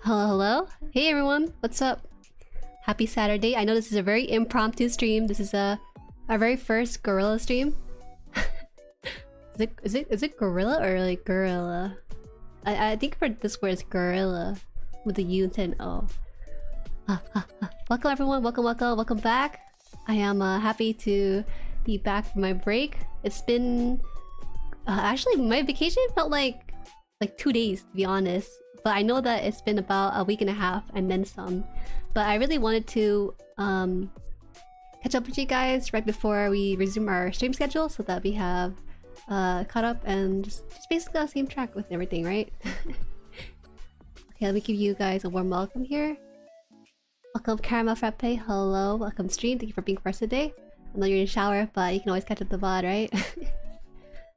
Hello, hello. Hey everyone, what's up? Happy Saturday. I know this is a very impromptu stream. This is our very first gorilla stream. Is it gorilla or like gorilla? I think for this word it's gorilla with the U instead of O. Welcome everyone, welcome back. I am happy to be back from my break. It's been actually my vacation felt like 2 days to be honest. But I know that it's been about a week and a half and then some. But I really wanted to catch up with you guys right before we resume our stream schedule so that we have caught up and just basically on the same track with everything, right? Okay, let me give you guys a warm welcome here. Welcome Caramel Frappe, hello, welcome stream, thank you for being first today. I know you're in the shower, but you can always catch up the VOD, right?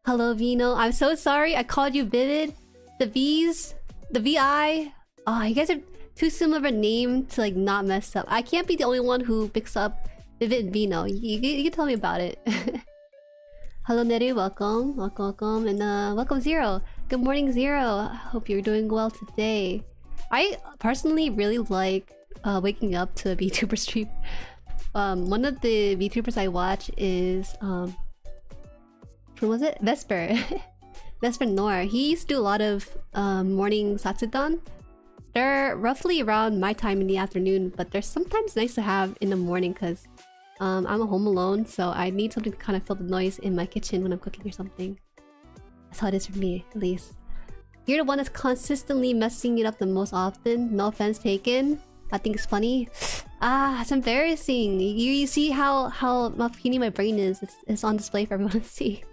Hello Vino, I'm so sorry I called you Vivid. The V's, the VI, oh, you guys are too similar of a name to like not mess up. I can't be the only one who picks up Vivid and Vino. You can tell me about it. Hello Neru, welcome, and welcome Zero. Good morning Zero. Hope you're doing well today. I personally really like waking up to a VTuber stream. One of the VTubers I watch is who was it? Vesper. Vesper Noir. He used to do a lot of morning Zatsudan. They're roughly around my time in the afternoon, but they're sometimes nice to have in the morning because I'm a home alone, so I need something to kind of fill the noise in my kitchen when I'm cooking or something. That's how it is for me, at least. You're the one that's consistently messing it up the most often. No offense taken. I think it's funny. Ah, it's embarrassing. You see how puny my brain is. It's on display for everyone to see.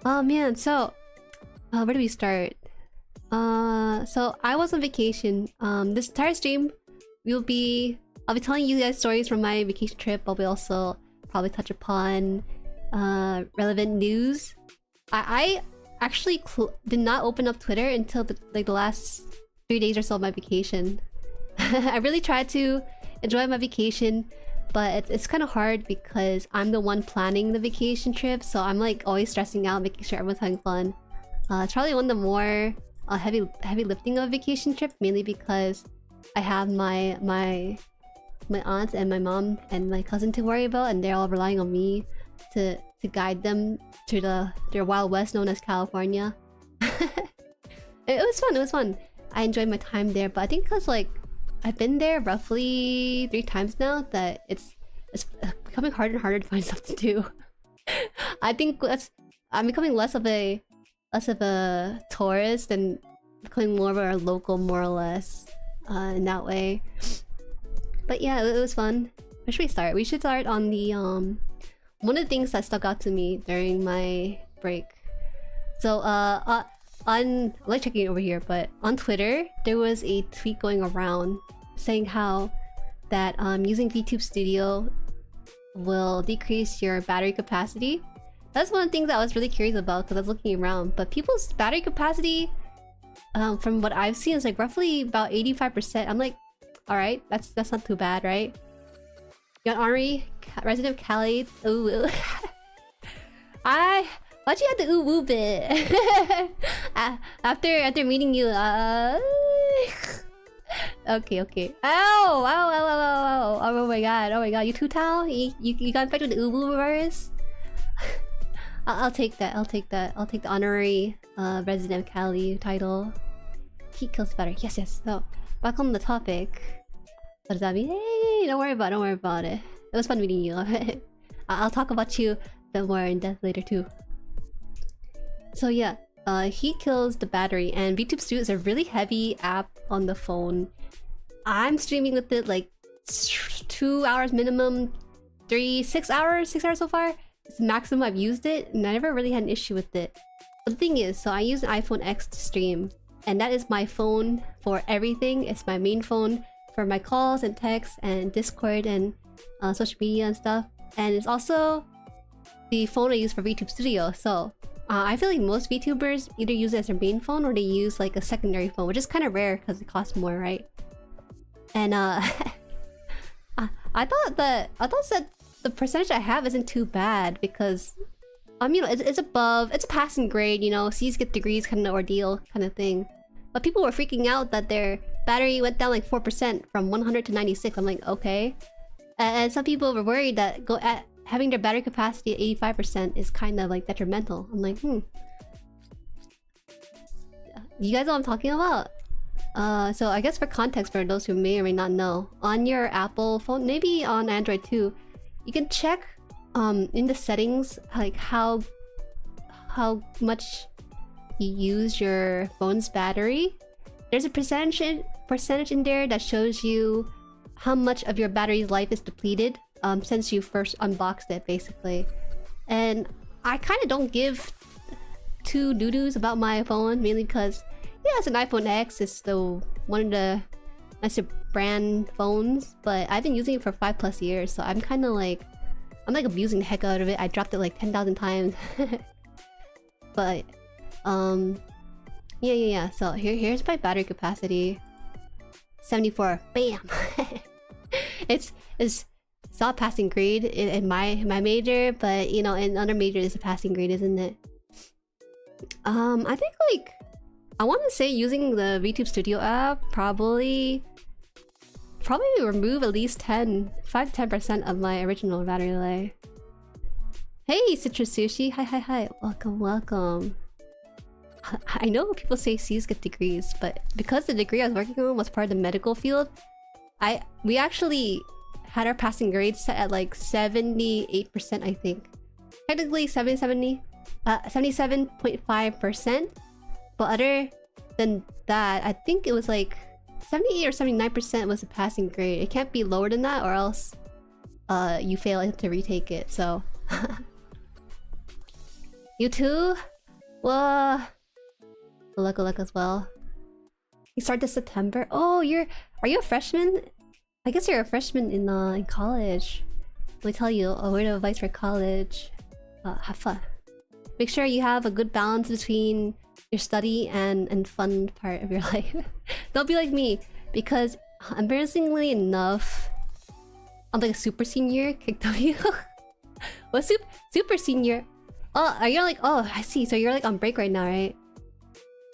Oh man, so where do we start? So I was on vacation. This entire stream I'll be telling you guys stories from my vacation trip, but we also probably touch upon relevant news. I actually did not open up Twitter until the last 3 days or so of my vacation. I really tried to enjoy my vacation, but it's kind of hard because I'm the one planning the vacation trip, so I'm like always stressing out, making sure everyone's having fun. It's probably one of the more heavy lifting of a vacation trip, mainly because I have my aunt and my mom and my cousin to worry about, and they're all relying on me to guide them to their Wild West known as California. It was fun. I enjoyed my time there, but I think because like I've been there roughly 3 times now that it's becoming harder and harder to find stuff to do. I think I'm becoming less of a tourist and becoming more of a local, more or less, in that way. But yeah, it was fun. Where should we start? We should start on the one of the things that stuck out to me during my break. So I'm like checking it over here, but on Twitter there was a tweet going around saying how that using VTube Studio will decrease your battery capacity. That's one of the things that I was really curious about because I was looking around. But people's battery capacity, from what I've seen, is like roughly about 85%. I'm like, all right, that's not too bad, right? Yon Henri, resident of Cali. Ooh, why'd you have the ooh woo bit? after meeting you, okay. Ow! Oh my god, you too tall? You got infected with the ooh woo virus? I'll take that. I'll take the honorary resident of Cali title. Heat kills better. Yes. So back on the topic. What does that mean? Hey, don't worry about it. It was fun meeting you. I'll talk about you a bit more in depth later too. So yeah, heat kills the battery, and VTube Studio is a really heavy app on the phone. I'm streaming with it like 2 hours minimum, 6 hours so far. It's the maximum I've used it, and I never really had an issue with it. But the thing is, so I use an iPhone X to stream, and that is my phone for everything. It's my main phone for my calls and texts and Discord and social media and stuff. And it's also the phone I use for VTube Studio. So I feel like most VTubers either use it as their main phone or they use like a secondary phone, which is kind of rare because it costs more, right? And I thought that the percentage I have isn't too bad because you know, it's a passing grade, you know, C's get degrees kind of ordeal kind of thing. But people were freaking out that their battery went down like 4% from 100 to 96. I'm like, okay. And some people were worried that having their battery capacity at 85% is kind of like detrimental. I'm like, You guys know what I'm talking about? So I guess for context, for those who may or may not know, on your Apple phone, maybe on Android too, you can check in the settings like how much you use your phone's battery. There's a percentage in there that shows you how much of your battery's life is depleted since you first unboxed it, basically. And I kind of don't give two doo-doos about my phone, mainly because yeah, it's an iPhone X. It's one of the nicer brand phones, but I've been using it for 5+ years, so I'm kind of like, I'm like abusing the heck out of it. I dropped it like 10,000 times. But yeah. So here's my battery capacity. 74. Bam. It's not passing grade in my major, but you know, in other majors it's a passing grade, isn't it? I think like I want to say using the VTube Studio app probably remove at least 5-10% of my original battery life. Hey, Citrus Sushi. Hi. Welcome. I know people say C's get degrees, but because the degree I was working on was part of the medical field, we actually had our passing grade set at like 78%, I think. Technically 77.5%. But other than that, I think it was like 78 or 79% was a passing grade. It can't be lower than that or else you fail and have to retake it, so... You too? Well... Good luck as well. You start this September? Oh, are you a freshman? I guess you're a freshman in college. Let me tell you a word of advice for college. Have fun. Make sure you have a good balance between your study and fun part of your life. Don't be like me, because embarrassingly enough, I'm like a super senior. KW. What super senior? Oh, are you like? Oh, I see. So you're like on break right now, right?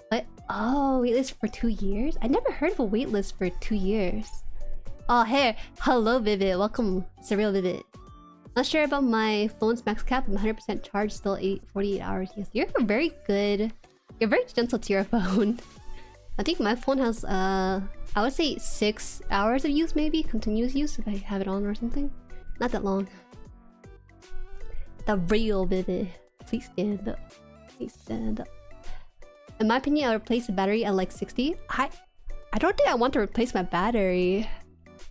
What? Oh, waitlist for 2 years? I never heard of a waitlist for 2 years. Oh, hey, hello, Vivid. Welcome, Surreal Vivid. Not sure about my phone's max cap. I'm 100% charged, still 48 hours. Yes, you're very good. You're very gentle to your phone. I think my phone has, I would say 6 hours of use, maybe continuous use if I have it on or something. Not that long. The real Vivid. Please stand up. Please stand up. In my opinion, I'll replace the battery at like 60. I don't think I want to replace my battery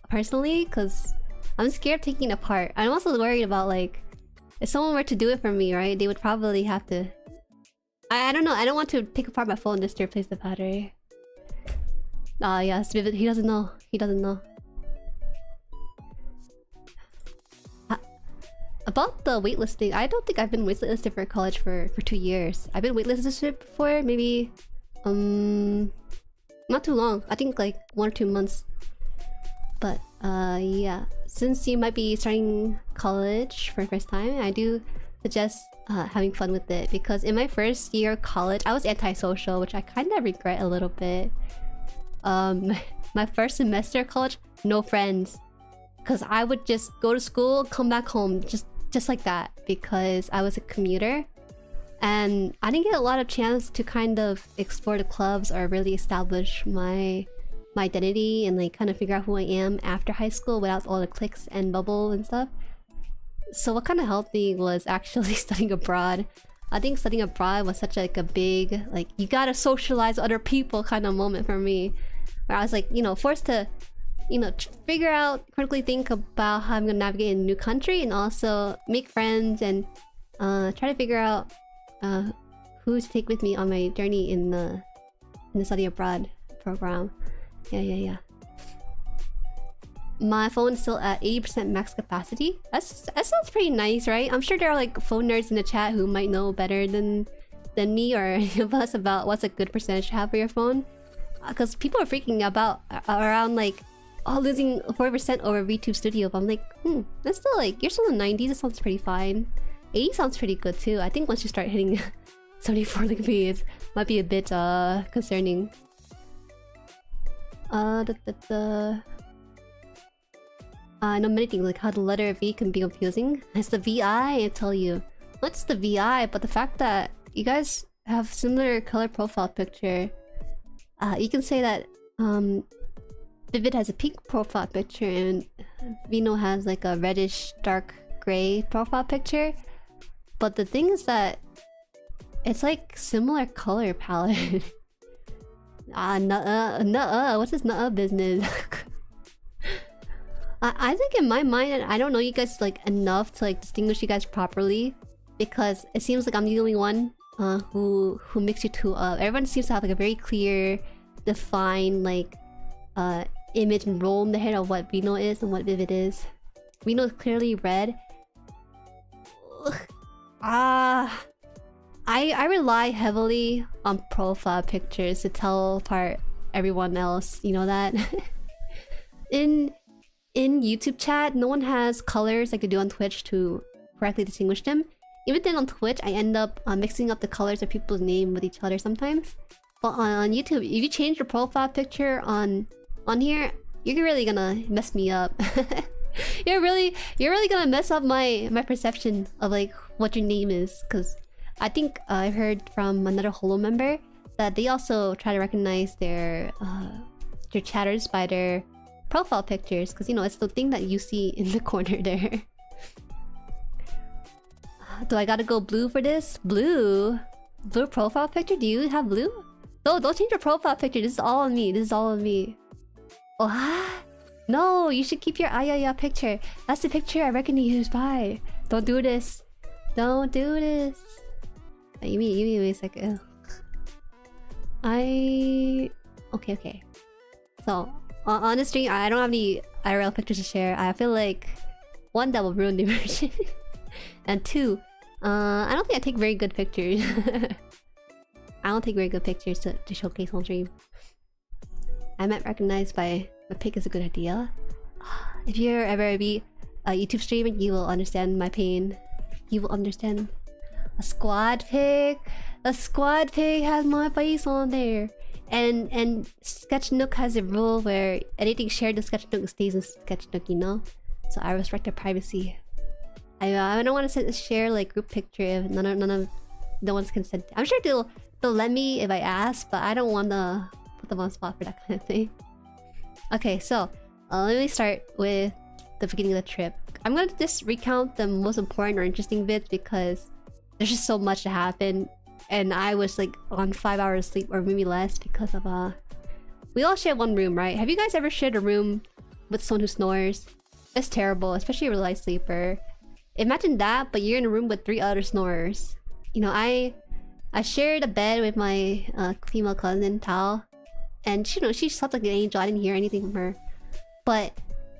personally, because I'm scared of taking it apart. I'm also worried about like if someone were to do it for me, right? They would probably have to. I don't know. I don't want to take apart my phone just to replace the battery. Ah, yes, Vivid. He doesn't know. He doesn't know. About the waitlisting, I don't think I've been waitlisted for college for 2 years. I've been waitlisted before, maybe not too long. I think like 1 or 2 months. But yeah, since you might be starting college for the first time, I do suggest having fun with it, because in my first year of college, I was antisocial, which I kind of regret a little bit. My first semester of college, no friends, because I would just go to school, come back home, just like that, because I was a commuter and I didn't get a lot of chance to kind of explore the clubs or really establish my identity and like kind of figure out who I am after high school without all the cliques and bubble and stuff. So what kind of helped me was actually studying abroad. I think studying abroad was such like a big, like, you gotta socialize with other people kind of moment for me, where I was like, you know, forced to, you know, figure out, critically think about how I'm gonna navigate in a new country, and also make friends and try to figure out who to take with me on my journey in the study abroad program. Yeah. My phone is still at 80% max capacity. That sounds pretty nice, right? I'm sure there are like phone nerds in the chat who might know better than me or any of us about what's a good percentage to have for your phone. Because people are freaking about around like, oh, losing 4% over VTube Studio. But I'm like, that's still like, you're still in the 90s. That sounds pretty fine. 80 sounds pretty good too. I think once you start hitting 74 like me, it might be a bit concerning. I know many things, like how the letter V can be confusing. It's the VI, I tell you. What's the VI? But the fact that you guys have similar color profile picture. You can say that Vivid has a pink profile picture and Vino has like a reddish dark gray profile picture. But the thing is that it's like similar color palette. What's this business? I think in my mind, I don't know you guys like enough to like distinguish you guys properly, because it seems like I'm the only one who mixed you two up. Everyone seems to have like a very clear, defined like image and role in the head of what Vino is and what Vivid is. Vino is clearly red. I rely heavily on profile pictures to tell apart everyone else. You know that? In YouTube chat, no one has colors like they do on Twitch to correctly distinguish them. Even then on Twitch, I end up mixing up the colors of people's name with each other sometimes. But on YouTube, if you change your profile picture on here, you're really gonna mess me up. you're really gonna mess up my perception of like what your name is. Cause I think I heard from another Holo member that they also try to recognize their chatters by their profile pictures, because you know it's the thing that you see in the corner there. Do I gotta go blue for this? Blue profile picture? Do you have blue? No, don't change your profile picture. This is all on me. This is all on me. Oh, no, you should keep your Ayaya picture. That's the picture I recognize by. Don't do this. Don't do this. Give me a second. Okay. So on the stream, I don't have any IRL pictures to share. I feel like one, that will ruin the immersion, and two, I don't think I take very good pictures. I don't take very good pictures to showcase on stream. I might recognize by my pic is a good idea. If you're ever a YouTube streamer, you will understand my pain. You will understand. A squad pic has my face on there. And Sketchnook has a rule where anything shared in Sketchnook stays in Sketchnook, you know? So I respect their privacy. I don't want to share like group picture if no one's consent. I'm sure they'll let me if I ask, but I don't want to put them on the spot for that kind of thing. Okay, so let me start with the beginning of the trip. I'm gonna just recount the most important or interesting bits because there's just so much to happen, and I was like on 5 hours sleep or maybe less because of we all share one room, right? Have you guys ever shared a room with someone who snores? It's terrible, especially if you're a light sleeper. Imagine that, but you're in a room with 3 other snorers. You know, I shared a bed with my female cousin Tal, and she slept like an angel. I didn't hear anything from her. But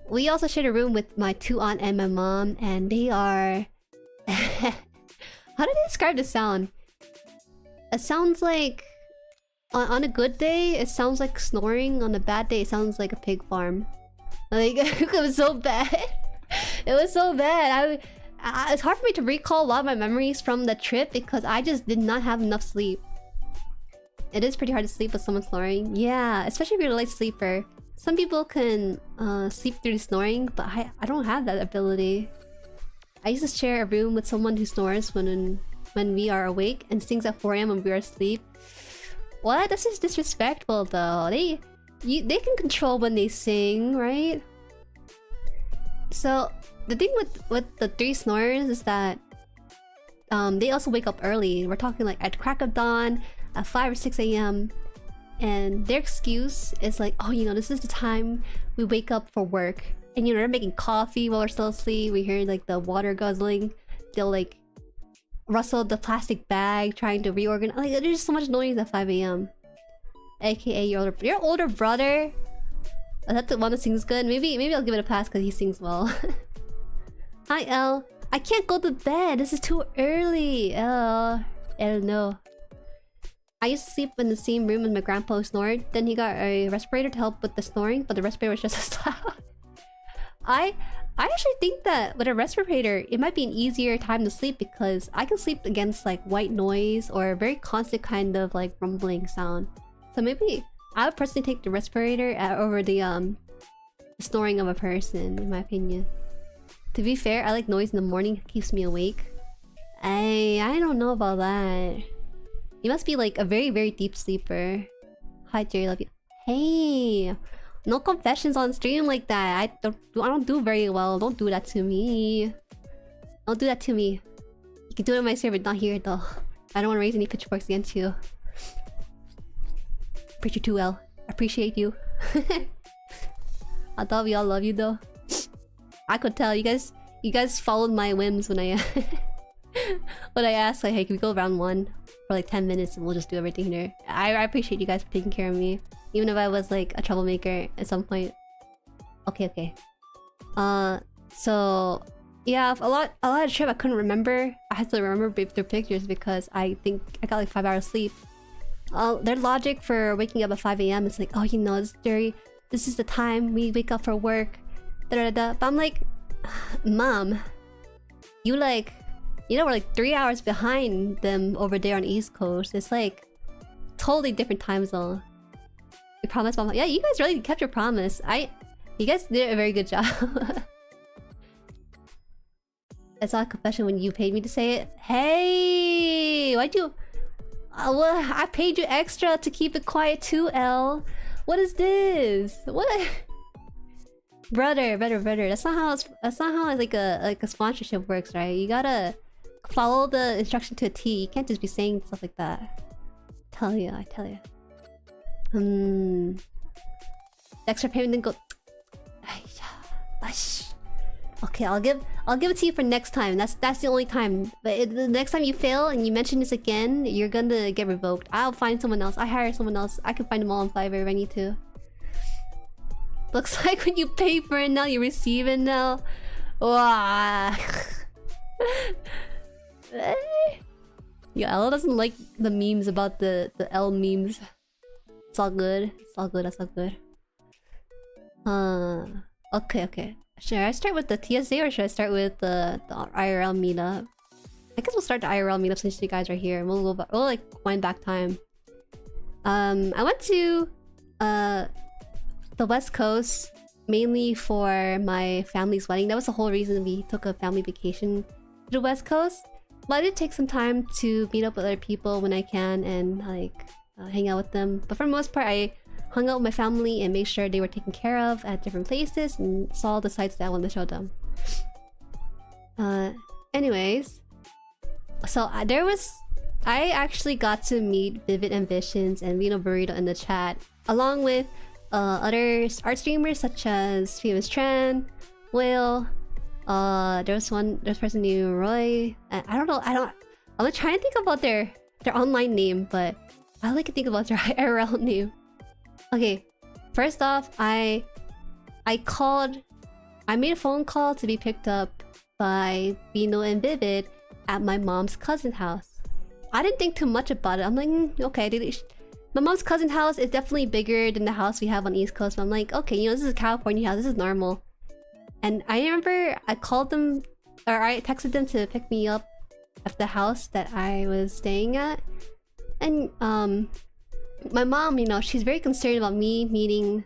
we also shared a room with my 2 aunt and my mom, and they are how did I describe the sound? It sounds like on a good day it sounds like snoring. On a bad day it sounds like a pig farm. Like it was so bad. It was so bad. It's hard for me to recall a lot of my memories from the trip because I just did not have enough sleep. It is pretty hard to sleep with someone snoring. Yeah, especially if you're a light sleeper. Some people can sleep through snoring, but I don't have that ability. I used to share a room with someone who snores when we are awake and sings at 4 AM when we are asleep. What? This is disrespectful though. They can control when they sing, right? So the thing with the 3 snorers is that they also wake up early. We're talking like at crack of dawn, at 5 or 6 AM. And their excuse is like, oh, this is the time we wake up for work. And they're making coffee while we're still asleep. We hear like the water guzzling. They'll like rustle the plastic bag trying to reorganize. Like there's just so much noise at 5 AM. AKA your older brother. That's the one that sings good. Maybe I'll give it a pass because he sings well. Hi El. I can't go to bed. This is too early. El no. I used to sleep in the same room as my grandpa who snored. Then he got a respirator to help with the snoring, but the respirator was just as loud. I actually think that with a respirator, it might be an easier time to sleep because I can sleep against like white noise or a very constant kind of like rumbling sound. So maybe I would personally take the respirator over the snoring of a person, in my opinion. To be fair, I like noise in the morning. It keeps me awake. I don't know about that. You must be like a very, very deep sleeper. Hi, Jerry, love you. Hey, no confessions on stream like that. I don't do very well. Don't do that to me. Don't do that to me. You can do it on my server, not here though. I don't want to raise any pitchforks against you. Preacher 2L, appreciate you. I thought we all love you though. I could tell you guys followed my whims when I when I asked like, hey, can we go round 1 for like 10 minutes and we'll just do everything here. I appreciate you guys for taking care of me, even if I was like a troublemaker at some point. Okay. So yeah, a lot of trip I couldn't remember. I had to remember their pictures because I think I got like 5 hours sleep. Their logic for waking up at 5 AM is like, oh, you know, this is the time we wake up for work. But I'm like, Mom, you like, you know, we're like 3 hours behind them over there on East Coast. It's like totally different time zone. You promised, Mom. Yeah, you guys really kept your promise. You guys did a very good job. It's not a confession when you paid me to say it. Hey, why'd you? Well, I paid you extra to keep it quiet too, L. What is this? What? Brother. That's not how like a sponsorship works, right? You gotta follow the instruction to a T. You can't just be saying stuff like that. I tell you. The extra payment didn't go. Okay, I'll give it to you for next time. That's the only time. But the next time you fail and you mention this again, you're gonna get revoked. I'll find someone else. I hire someone else. I can find them all on Fiverr if I need to. Looks like when you pay for it now, you receive it now. Wow. Yeah, Ella doesn't like the memes about the L memes. It's all good. That's all good. Okay. Should I start with the TSA or should I start with the IRL meetup? I guess we'll start the IRL meetup since you guys are here. We'll like wind back time. I went to the West Coast mainly for my family's wedding. That was the whole reason we took a family vacation to the West Coast. But I did take some time to meet up with other people when I can and like hang out with them. But for the most part, I hung out with my family and made sure they were taken care of at different places and saw the sites that I wanted to show them. Anyways, so I actually got to meet Vivid Ambitions and Vino Burrito in the chat, along with other art streamers such as Famous Tran, Will. There's person named Roy. I'm trying to think about their online name, but I like to think about their IRL name. Okay, first off, I made a phone call to be picked up by Vino and Vivid at my mom's cousin's house. I didn't think too much about it. I'm like, okay, my mom's cousin's house is definitely bigger than the house we have on East Coast. But I'm like, okay, you know, this is a California house. This is normal. And I remember I called them, or I texted them to pick me up at the house that I was staying at. And my mom, you know, she's very concerned about me meeting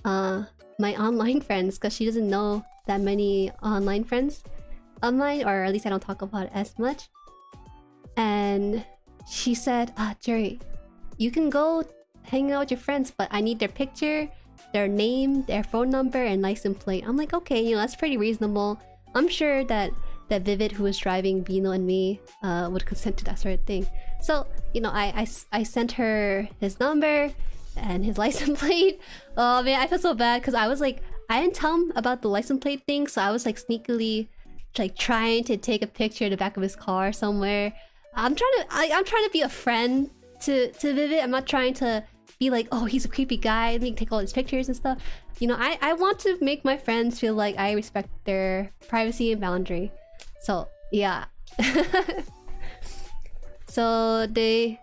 my online friends because she doesn't know that many online friends online, or at least I don't talk about it as much. And she said, Jueri, you can go hang out with your friends, but I need their picture, their name, their phone number, and license plate. I'm like, okay, you know, that's pretty reasonable. I'm sure that Vivid, who was driving Vino and me, would consent to that sort of thing. So, you know, I sent her his number and his license plate. Oh man, I feel so bad because I was like, I didn't tell him about the license plate thing, so I was like sneakily like trying to take a picture in the back of his car somewhere. I'm trying to be a friend to Vivid. I'm not trying to be like, oh, he's a creepy guy and we can take all his pictures and stuff. You know, I want to make my friends feel like I respect their privacy and boundary. So yeah. So they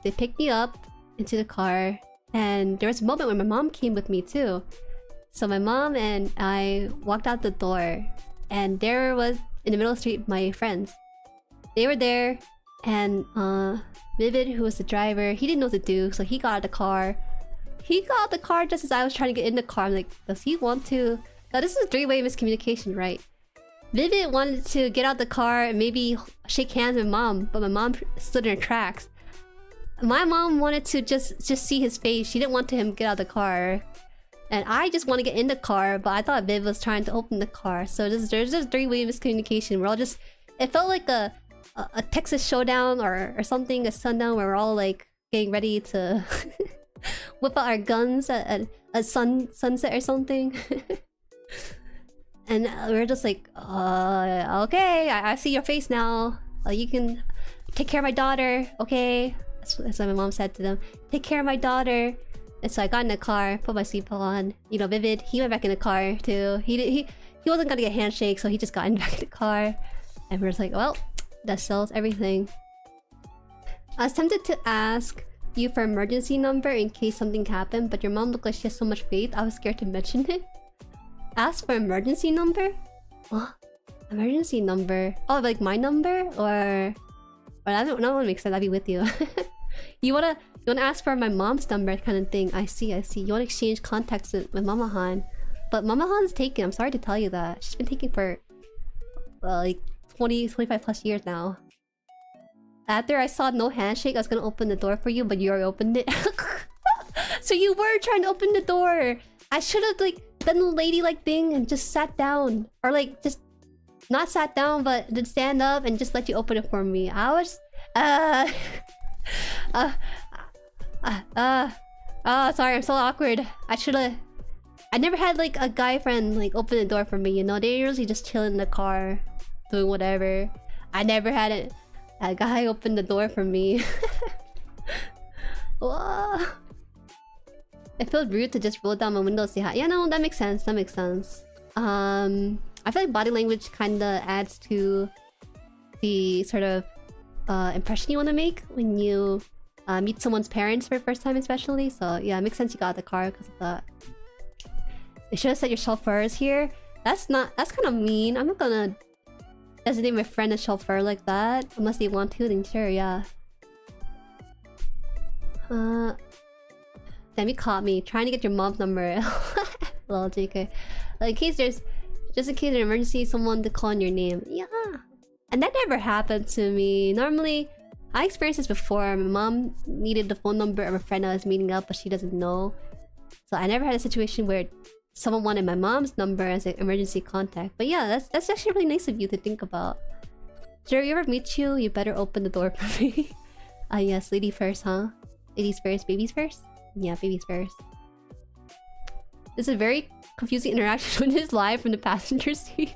picked me up into the car, and there was a moment when my mom came with me too. So my mom and I walked out the door, and there was in the middle of the street my friends. They were there, and Vivid, who was the driver, he didn't know what to do, so he got out of the car he got out the car just as I was trying to get in the car. I'm like, does he want to? Now this is three-way miscommunication, right? Vivid wanted to get out the car and maybe shake hands with mom, but my mom stood in her tracks. My mom wanted to just see his face. She didn't want him to get out of the car. And I just want to get in the car, but I thought Viv was trying to open the car. So there's just three-way miscommunication. We're all just... It felt like a Texas showdown or something, a sundown where we're all like getting ready to whip out our guns at sunset or something. And we're just like, okay, I see your face now. You can take care of my daughter, okay? That's what my mom said to them. Take care of my daughter. And so I got in the car, put my seatbelt on. You know, Vivid, he went back in the car too. He wasn't gonna get a handshake, so he just got in back in the car. And we're just like, well, that sells everything. I was tempted to ask you for emergency number in case something happened, but your mom looked like she has so much faith, I was scared to mention it. Ask for emergency number? What? Emergency number? Oh, like my number? Or that wouldn't make sense, I'd be with you. You wanna ask for my mom's number kind of thing. I see. You wanna exchange contacts with Mama Haan. But Mama Haan's taken, I'm sorry to tell you that. She's been taken for like 25 plus years now. After I saw no handshake, I was gonna open the door for you, but you already opened it. So you were trying to open the door. I should have like done the ladylike thing and just sat down. Or like just not sat down, but then stand up and just let you open it for me. I was sorry, I'm so awkward. I never had like a guy friend like open the door for me, you know? They usually just chill in the car, doing whatever. I never had a guy open the door for me. Whoa. It feels rude to just roll down my window and say hi. Yeah, no, that makes sense. That makes sense. I feel like body language kinda adds to the sort of impression you want to make when you meet someone's parents for the first time, especially. So yeah, it makes sense you got out of the car because of that. They should have said your chauffeur is here. That's kind of mean. I'm not gonna designate my friend as chauffeur like that. Unless they want to, then sure, yeah. Damn, you caught me trying to get your mom's number. Lol, JK. In case there's an emergency, someone to call on your name. Yeah. And that never happened to me. Normally, I experienced this before. My mom needed the phone number of a friend I was meeting up, but she doesn't know. So I never had a situation where someone wanted my mom's number as an emergency contact. But yeah, that's actually really nice of you to think about. Jueri, you ever meet you? You better open the door for me. Yes, lady first, huh? Ladies first, babies first? Yeah, babies first. This is a very confusing interaction when it's live from the passenger seat.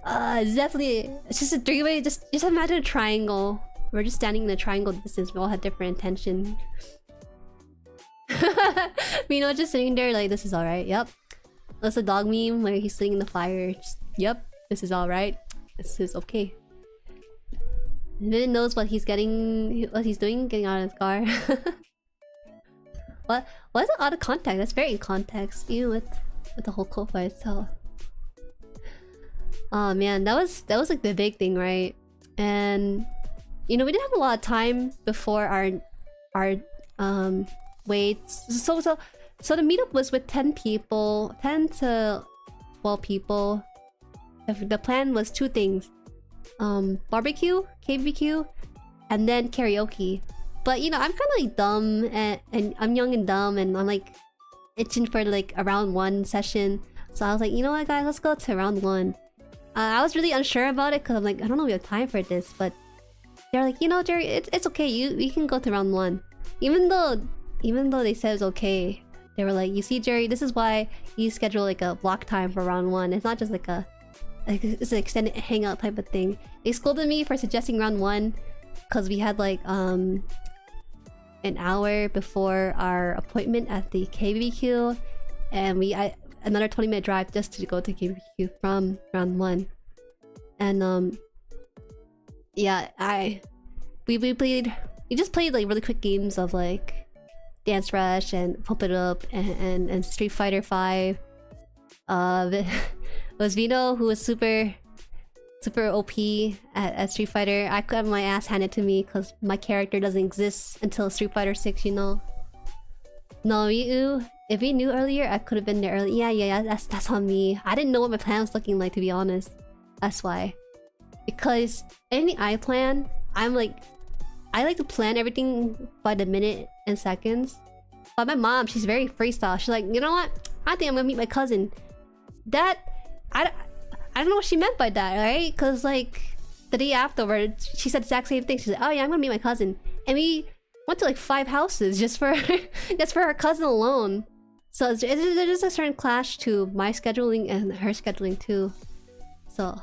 It's definitely... It's just a three-way... Just imagine a triangle. We're just standing in a triangle distance. We all had different intention. Mino just sitting there like, this is alright. Yep. That's a dog meme where he's sitting in the fire. Just, yep. This is alright. This is okay. Vin knows what he's doing, getting out of his car. What is it out of context? That's very in context, even with the whole quote by itself. Oh man, that was like the big thing, right? And you know, we didn't have a lot of time before our waits. So the meetup was with 10 people, 10 to 12 people. The plan was two things: barbecue, KBBQ, and then karaoke. But you know, I'm kind of like dumb and I'm young and dumb, and I'm like itching for like a round one session. So I was like, you know what, guys, let's go to round one. I was really unsure about it because I'm like, I don't know if we have time for this. But they're like, you know, Jueri, it's okay. You can go to round one, even though they said it's okay. They were like, you see, Jueri, this is why you schedule like a block time for round one. It's not just like it's an extended hangout type of thing. They scolded me for suggesting round one because we had like an hour before our appointment at the KBBQ, and another 20-minute drive just to go to KBBQ from round one. And yeah, we just played like really quick games of like Dance Rush and Pump It Up and Street Fighter 5. It was Vino who was super OP at Street Fighter. I got my ass handed to me because my character doesn't exist until Street Fighter 6, you know. No, if we knew earlier, I could have been there early. Yeah, that's on me. I didn't know what my plan was looking like, to be honest. That's why. Because anything I plan, I like to plan everything by the minute and seconds. But my mom, she's very freestyle. She's like, you know what? I think I'm gonna meet my cousin. I don't know what she meant by that, right? Because like the day afterwards, she said the exact same thing. She said, "Oh yeah, I'm gonna meet my cousin," and we went to like 5 houses just for just for her cousin alone. So there's just a certain clash to my scheduling and her scheduling too. So,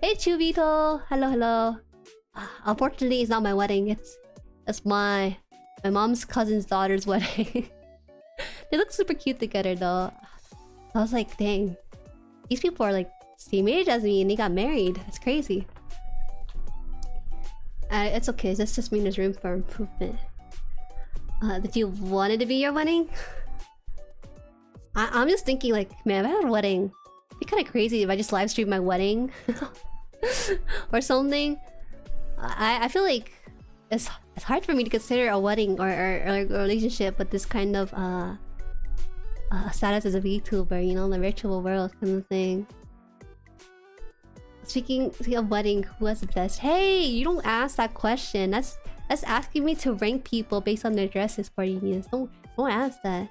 hey Chubito, hello. Unfortunately, it's not my wedding. It's my mom's cousin's daughter's wedding. They look super cute together though. I was like, dang, these people are like same age as me and they got married. It's crazy. It's okay. This just means there's room for improvement. Did you want it to be your wedding? I'm just thinking like, man, if I had a wedding, it'd be kind of crazy if I just live stream my wedding or something. I feel like it's hard for me to consider a wedding or a relationship with this kind of status as a VTuber, you know, the virtual world kind of thing. Speaking of wedding, who has the best? Hey, you don't ask that question. That's asking me to rank people based on their dresses for you. Don't ask that.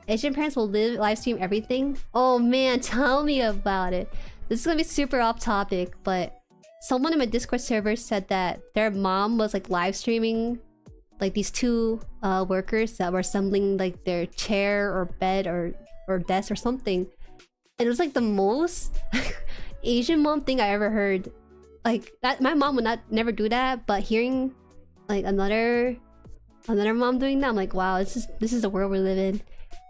Asian parents will live stream everything. Oh man, tell me about it. This is gonna be super off topic, but someone in my Discord server said that their mom was like live streaming like these 2 workers that were assembling like their chair or bed or desk or something. And it was like the most Asian mom thing I ever heard. Like that, my mom would never do that, but hearing like another mom doing that, I'm like, wow, this is the world we live in.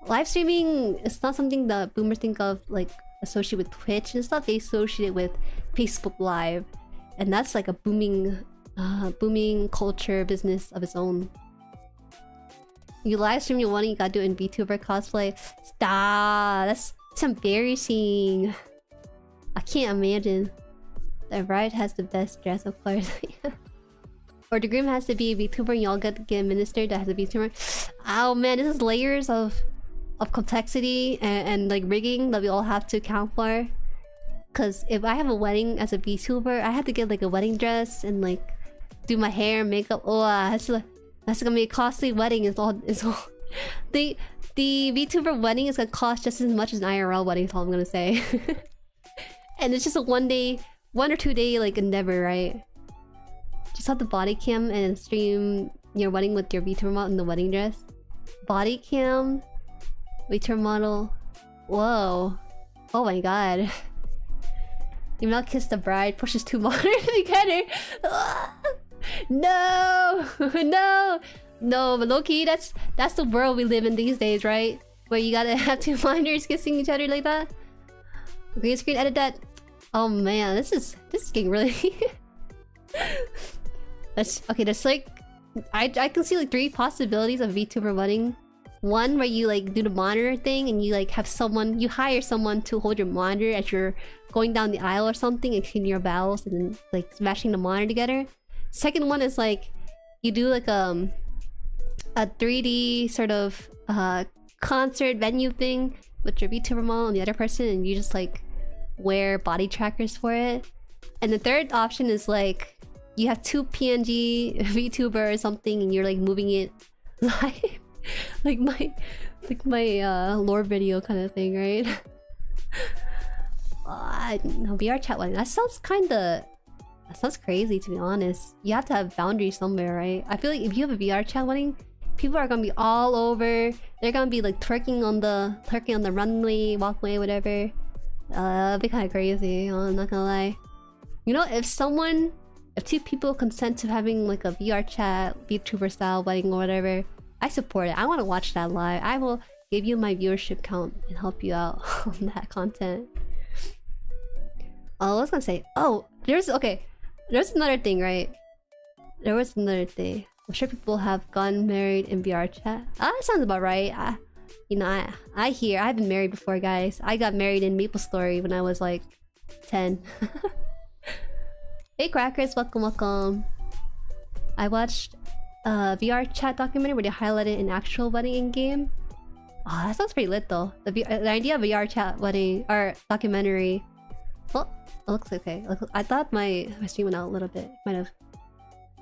Live streaming is not something that boomers think of like associated with Twitch. It's not associated with Facebook Live, and that's like a booming culture business of its own. You live stream your wedding, you gotta do it in VTuber cosplay. Stop! That's embarrassing. I can't imagine. The bride has the best dress, of course. Or the groom has to be a VTuber and y'all get a minister that has a VTuber. Oh man, this is layers of complexity and like rigging that we all have to account for. Cause if I have a wedding as a VTuber, I have to get like a wedding dress and like do my hair and makeup. Oh, that's gonna be a costly wedding. It's all the VTuber wedding is gonna cost just as much as an IRL wedding. Is all I'm gonna say. And it's just a 1 or 2 day like endeavor, right? Just have the body cam and stream your wedding with your VTuber model in the wedding dress. Body cam, VTuber model. Whoa! Oh my god! You not kiss the bride, pushes 2 monitors together. No, no, but low-key, that's the world we live in these days, right? Where you gotta have 2 monitors kissing each other like that. Green screen edit that. Oh man, this is getting really. That's okay. There's like, I can see like 3 possibilities of VTuber wedding. One where you like do the monitor thing and you like have someone, you hire someone to hold your monitor as you're going down the aisle or something, exchanging your vows and then like smashing the monitor together. Second one is like you do like a 3D sort of concert venue thing with your VTuber model and the other person, and you just like wear body trackers for it. And the third option is like you have 2 PNG VTuber or something and you're like moving it live. like my lore video kind of thing, right? No, VR chat wedding. That sounds crazy, to be honest. You have to have boundaries somewhere, right? I feel like if you have a VR chat wedding, people are gonna be all over. They're gonna be like twerking on the runway, walkway, whatever. It'd be kind of crazy. I'm not gonna lie. You know, if 2 people consent to having like a VR chat, VTuber style wedding or whatever, I support it. I want to watch that live. I will give you my viewership count and help you out on that content. I was gonna say, oh, there's another thing, right? There was another thing. I'm sure people have gotten married in VR chat. That sounds about right. You know, I've been married before, guys. I got married in MapleStory when I was like 10. Hey Crackers, welcome. I watched VR chat documentary where they highlighted an actual wedding in game. Oh, that sounds pretty lit though. The idea of VR chat wedding or documentary. Well, it looks okay. I thought my stream went out a little bit. Might have.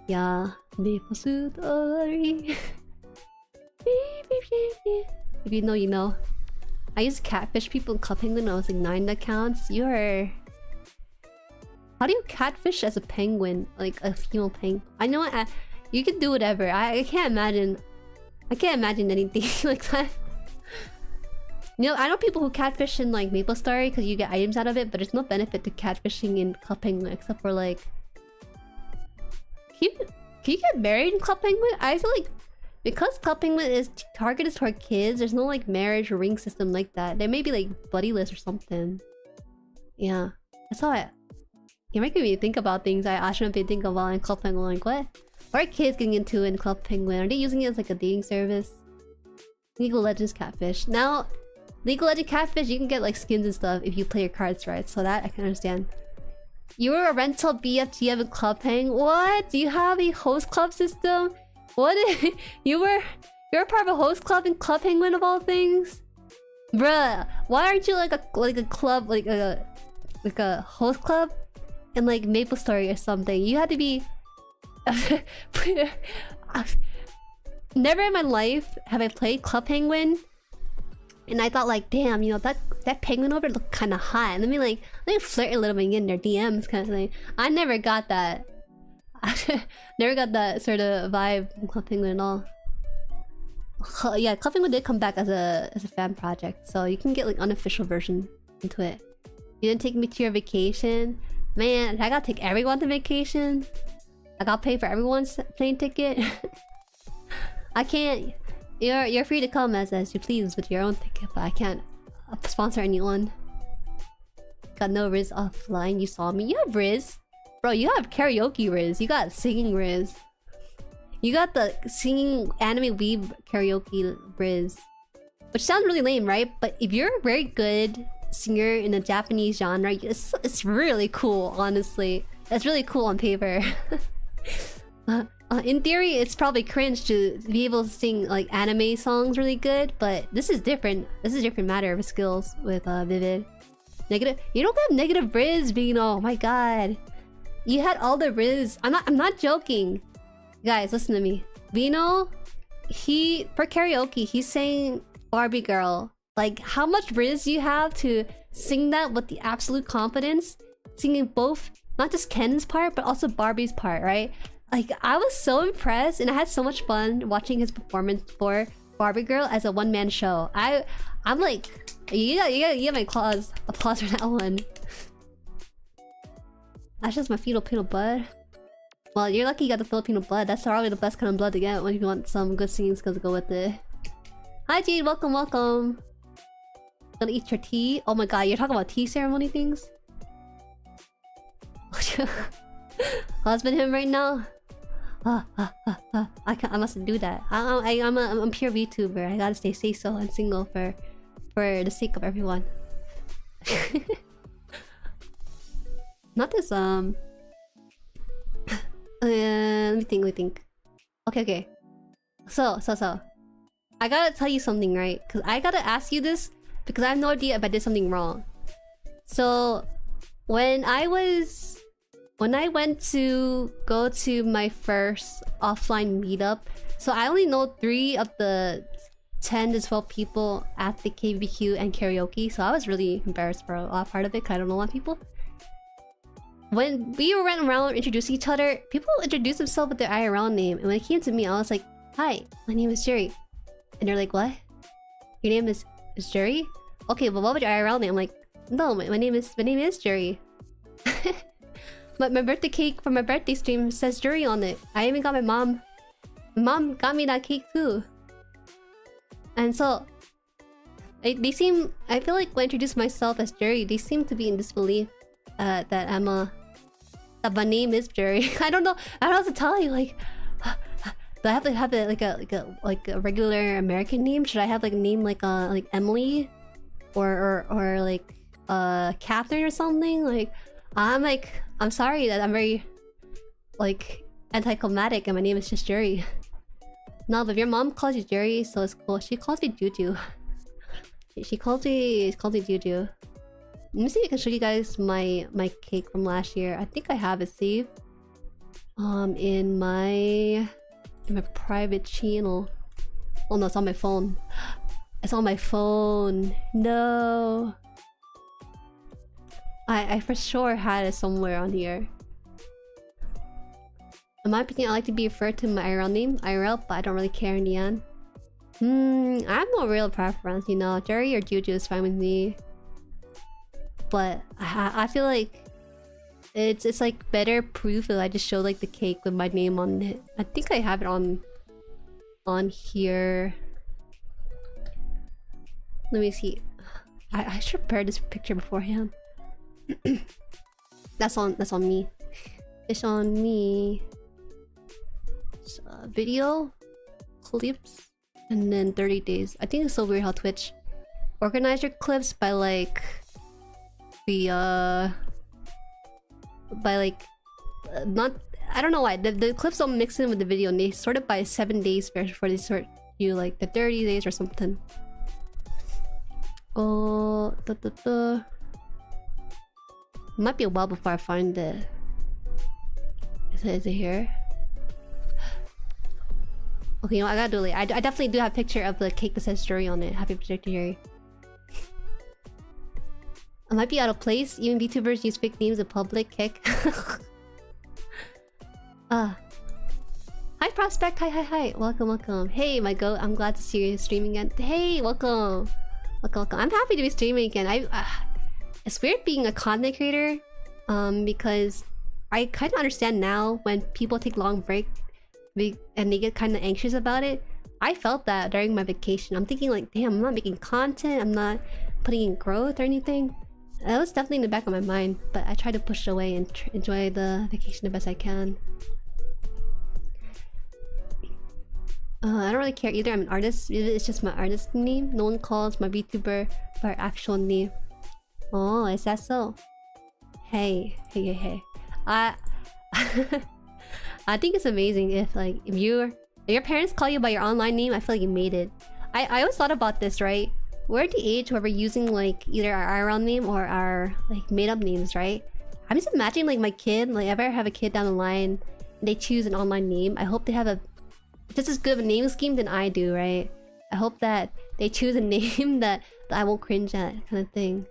Yeah. If you know, you know. I used to catfish people in Club Penguin when I was like 9 accounts. You're... How do you catfish as a penguin? Like a female penguin? I know you can do whatever. I can't imagine... I can't imagine anything like that. You know, I know people who catfish in like MapleStory because you get items out of it, but there's no benefit to catfishing in Club Penguin except for like... Can you get married in Club Penguin? I feel like... Because Club Penguin is targeted toward kids, there's no like marriage or ring system like that. There may be like buddy list or something. Yeah. That's how you're making me think about things I shouldn't be thinking about in Club Penguin. Like, what are kids getting into in Club Penguin? Are they using it as like a dating service? League of Legends catfish. Now, League of Legends catfish, you can get like skins and stuff if you play your cards right. So that I can understand. You were a rental BFGM in Club Penguin? What? Do you have a host club system? What? You're part of a host club in Club Penguin of all things? Bruh, why aren't you like a club, like a host club in like MapleStory or something? You had to be... Never in my life have I played Club Penguin and I thought like, damn, you know, that penguin over looked kind of hot. Let me flirt a little bit and get in their DMs kind of thing. I never got that. Never got that sort of vibe from Club Penguin at all. Yeah, Club Penguin did come back as a fan project, so you can get like unofficial version into it. You didn't take me to your vacation, man. I gotta take everyone to vacation. I gotta pay for everyone's plane ticket. I can't. You're free to come as you please with your own ticket, but I can't sponsor anyone. Got no Riz offline. You saw me. You have Riz. Bro, you have karaoke Riz. You got singing Riz. You got the singing anime weeb karaoke Riz. Which sounds really lame, right? But if you're a very good singer in the Japanese genre, it's really cool, honestly. It's really cool on paper. In theory, it's probably cringe to be able to sing like anime songs really good, but this is different. This is a different matter of skills with Vivid. Negative. You don't have negative Riz, Vino. Oh my god. You had all the Riz. I'm not joking. Guys, listen to me. Vino, for karaoke, he's saying Barbie Girl. Like, how much Riz do you have to sing that with the absolute confidence? Singing both, not just Ken's part, but also Barbie's part, right? Like, I was so impressed, and I had so much fun watching his performance for Barbie Girl as a one-man show. I'm like, you got my applause for that one. That's just my Filipino blood. Well, you're lucky you got the Filipino blood. That's probably the best kind of blood to get when you want some good singing skills to go with it. Hi Jade, welcome, welcome. Gonna eat your tea? Oh my god, you're talking about tea ceremony things? Husband him right now? I mustn't do that. I'm a pure VTuber. I gotta stay so and single for the sake of everyone. Not this let me think. Okay. So I gotta tell you something, right? Because I gotta ask you this because I have no idea if I did something wrong. So when I went to go to my first offline meetup, so I only know 3 of the 10 to 12 people at the KBQ and karaoke, so I was really embarrassed for a part of it because I don't know a lot of people. When we were running around introducing each other, people introduced themselves with their IRL name, and when it came to me, I was like, "Hi, my name is Jueri," and they're like, "What? Your name is Jueri? Okay, but what was your IRL name?" I'm like, "No, my name is Jueri." But my birthday cake for my birthday stream says Jueri on it. I even got my mom. My mom got me that cake too. And so, they seem. I feel like when I introduce myself as Jueri, they seem to be in disbelief that that my name is Jueri. I don't know how to tell you. Like, do I have to have like a regular American name? Should I have like a name like Emily, or like Catherine or something? Like, I'm sorry that I'm very like anticlimactic and my name is just Jueri. No, but your mom calls you Jueri, so it's cool. She calls me Juju. she calls me Juju. Let me see if I can show you guys my cake from last year. I think I have it saved. In my private channel. Oh no, it's on my phone. It's on my phone. No. I for sure had it somewhere on here. In my opinion, I like to be referred to my IRL name, IRL, but I don't really care in the end. I have no real preference, you know. Jueri or Juju is fine with me. But I feel like it's like better proof that I just show like the cake with my name on it. I think I have it on here. Let me see. I should prepare this picture beforehand. That's on me. It's on me. Video clips and then 30 days. I think it's so weird how Twitch organize your clips by like the not, I don't know why the clips don't mix in with the video and they sort it by 7 days before they sort you like the 30 days or something. Oh, might be a while before I find it. Is it here? Okay, you know, I gotta do it later. I definitely do have a picture of the cake that says Jueri on it. Happy birthday to Jueri. I might be out of place. Even VTubers use fake names in public. Heck. Hi Prospect. Hi. Welcome. Hey my goat. I'm glad to see you streaming again. Hey, welcome. I'm happy to be streaming again. It's weird being a content creator, because I kind of understand now when people take long break and they get kind of anxious about it. I felt that during my vacation. I'm thinking like, damn, I'm not making content. I'm not putting in growth or anything. That was definitely in the back of my mind, but I try to push it away and enjoy the vacation the best I can. I don't really care either. I'm an artist. It's just my artist name. No one calls my VTuber by our actual name. Oh, is that so? Hey. I think it's amazing if your parents call you by your online name. I feel like you made it. I always thought about this, right? We're at the age where we're using like either our IRL name or our like made up names, right? I'm just imagining like my kid, like if I ever have a kid down the line, they choose an online name. I hope they have just as good of a name scheme than I do, right? I hope that they choose a name that I won't cringe at, kind of thing.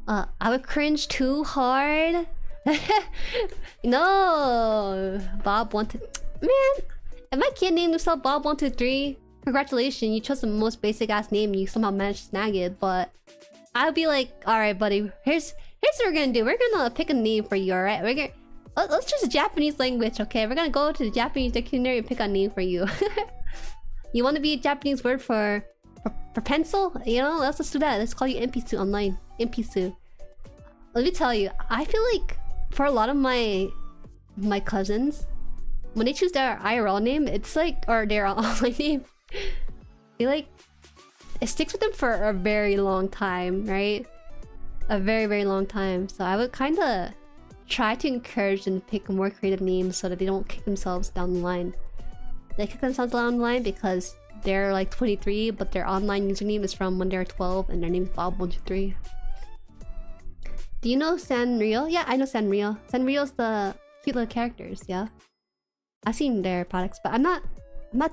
I would cringe too hard. No, Bob wanted. Man, if my kid named himself Bob123, congratulations, you chose the most basic ass name. You somehow managed to snag it. But I'll be like, all right, buddy. Here's what we're gonna do. We're gonna pick a name for you. All right, let's choose the Japanese language. Okay, we're gonna go to the Japanese dictionary and pick a name for you. You want to be a Japanese word for pencil? You know, let's just do that. Let's call you Empisu online. Empisu. Let me tell you, I feel like for a lot of my cousins, when they choose their IRL name, it's like, or their online name, they like, it sticks with them for a very long time, right? A very, very long time. So I would kind of try to encourage them to pick more creative names so that they don't kick themselves down the line. They kick themselves down the line because they're like 23, but their online username is from when they're 12 and their name is Bob123. Do you know Sanrio? Yeah, I know Sanrio. Sanrio's the cute little characters, yeah. I've seen their products, but I'm not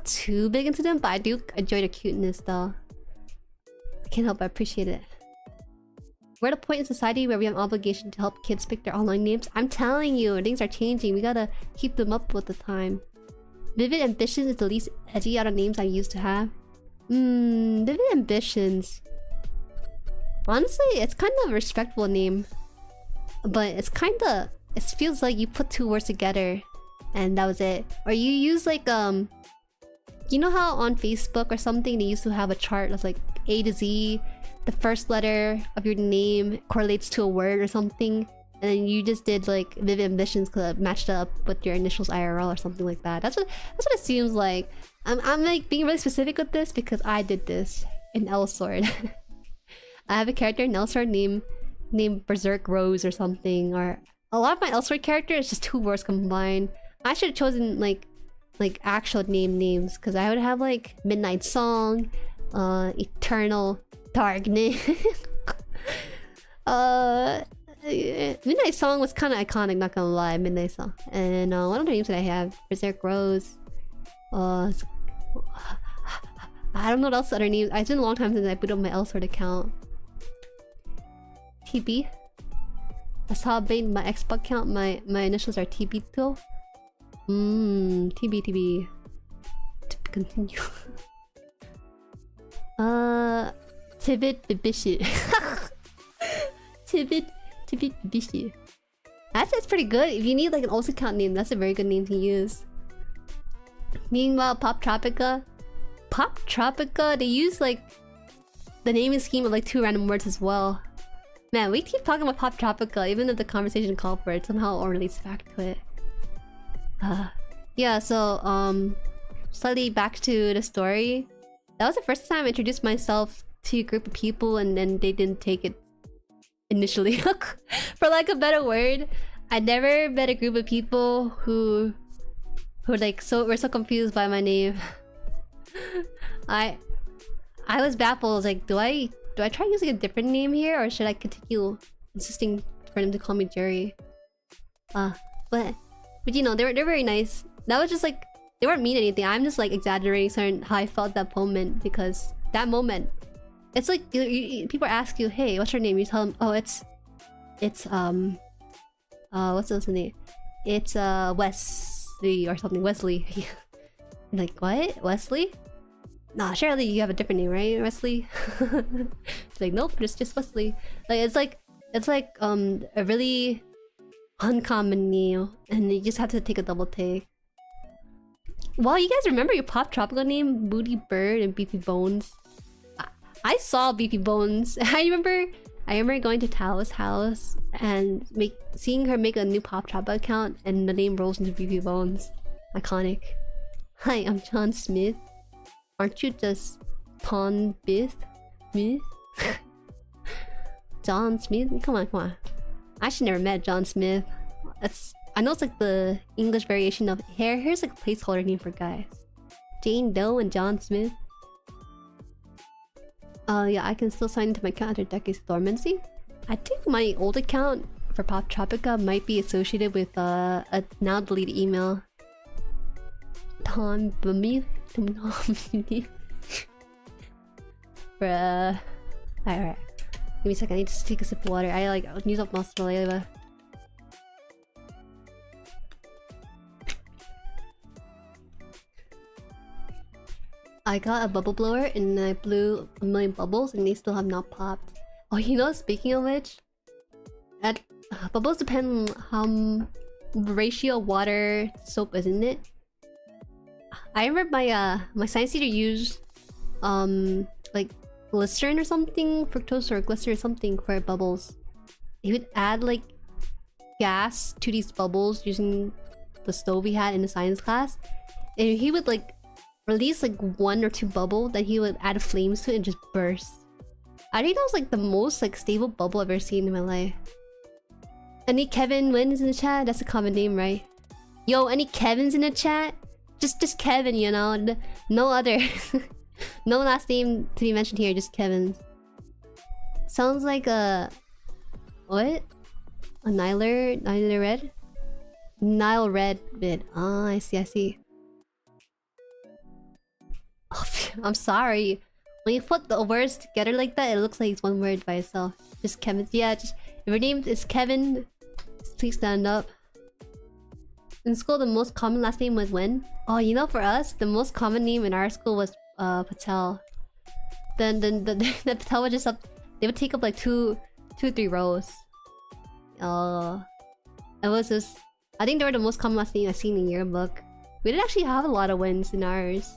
too big into them, but I do enjoy the cuteness though. I can't help but appreciate it. We're at a point in society where we have an obligation to help kids pick their online names. I'm telling you, things are changing. We gotta keep them up with the time. Vivid Ambitions is the least edgy out of names I used to have. Vivid Ambitions. Honestly, it's kind of a respectful name. But it's kind of... It feels like you put two words together and that was it. Or you use like... You know how on Facebook or something they used to have a chart that's like A to Z, the first letter of your name correlates to a word or something, and then you just did like Vivid Ambitions because it matched up with your initials IRL or something like that. That's what it seems like. I'm like being really specific with this because I did this in L-Sword. I have a character in L-Sword named Berserk Rose or something, or a lot of my L-Sword characters is just two words combined. I should have chosen like like actual names, because I would have like Midnight Song, Eternal Darkness. Midnight Song was kind of iconic, not gonna lie. Midnight Song. And what other names did I have? Berserk Rose. I don't know what else other names. It's been a long time since I put up my L-Sword account. TB. That's how I made my Xbox account. My initials are TB too. TB. To continue. Tibit Bibishi. Tibit Bibishi. That's pretty good. If you need like an old account name, that's a very good name to use. Meanwhile, Pop Tropica, they use like the naming scheme of like 2 random words as well. Man, we keep talking about Pop Tropica, even if the conversation called for it, somehow it relates back to it. Yeah, so slightly back to the story. That was the first time I introduced myself to a group of people, and then they didn't take it initially. For lack of a better word, I never met a group of people who like were so confused by my name. I was baffled. I was like, do I try using a different name here, or should I continue insisting for them to call me Jueri? But you know, they're very nice. That was just like, they weren't mean anything. I'm just like exaggerating how I felt that moment, because that moment, it's like people ask you, hey, what's your name? You tell them, oh, it's what's the name? It's Wesley or something. Wesley. Like, what? Wesley? Nah, surely you have a different name, right, Wesley? It's like, nope, just Wesley. Like it's like a really uncommon name, and you just have to take a double take. Well, you guys remember your Pop Tropical name, Booty Bird and Beefy Bones? I saw Beefy Bones. I remember going to Tao's house and seeing her make a new Pop Tropical account, and the name rolls into Beefy Bones. Iconic. Hi, I'm John Smith. Aren't you just Ton Bith? Me? John Smith? Come on. I actually never met John Smith. I know it's like the English variation of here's like a placeholder name for guys. Jane Doe and John Smith. Yeah, I can still sign into my account after decades of dormancy. I think my old account for Pop Tropica might be associated with a now deleted email. Tom Bummy. Bruh. Alright. Give me a second, I need to take a sip of water. I like use up most of the lava. I got a bubble blower and I blew a million bubbles and they still have not popped. Oh, you know, speaking of which, bubbles depend on how ratio water soap, isn't it? I remember my science teacher used like glycerin or something, fructose or glycerin or something for bubbles. He would add like gas to these bubbles using the stove we had in the science class, and he would like release like 1 or 2 bubble, then he would add flames to it and just burst. I think that was like the most like stable bubble I've ever seen in my life. Any Kevin wins in the chat? That's a common name, right? Yo, any Kevins in the chat? Just Kevin, you know, no other. No last name to be mentioned here, just Kevin's. Sounds like a... what? A Nile Red? Nile Red bit. Ah, I see. Oh, I'm sorry. When you put the words together like that, it looks like it's one word by itself. Just Kevin. Yeah, just... if your name is Kevin, please stand up. In school, the most common last name was Wen. Oh, you know, for us, the most common name in our school was Patel. Then the Patel would just up. They would take up like 3 rows. It was just. I think they were the most common last name I've seen in yearbook. We didn't actually have a lot of Wens in ours.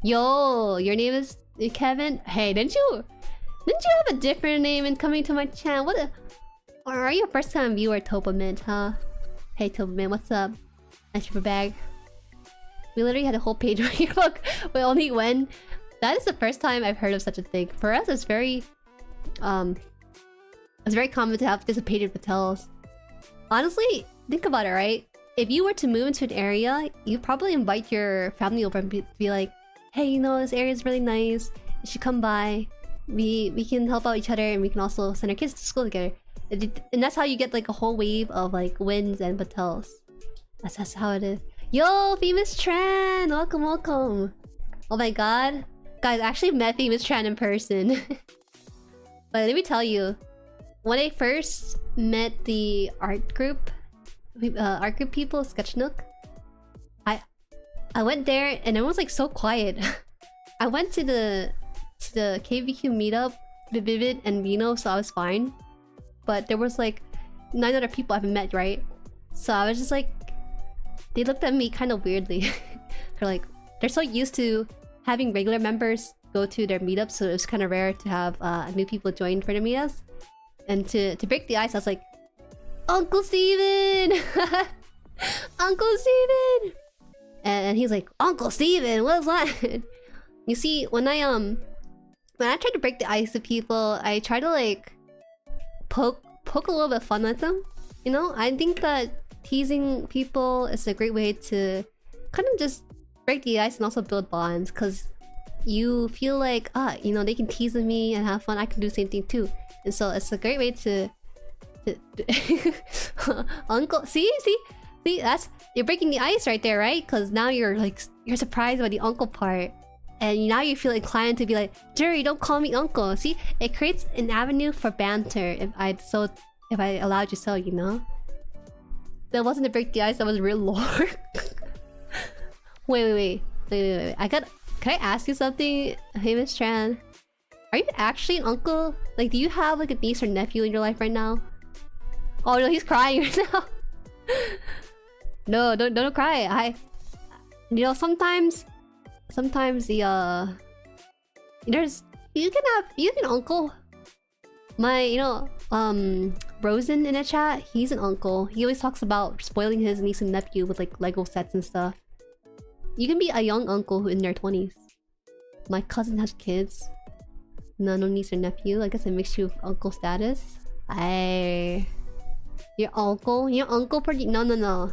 Yo, your name is Kevin. Hey, didn't you have a different name in coming to my channel? Or are you a first time viewer, Topamint, huh? Hey Topamint, what's up? Nice paper bag. We literally had a whole page on your book with only Wen. That is the first time I've heard of such a thing. For us, it's very common to have just a page of Patels. Honestly, think about it, right? if you were to move into an area, you probably invite your family over and be like, hey, you know, this area is really nice. You should come by. We can help out each other, and we can also send our kids to school together. And that's how you get like a whole wave of like wins and batels. That's how it is. Yo, Famous Tran! Welcome, welcome. Oh my god. Guys, I actually met Famous Tran in person. But let me tell you, when I first met the art group people, Sketchnook, I went there and it was like so quiet. I went to the KVQ meetup, Vivid and Vino, so I was fine. But there was like 9 other people I haven't met, right? So I was just like, they looked at me kind of weirdly. They're like, they're so used to having regular members go to their meetups, so it was kind of rare to have new people join for the meetups. And to break the ice, I was like, Uncle Steven! Uncle Steven! And he's like, Uncle Steven, what's that? You see, when I try to break the ice with people, I try to like poke a little bit of fun with them. You know, I think that teasing people is a great way to kind of just break the ice and also build bonds, because you feel like, you know, they can tease with me and have fun. I can do the same thing too. And so it's a great way to Uncle, see, that's, you're breaking the ice right there, right? Because now you're surprised by the uncle part, and now you feel inclined to be like, Jueri, don't call me uncle. See, it creates an avenue for banter if I allowed you so, you know. That wasn't to break the ice, that was real lore. Wait. Can I ask you something, Famous Tran? Are you actually an uncle? Like, do you have like a niece or nephew in your life right now? Oh no, he's crying right now. No, don't cry. You know, sometimes the there's you can uncle. My, you know, Rosen in the chat, he's an uncle. He always talks about spoiling his niece and nephew with like Lego sets and stuff. You can be a young uncle who in their 20s. My cousin has kids. No niece or nephew. I guess it makes you uncle status. Your uncle per no.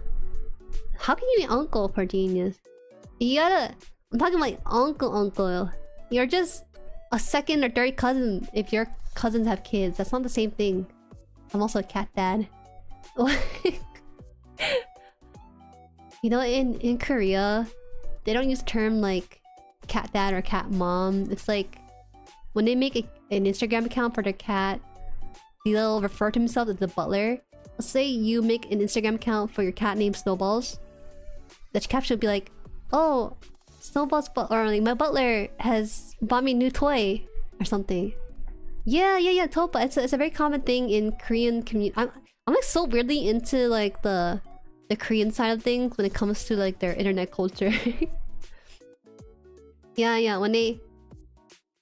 How can you be uncle per genius? You gotta. I'm talking like uncle. You're just a second or third cousin if your cousins have kids. That's not the same thing. I'm also a cat dad. You know, in Korea, they don't use the term like cat dad or cat mom. It's like when they make an Instagram account for their cat, they'll refer to themselves as the butler. Let's say you make an Instagram account for your cat named Snowballs. The caption would be like, oh, Snowballs or like, my butler has bought me a new toy or something. Yeah, Topa. It's a very common thing in Korean community. I'm like so weirdly into like the Korean side of things when it comes to like their internet culture. Yeah,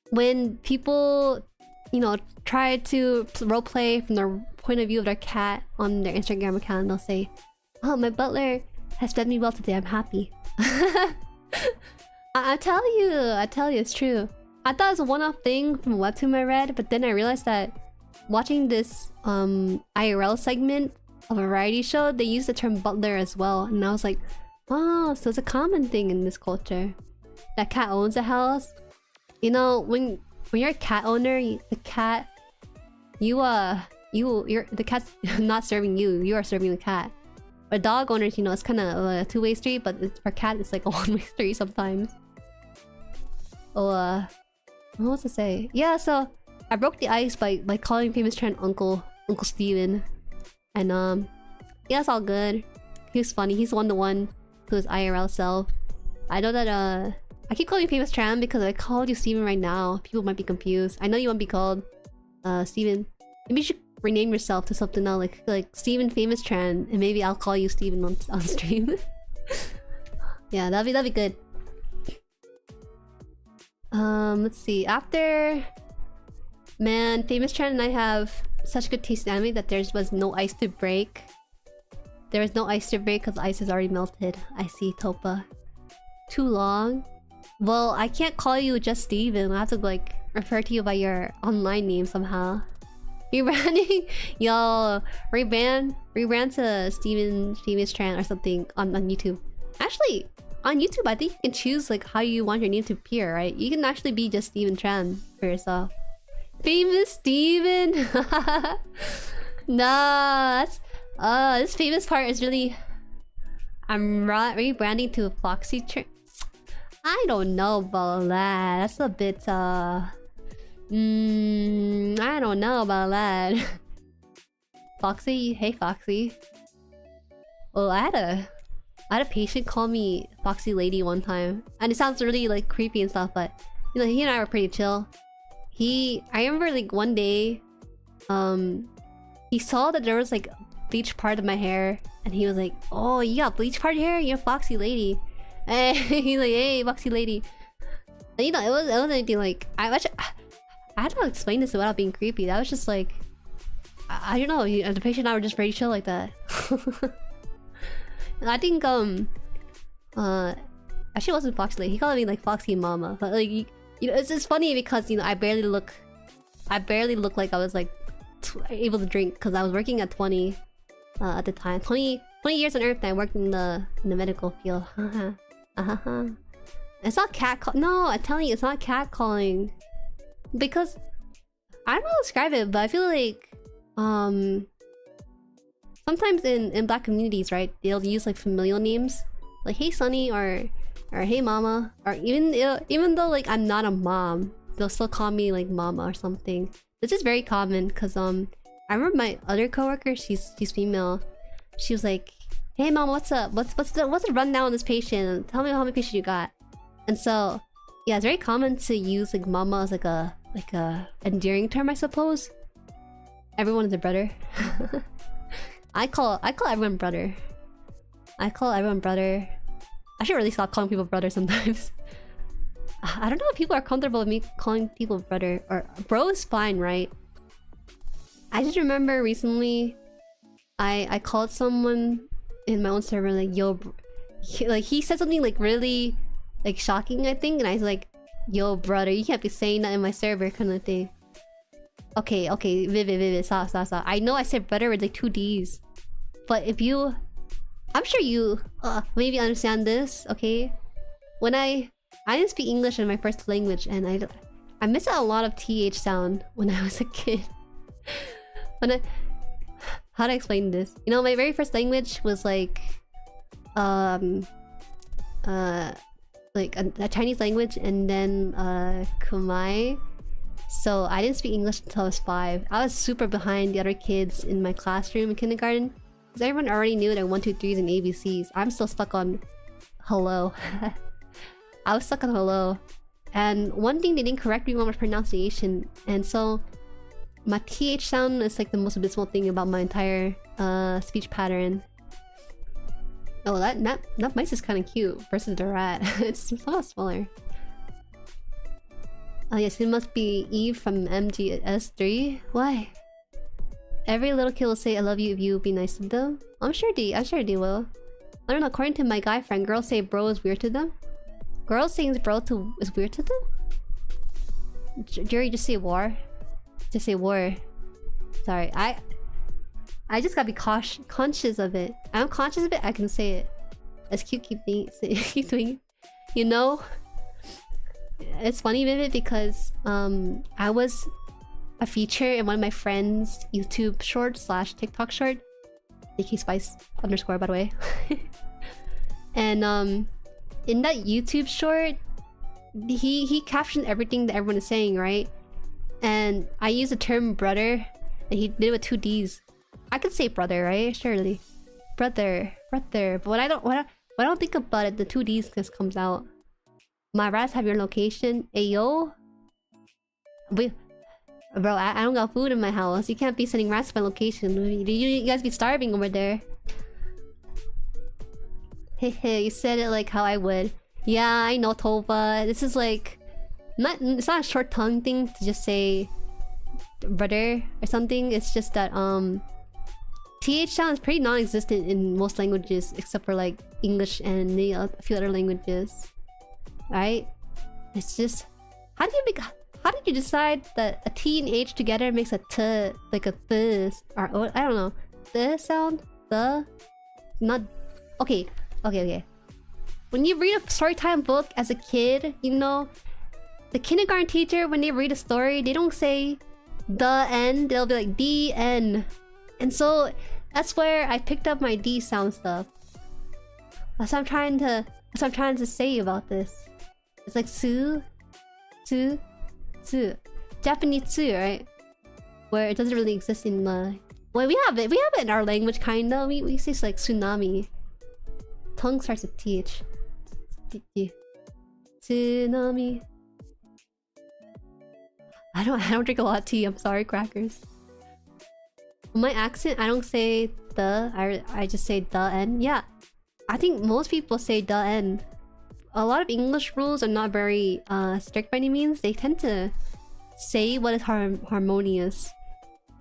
when people, you know, try to roleplay from the point of view of their cat on their Instagram account, they'll say, oh, my butler has fed me well today, I'm happy. I tell you, it's true. I thought it was a one-off thing from a webtoon I read, but then I realized that watching this IRL segment of a variety show, they use the term butler as well, and I was like, oh, so it's a common thing in this culture. That cat owns a house. You know, when you're a cat owner, the cat, the cat's not serving you. You are serving the cat. But dog owners, you know, it's kind of a two-way street, but for cat, it's like a one-way street sometimes. Oh, what was to say? Yeah, so I broke the ice by calling Famous Tran Uncle Steven, and yeah, it's all good. He was funny. He's one-to-one to his IRL self. I know that I keep calling you Famous Tran because if I called you Steven right now, people might be confused. I know you won't be called Steven. Maybe you should rename yourself to something else, like Steven Famous Tran, and maybe I'll call you Steven on stream. Yeah, that'd be good. Let's see. After, man, Famous Tran and I have such good taste in anime that there was no ice to break. There is no ice to break because ice is already melted. I see, Topa. Too long? Well, I can't call you just Steven. I have to like refer to you by your online name somehow. Rebranding, yo, rebrand to Steven Famous Tran or something on YouTube. Actually, on YouTube, I think you can choose like how you want your name to appear, right? You can actually be just Steven Tran for yourself. Famous Steven. Nah, that's this famous part is really. I'm rebranding to Foxy Tran. I don't know about that. That's a bit I don't know about that. Foxy, hey Foxy. Well, I had a patient call me Foxy Lady one time, and it sounds really like creepy and stuff. But you know, he and I were pretty chill. I remember like one day, he saw that there was like bleach part of my hair, and he was like, "Oh, you got bleach part hair? You're Foxy Lady." And he's like, "Hey, Foxy Lady." And, you know, it wasn't anything like I had to explain this without being creepy. That was just like, I don't know. The patient and I were just very chill like that. I think actually it wasn't Foxy Lady. He called me like Foxy Mama. But like you know, it's funny because you know I barely look like I was like able to drink because I was working at 20 at the time. 20 years on Earth, and I worked in the medical field. It's not cat no, I'm telling you, it's not catcalling. Because I don't know how to describe it, but I feel like sometimes in black communities, right, they'll use like familial names, like "Hey Sonny" or "Hey Mama," or even though like I'm not a mom, they'll still call me like Mama or something. This is very common because I remember my other coworker, she's female. She was like, "Hey Mom, what's up? What's the rundown on this patient? Tell me how many patients you got." And so yeah, it's very common to use like Mama as like a endearing term, I suppose. Everyone is a brother. I call everyone brother. I call everyone brother. I should really stop calling people brother sometimes. I don't know if people are comfortable with me calling people brother or bro is fine, right? I just remember recently I called someone in my own server like, "Yo, like he said something like really like shocking, I think, and I was like, 'Yo brother, you can't be saying that in my server,' kind of thing." Okay, Vivid, stop. I know I said brother with like 2 D's, but if you, I'm sure you maybe understand this, okay? When I didn't speak English in my first language, and I missed out a lot of TH sound when I was a kid. How to explain this? You know, my very first language was like a Chinese language, and then Khmer. So I didn't speak English until I was 5. I was super behind the other kids in my classroom in kindergarten because everyone already knew their 1, 2, 3s and ABCs. I'm still stuck on hello. I was stuck on hello, and one thing they didn't correct me on was pronunciation, and so my TH sound is like the most abysmal thing about my entire speech pattern. Oh, that mice is kind of cute versus the rat. It's somewhat smaller. Oh yes, it must be Eve from MGS3. Why? Every little kid will say "I love you" if you be nice to them. I'm sure they will. I don't know. According to my guy friend, girls say bro is weird to them. Girls saying bro is weird to them. Jueri, just say war. Just say war. Sorry, I just gotta be conscious of it. I'm conscious of it. I can say it. It's cute. Keep doing it. You know. It's funny, Vivid, because I was a feature in one of my friends' YouTube short / TikTok short, @Spice_ by the way. And in that YouTube short, he captioned everything that everyone is saying, right? And I used the term brother, and he did it with 2 D's. I could say brother, right? Surely, brother. But when I don't think about it, the 2 D's just comes out. My rats have your location. Ayo. Bro, I don't got food in my house. You can't be sending rats to my location. You guys be starving over there. Hehe, you said it like how I would. Yeah, I know, Tova. This is like... It's not a short tongue thing to just say brother or something. It's just that TH sound is pretty non-existent in most languages except for like English and maybe a few other languages. Right? It's just... How How did you decide that a T and H together makes a T, like a this, or I don't know, the sound, the, not, okay. When you read a storytime book as a kid, you know, the kindergarten teacher, when they read a story, they don't say the N, they'll be like D N, and so that's where I picked up my D sound stuff. That's what I'm trying to say about this. It's like su, Japanese too, right? Where it doesn't really exist in the... Well, we have it in our language, kinda. We say like tsunami. Tongue starts with TH. Tsunami. I don't drink a lot of tea, I'm sorry, crackers. My accent, I don't say the, I just say the N. Yeah, I think most people say the N. A lot of English rules are not very strict by any means. They tend to say what is harmonious.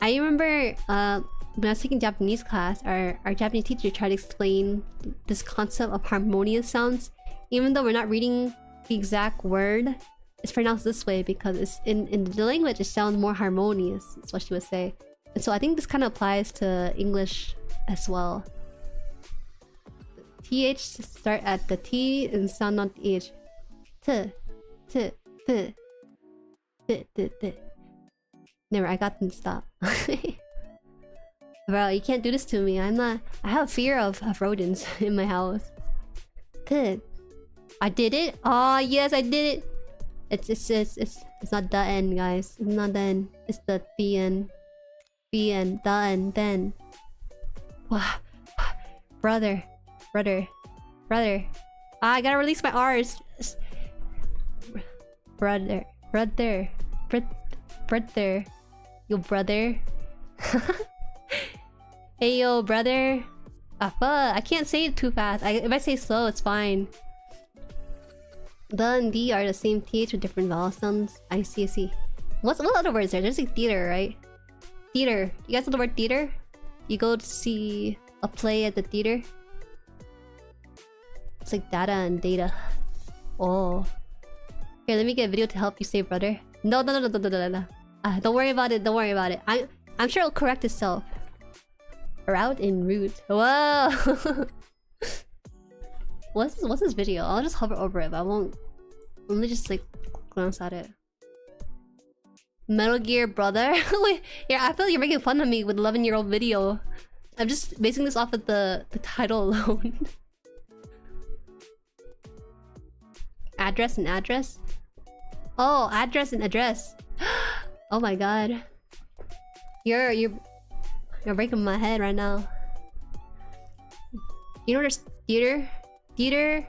I remember when I was taking Japanese class, our Japanese teacher tried to explain this concept of harmonious sounds. Even though we're not reading the exact word, it's pronounced this way because it's in the language it sounds more harmonious. That's what she would say. And so I think this kind of applies to English as well. TH start at the T and sound not the H. T. Never, I got them to stop. Bro, you can't do this to me. I have fear of rodents in my house. T. I did it? Oh yes, I did it. It's not the N, guys. It's not the N. It's the BN. BN, the N, then. Wow. Brother. I gotta release my R's. Brother. Yo, brother. Hey, yo, brother. Ah, fuck. I can't say it too fast. If I say slow, it's fine. The and D are the same TH with different vowel sounds. I see. What other words there? There's like theater, right? Theater. You guys know the word theater? You go to see a play at the theater. It's like data and data. Oh. Here, let me get a video to help you say brother. No. Don't worry about it. I'm sure it'll correct itself. Route and route. Whoa. What's this video? I'll just hover over it, but I won't. Let me just like glance at it. Metal Gear brother. Wait, yeah, I feel like you're making fun of me with 11-year-old video. I'm just basing this off of the title alone. Address and address? Oh, address and address. Oh my god. You're breaking my head right now. You know there's theater? Theodore?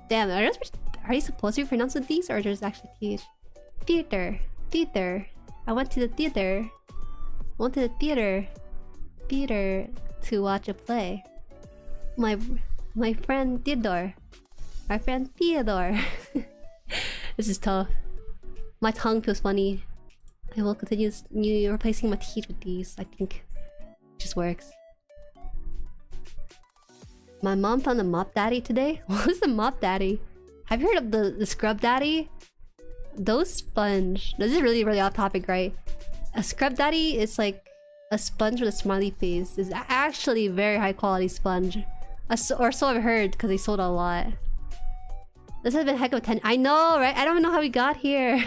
Damn, are you supposed to be pronouncing these or there's actually TH? Theater. I went to the theater. Theater to watch a play. My friend Theodore. My friend Theodore. This is tough. My tongue feels funny. I will continue replacing my teeth with these. I think it just works. My mom found a mop daddy today. What is a mop daddy? Have you heard of the scrub daddy? Those sponge. This is really off topic, right? A scrub daddy is like a sponge with a smiley face. It's actually a very high quality sponge. Or so I've heard because they sold a lot. This has been a heck of a 10. I know, right? I don't know how we got here.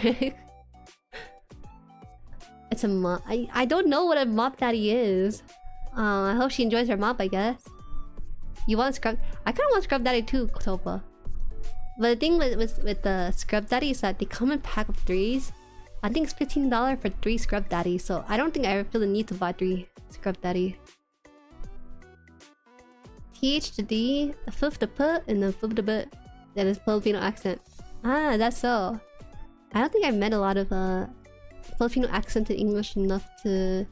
It's a mop. I don't know what a mop daddy is. I hope she enjoys her mop, I guess. You want scrub? I kind of want scrub daddy too, Topa. But the thing with the scrub daddy is that they come in pack of 3s. I think it's $15 for 3 scrub daddy. So I don't think I ever feel the need to buy 3 scrub daddy. TH to D, a flip to put, and then flip to bit. That is Filipino accent. Ah, that's so. I don't think I met a lot of Filipino accent in English enough to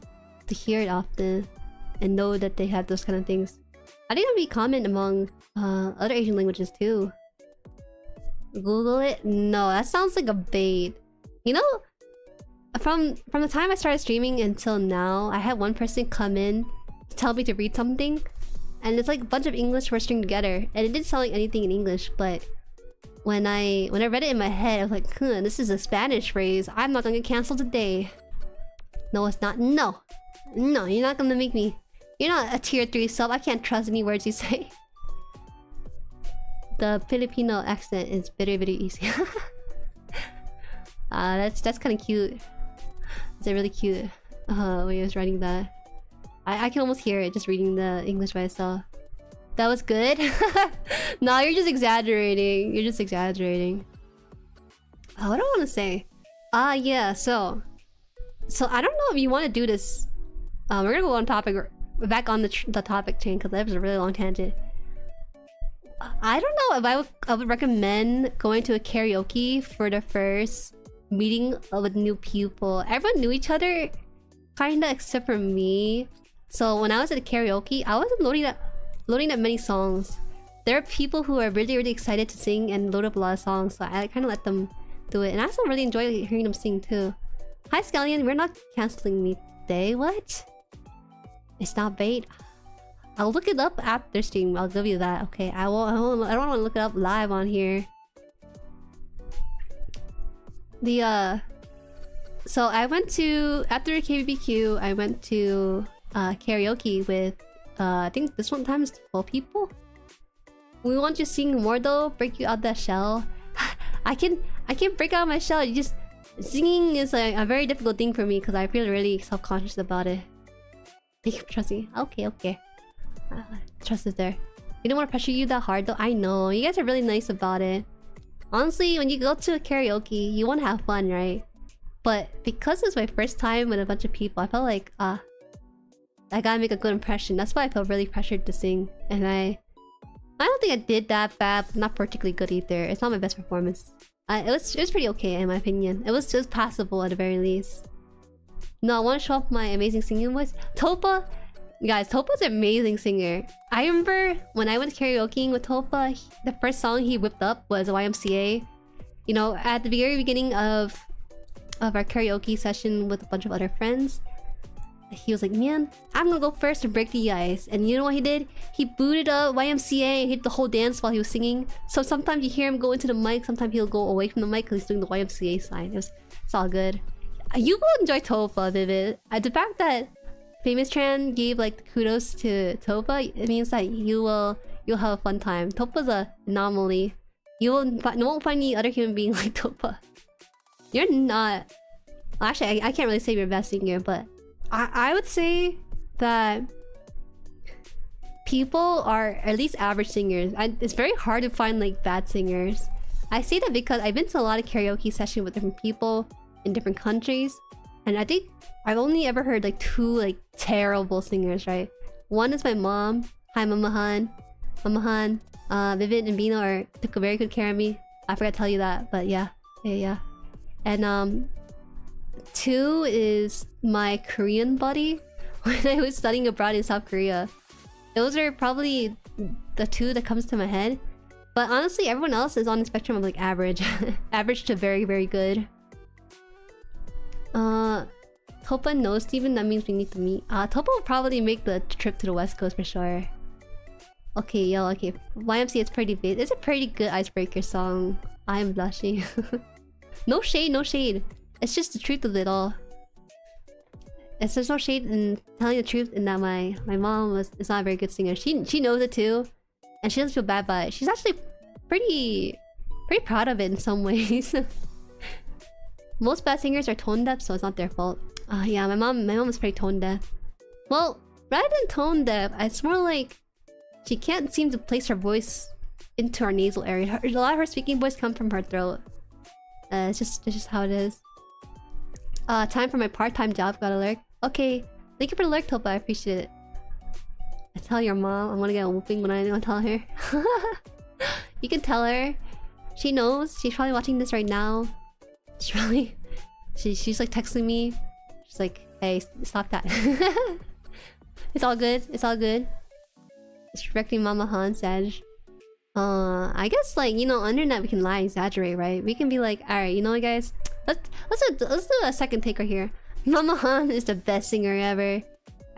hear it often and know that they have those kind of things. I think it would be common among other Asian languages too. Google it? No, that sounds like a bait. You know, from the time I started streaming until now, I had one person come in to tell me to read something, and it's like a bunch of English words stringed together, and it didn't sound like anything in English, but when I read it in my head, I was like, this is a Spanish phrase. I'm not gonna get canceled today. No, it's not. No, you're not gonna make me. You're not a tier 3 sub. I can't trust any words you say. The Filipino accent is very, very easy. That's kind of cute. Is it really cute? When I was writing that, I can almost hear it just reading the English by itself. That was good. No, you're just exaggerating. You're just exaggerating. Oh, what do I want to say? Yeah. So I don't know if you want to do this. We're gonna go on topic, back on the topic chain because that was a really long tangent. I don't know if I would recommend going to a karaoke for the first meeting with new people. Everyone knew each other, kinda, except for me. So when I was at a karaoke, I wasn't loading up many songs. There are people who are really, really excited to sing and load up a lot of songs, so I kind of let them do it. And I also really enjoy hearing them sing too. Hi Scallion, we're not canceling me today. What? It's not bait. I'll look it up after stream. I'll give you that. Okay, I don't want to look it up live on here. So I went to, after KBBQ, I went to karaoke with I think this one time is 12 people. We want you to sing more though, break you out that shell. I can break out my shell. Singing is a very difficult thing for me because I feel really self-conscious about it. Thank you for trusting. Okay. Trust is there. We don't want to pressure you that hard though. I know you guys are really nice about it. Honestly, when you go to a karaoke, you want to have fun, right? But because it's my first time with a bunch of people, I felt like I gotta make a good impression. That's why I felt really pressured to sing. And I don't think I did that bad, but not particularly good either. It's not my best performance. It was pretty okay in my opinion. It was just passable at the very least. No, I want to show off my amazing singing voice. Topa, guys, Topa's an amazing singer. I remember when I went karaokeing with Topa, the first song he whipped up was YMCA. You know, at the very beginning of our karaoke session with a bunch of other friends. He was like, man, I'm gonna go first and break the ice. And you know what he did? He booted up YMCA and hit the whole dance while he was singing. So sometimes you hear him go into the mic, sometimes he'll go away from the mic because he's doing the YMCA sign. It's all good. You will enjoy Topa, Vivid. The fact that Famous Tran gave like the kudos to Topa, it means that you'll have a fun time. Topa's a anomaly. You won't find any other human being like Topa. You're not. Actually, I can't really say you're the best singer, but I would say that people are at least average singers. It's very hard to find like bad singers. I say that because I've been to a lot of karaoke sessions with different people in different countries, and I think I've only ever heard like 2 like terrible singers, right? One is my mom. Hi, Mama Haan. Mama Haan. Vivid and Bino took very good care of me. I forgot to tell you that, but yeah. And 2 is my Korean buddy when I was studying abroad in South Korea. Those are probably the 2 that comes to my head. But honestly, everyone else is on the spectrum of like average. Average to very, very good. Topa knows Steven, that means we need to meet. Topa will probably make the trip to the West Coast for sure. Okay, yo, okay. YMCA is pretty big. It's a pretty good icebreaker song. I am blushing. No shade, no shade. It's just the truth of it all. There's no shade in telling the truth in that my mom is not a very good singer. She knows it too, and she doesn't feel bad about it. She's actually pretty proud of it in some ways. Most bad singers are tone deaf, so it's not their fault. Yeah, my mom is pretty tone deaf. Well, rather than tone deaf, it's more like she can't seem to place her voice into our nasal area. A lot of her speaking voice comes from her throat. It's just how it is. Time for my part-time job. Got a lurk. Okay, thank you for the lurk, Topa. I appreciate it. I tell your mom I'm gonna get a whooping when I don't tell her. You can tell her. She knows. She's probably watching this right now. She's like texting me. She's like, hey, stop that. It's all good. It's all good. Disrespecting Mama Haan, Sag. I guess like, you know, on internet we can lie and exaggerate, right? We can be like, alright, you know what, guys? Let's do a second take right here. Mama Haan is the best singer ever.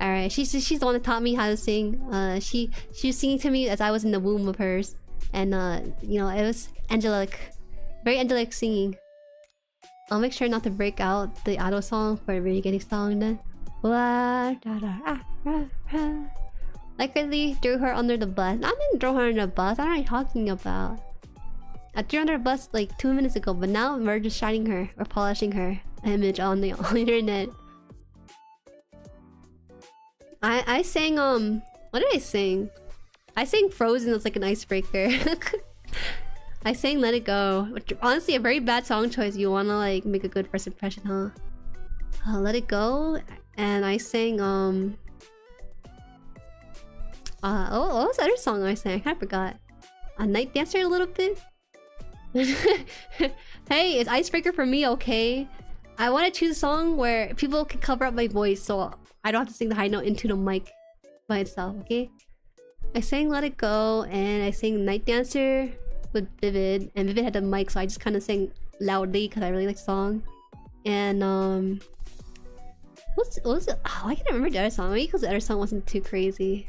Alright, she's the one that taught me how to sing. She was singing to me as I was in the womb of hers. And you know, it was angelic, very angelic singing. I'll make sure not to break out the auto song for the beginning song then. Like really threw her under the bus. I didn't throw her under the bus. What am I talking about? I threw her under the bus like 2 minutes ago, but now we're just shining her or polishing her image on the internet. I sang what did I sing? I sang Frozen as like an icebreaker. I sang Let It Go, which honestly a very bad song choice. You wanna like make a good first impression, huh? Let It Go, and I sang oh, what was the other song I sang? I kinda forgot. A Night Dancer a little bit. Hey, it's icebreaker for me, okay? I want to choose a song where people can cover up my voice so I don't have to sing the high note into the mic by itself, okay? I sang Let It Go and I sang Night Dancer with Vivid, and Vivid had the mic, so I just kind of sang loudly because I really like the song. And what was it? Oh, I can't remember the other song. Maybe because the other song wasn't too crazy.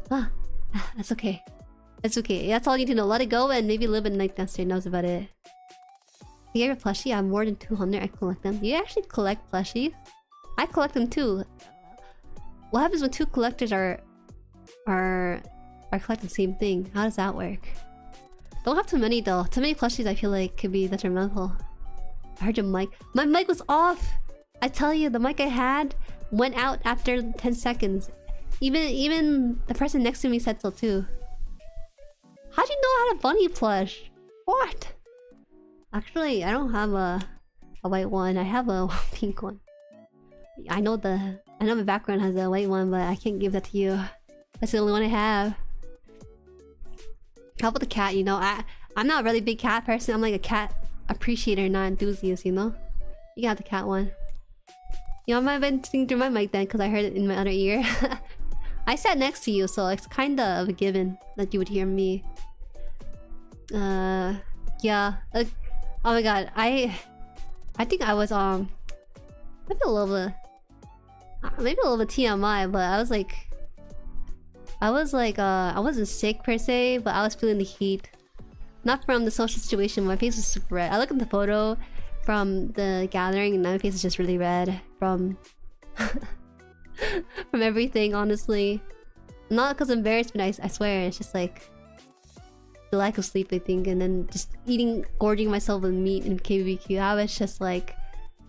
That's okay. That's okay. That's all you need to know. Let It Go and maybe Live in Night Dancer. That was about it. You have a plushie? I have more than 200. I collect them. Do you actually collect plushies? I collect them too. What happens when two collectors are collecting the same thing? How does that work? Don't have too many though. Too many plushies I feel like could be detrimental. I heard your mic. My mic was off! I tell you, the mic I had went out after 10 seconds. Even the person next to me said so too. How'd you know I had a bunny plush? What? Actually, I don't have a white one. I have a pink one. I know my background has a white one, but I can't give that to you. That's the only one I have. How about the cat? You know, I'm not a really big cat person. I'm like a cat appreciator, not enthusiast. You know, you got the cat one. You know, I might have been singing through my mic then because I heard it in my other ear. I sat next to you, so it's kind of a given that you would hear me. Yeah. Oh my god, I think I was maybe a little bit TMI, but I wasn't sick per se, but I was feeling the heat. Not from the social situation. My face was super red. I look at the photo from the gathering, and my face is just really red from from everything, honestly. Not because I'm embarrassed, but I swear it's just like the lack of sleep, I think, and then just gorging myself with meat in KBBQ. I was just like,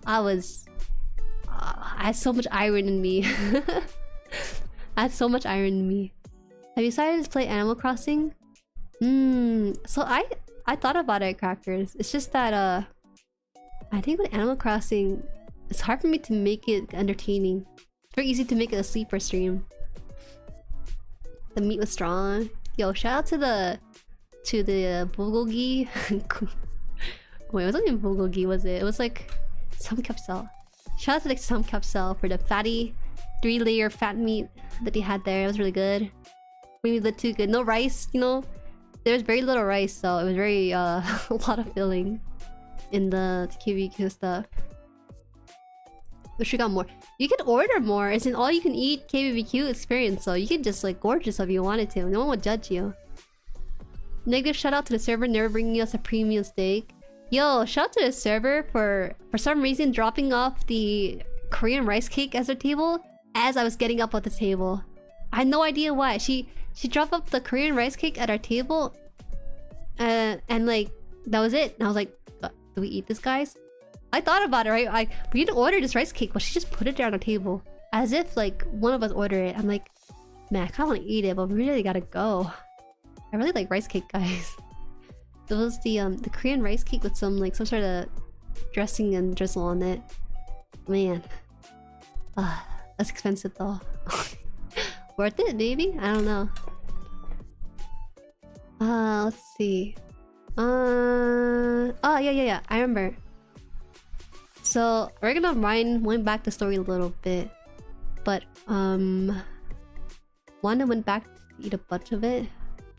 I had so much iron in me. I had so much iron in me. Have you decided to play Animal Crossing? So I thought about it, Crackers. It's just that I think with Animal Crossing, it's hard for me to make it entertaining. It's very easy to make it a sleeper stream. The meat was strong. Yo, shout out to the bulgogi. Wait, it wasn't even bulgogi, was it? It was like some capsule. Shout out to like some capsule for the fatty 3-layer fat meat that they had there. It was really good. Maybe the too good. No rice, you know. There was very little rice, so it was very a lot of filling in the KBQ stuff. Wish we got more. You can order more. It's an all-you-can-eat KBBQ experience, so you can just like gorge yourself if you wanted to. No one would judge you. Negative shout out to the server never bringing us a premium steak. Yo, shout out to the server for some reason dropping off the Korean rice cake as their table as I was getting up at the table. I had no idea why. She dropped up the Korean rice cake at our table, and like that was it. And I was like, do we eat this, guys? I thought about it, right? We didn't order this rice cake, but she just put it there on the table as if like one of us ordered it. I'm like, man, I kind of want to eat it, but we really gotta go. I really like rice cake, guys. It was the Korean rice cake with some sort of dressing and drizzle on it. Man, that's expensive though. Worth it, maybe? I don't know. Let's see. Oh yeah. I remember. So we're gonna wind back the story a little bit, but Wanda went back to eat a bunch of it.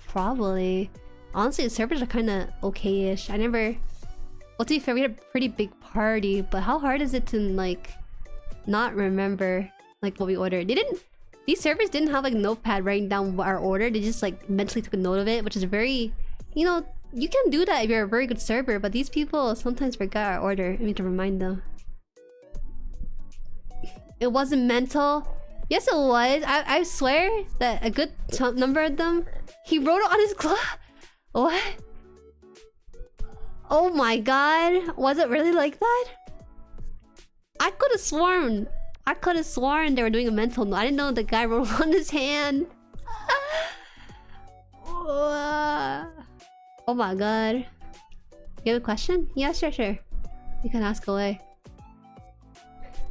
Probably. Honestly, the servers are kind of okay-ish. Well, to be fair, we had a pretty big party, but how hard is it to like not remember like what we ordered? these servers didn't have like notepad writing down our order. They just like mentally took a note of it, which is very, you know, you can do that if you're a very good server, but these people sometimes forget our order. I need to remind them. It wasn't mental. Yes, it was. I swear that a good number of them, he wrote it on his glove. What? Oh my god. Was it really like that? I could have sworn. I could have sworn they were doing a mental note. I didn't know the guy wrote on his hand. Oh my god. You have a question? Yeah, sure. You can ask away.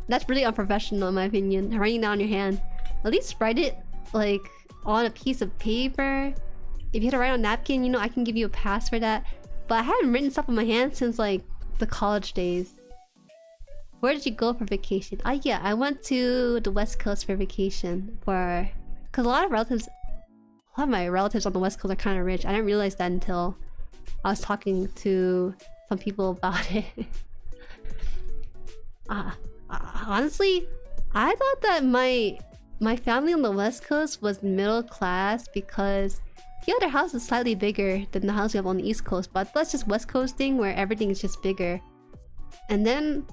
That's really unprofessional in my opinion. Writing down your hand. At least write it like on a piece of paper. If you had to write on a napkin, you know, I can give you a pass for that. But I haven't written stuff on my hand since like the college days. Where did you go for vacation? Yeah, I went to the West Coast for vacation. Cause a lot of my relatives on the West Coast are kind of rich. I didn't realize that until I was talking to some people about it. Honestly, I thought that my family on the West Coast was middle class because yeah, their house is slightly bigger than the house we have on the East Coast, but that's just West Coast thing where everything is just bigger. And then,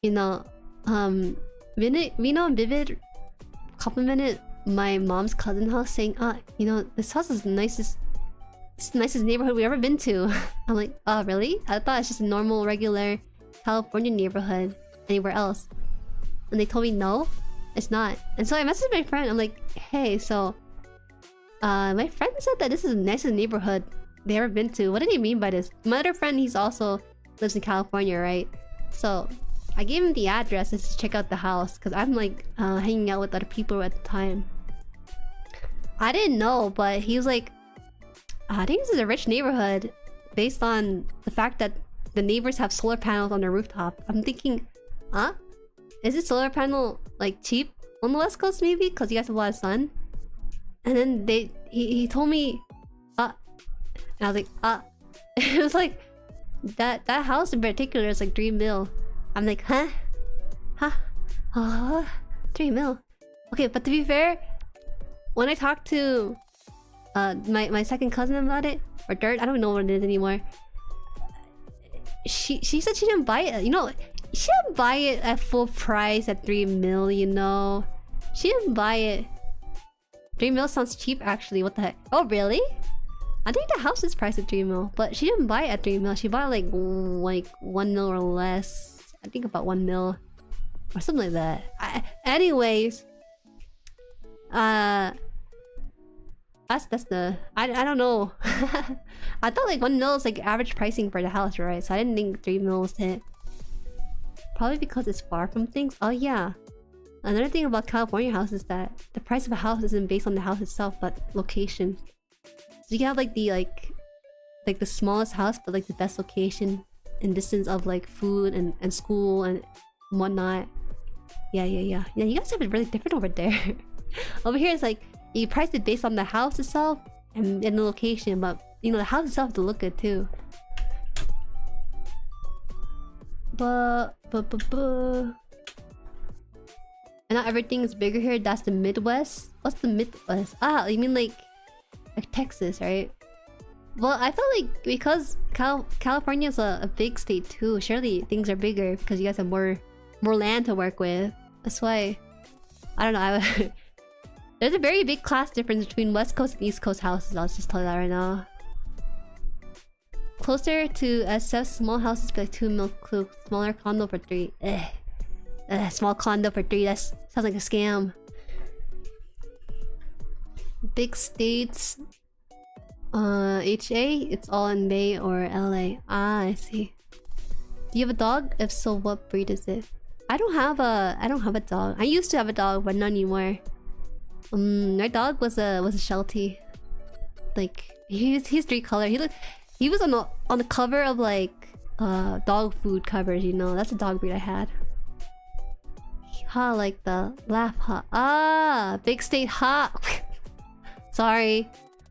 you know, Vino and Vivid complimented my mom's cousin house saying, you know, this house is the nicest neighborhood we've ever been to. I'm like, oh really? I thought it's just a normal, regular California neighborhood anywhere else. And they told me no, it's not. And so I messaged my friend. I'm like, hey, so my friend said that this is the nicest neighborhood they ever been to. What did he mean by this? My other friend, he's also lives in California, right? So I gave him the address just to check out the house because I'm like hanging out with other people at the time. I didn't know, but he was like, I think this is a rich neighborhood based on the fact that the neighbors have solar panels on their rooftop. I'm thinking, is it solar panel like cheap on the West Coast maybe? Because you guys have a lot of sun. And then he told me, and I was like, it was like that house in particular is like 3 mil. I'm like, huh? 3 mil. Okay, but to be fair, when I talked to my second cousin about it, or third, I don't know what it is anymore. She said she didn't buy it. You know, she didn't buy it at full price at 3 mil. You know, she didn't buy it. 3 mil sounds cheap actually. What the heck? Oh really? I think the house is priced at 3 mil, but she didn't buy it at 3 mil. She bought like 1 mil or less. I think about 1 mil or something like that. Anyways, that's the I don't know. I thought like 1 mil is like average pricing for the house, right? So I didn't think 3 mil was it. Probably because it's far from things. Oh yeah. Another thing about California houses is that the price of a house isn't based on the house itself, but location. So you can have like the the smallest house, but like the best location in distance of like food and school and whatnot. Yeah. You guys have it really different over there. Over here it's like you price it based on the house itself and the location, but you know the house itself has to look good too. And not everything is bigger here. That's the Midwest. What's the Midwest? You mean like Texas, right? Well, I felt like because California is a big state too. Surely things are bigger because you guys have more land to work with. That's why. I don't know. There's a very big class difference between West Coast and East Coast houses. I'll just tell you that right now. Closer to SF, small houses be like 2 mil. Smaller condo for 3. Small condo for 3. That sounds like a scam. Big states. HA, it's all in Bay or LA. I see. Do you have a dog? If so, what breed is it? I don't have a dog. I used to have a dog, but not anymore. My dog was a Sheltie. Like he's 3 color. He was on the cover of like dog food covers, you know. That's a dog breed I had. Ha, like the laugh ha. Big state ha. Sorry.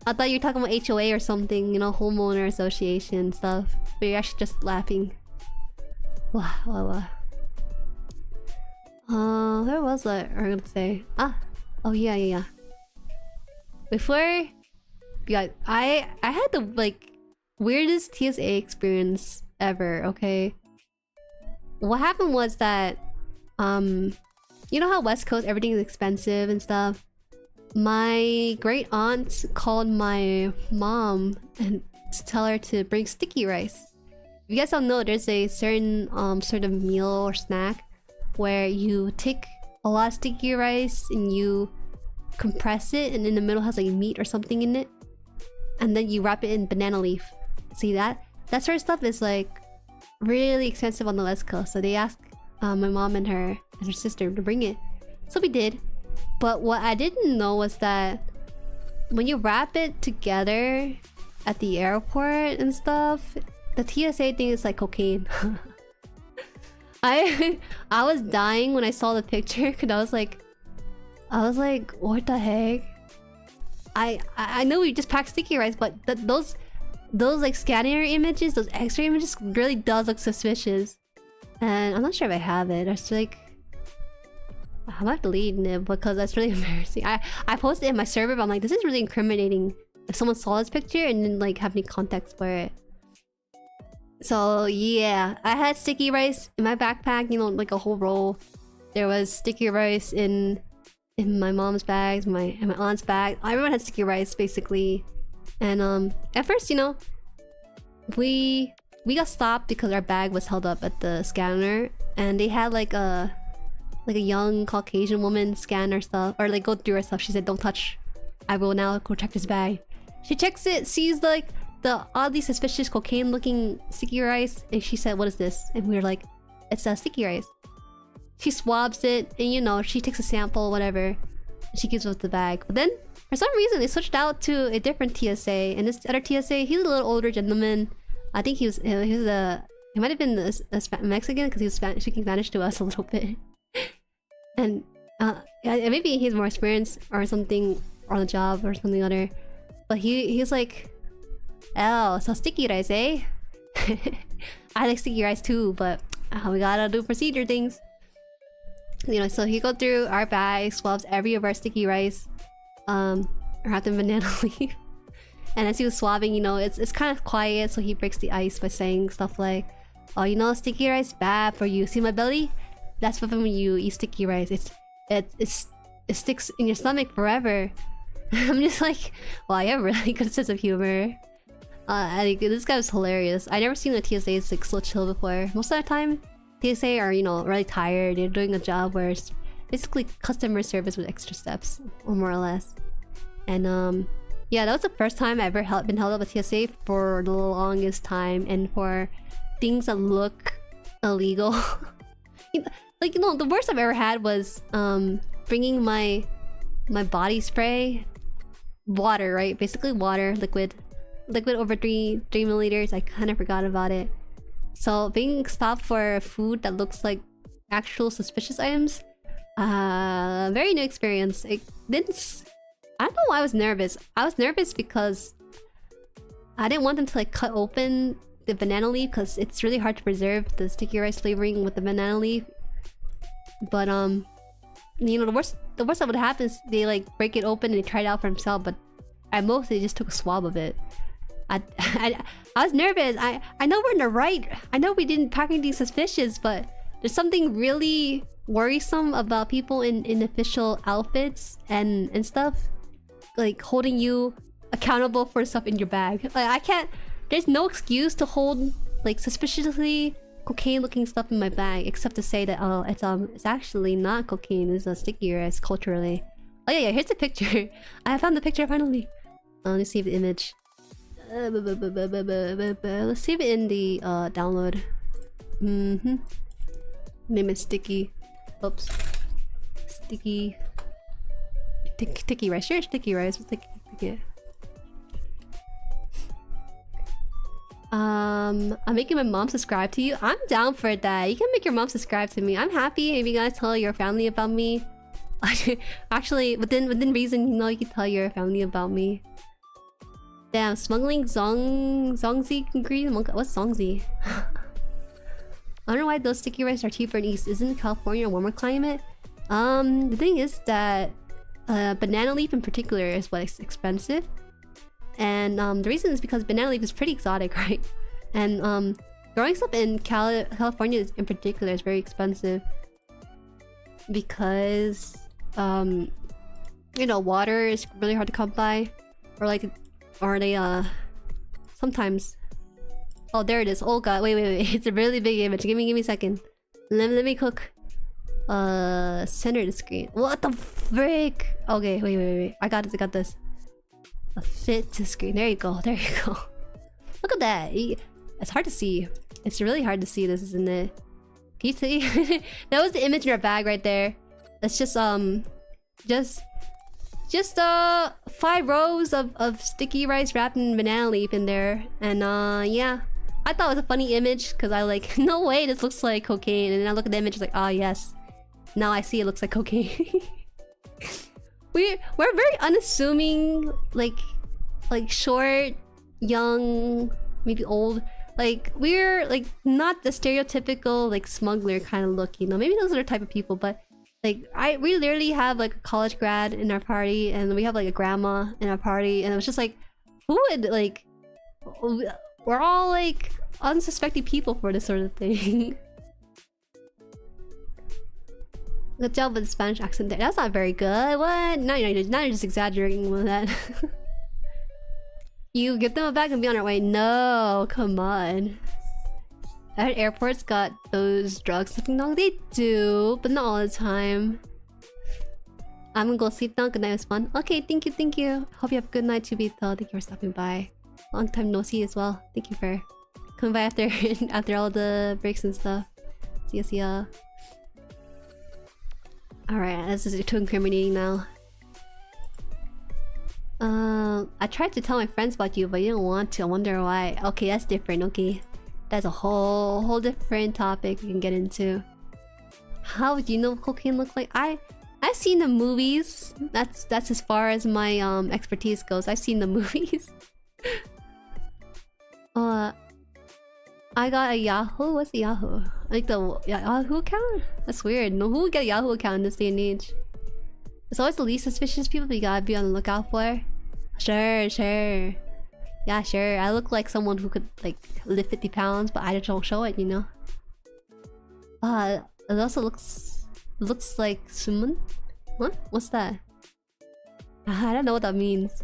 I thought you were talking about HOA or something, you know, homeowner association stuff. But you're actually just laughing. Wow. Where was I gonna say? Oh yeah, yeah, yeah. Before, yeah, I had the like weirdest TSA experience ever. Okay, what happened was that you know how West Coast everything is expensive and stuff. My great aunt called my mom and to tell her to bring sticky rice. If you guys don't know, there's a certain sort of meal or snack where you take a lot of sticky rice and you compress it, and in the middle has like meat or something in it, and then you wrap it in banana leaf. See that? That sort of stuff is like really expensive on the West Coast. So they asked my mom and her sister to bring it. So we did. But what I didn't know was that when you wrap it together at the airport and stuff, the TSA thing is like cocaine. I was dying when I saw the picture because I was like, what the heck? I know we just packed sticky rice, but those like scanner images, those X-ray images, really does look suspicious. And I'm not sure if I have it. It's like I'm not deleting it because that's really embarrassing. I posted it in my server, but I'm like, this is really incriminating if someone saw this picture and didn't like have any context for it. So yeah, I had sticky rice in my backpack, you know, like a whole roll. There was sticky rice in my mom's bags, my aunt's bag. Everyone had sticky rice basically. And at first, you know, we got stopped because our bag was held up at the scanner, and they had like a young Caucasian woman scan our stuff, or like go through our stuff. She said, "Don't touch. I will now go check this bag." She checks it, sees like the oddly suspicious cocaine-looking sticky rice, and she said, "What is this?" And we were like, "It's a sticky rice." She swabs it, and you know, she takes a sample, whatever. And she gives us the bag. But then, for some reason, they switched out to a different TSA, and this other TSA, he's a little older gentleman. I think he might have been a Mexican because he was speaking Spanish to us a little bit. And maybe he's more experienced or something on the job or something other. But he's like, "Oh, so sticky rice, eh?" I like sticky rice too, but we gotta do procedure things. You know, so he go through our bag, swabs every of our sticky rice, wrapped in banana leaf. And as he was swabbing, you know, it's kind of quiet, so he breaks the ice by saying stuff like, "Oh, you know, sticky rice bad for you. See my belly? That's what when you eat sticky rice. It sticks in your stomach forever." I'm just like, wow, you have really good sense of humor. This guy was hilarious. I never seen the TSAs like so chill before. Most of the time, TSA are, you know, really tired. They're doing a job where it's basically customer service with extra steps, or more or less. And yeah, that was the first time I ever been held up at TSA for the longest time, and for things that look illegal. Like, you know, the worst I've ever had was bringing my body spray, water, right? Basically water, liquid over 3 milliliters. I kind of forgot about it. So being stopped for food that looks like actual suspicious items, very new experience. I don't know why I was nervous. I was nervous because I didn't want them to like cut open the banana leaf, because it's really hard to preserve the sticky rice flavoring with the banana leaf. But you know, the worst that would happen is they like break it open and they try it out for themselves. But at most they just took a swab of it. I was nervous. I know we're in the right. I know we didn't pack anything suspicious, but there's something really worrisome about people in official outfits and stuff, like holding you accountable for stuff in your bag. Like, I can't. There's no excuse to hold like suspiciously cocaine-looking stuff in my bag, except to say that, oh, it's actually not cocaine. It's a sticky rice culturally. Oh yeah, here's the picture. I found the picture finally. Let me save the image. Let's save it in the download. Name it sticky. Oops. Sticky rice. Sure, sticky rice. Sticky. I'm making my mom subscribe to you. I'm down for that. You can make your mom subscribe to me. I'm happy if you guys tell your family about me. Actually, within reason, you know, you can tell your family about me. Damn, smuggling Zongzi ingredient. What's Zongzi? I don't know why those sticky rice are cheaper in East. Isn't California a warmer climate? The thing is that banana leaf in particular is what's expensive. And the reason is because banana leaf is pretty exotic, right? And growing up in California in particular is very expensive. Because you know, water is really hard to come by. Or they sometimes... Oh, there it is. Oh god, wait. It's a really big image. Give me a second. Let me cook. Center the screen. What the frick? Okay, wait. I got this. A fit to screen. There you go. Look at that. It's hard to see. It's really hard to see this, isn't it? Can you see? That was the image in our bag right there. That's just 5 rows of sticky rice wrapped in banana leaf in there. And yeah. I thought it was a funny image because I like, no way, this looks like cocaine. And then I look at the image, it's like, ah, yes. Now I see it looks like cocaine. We're very unassuming, like short, young, maybe old. Like we're like not the stereotypical like smuggler kind of look, you know. Maybe those are the type of people, but like we literally have like a college grad in our party, and we have like a grandma in our party, and it was just like, who would like? We're all like unsuspecting people for this sort of thing. Good job with the Spanish accent there. That's not very good. What? Now you're just exaggerating with that. You give them a bag and be on our way. No, come on. At airports got those drugs. No, they do, but not all the time. I'm gonna go sleep now. Good night, it was fun. Okay, thank you. Hope you have a good night, Chubito. Thank you for stopping by. Long time no see as well. Thank you for coming by after all the breaks and stuff. See ya. Alright, this is too incriminating now. I tried to tell my friends about you, but you don't want to. I wonder why. Okay, that's different. Okay, that's a whole different topic we can get into. How would you know what cocaine looks like? I've seen the movies. That's as far as my expertise goes. I've seen the movies. I got a Yahoo. What's the Yahoo? Like the Yahoo account? That's weird. No, who would get a Yahoo account in this day and age? It's always the least suspicious people you gotta be on the lookout for. Sure. Yeah, sure. I look like someone who could like lift 50 pounds, but I just don't show it, you know. It also looks like summon. What? What's that? I don't know what that means.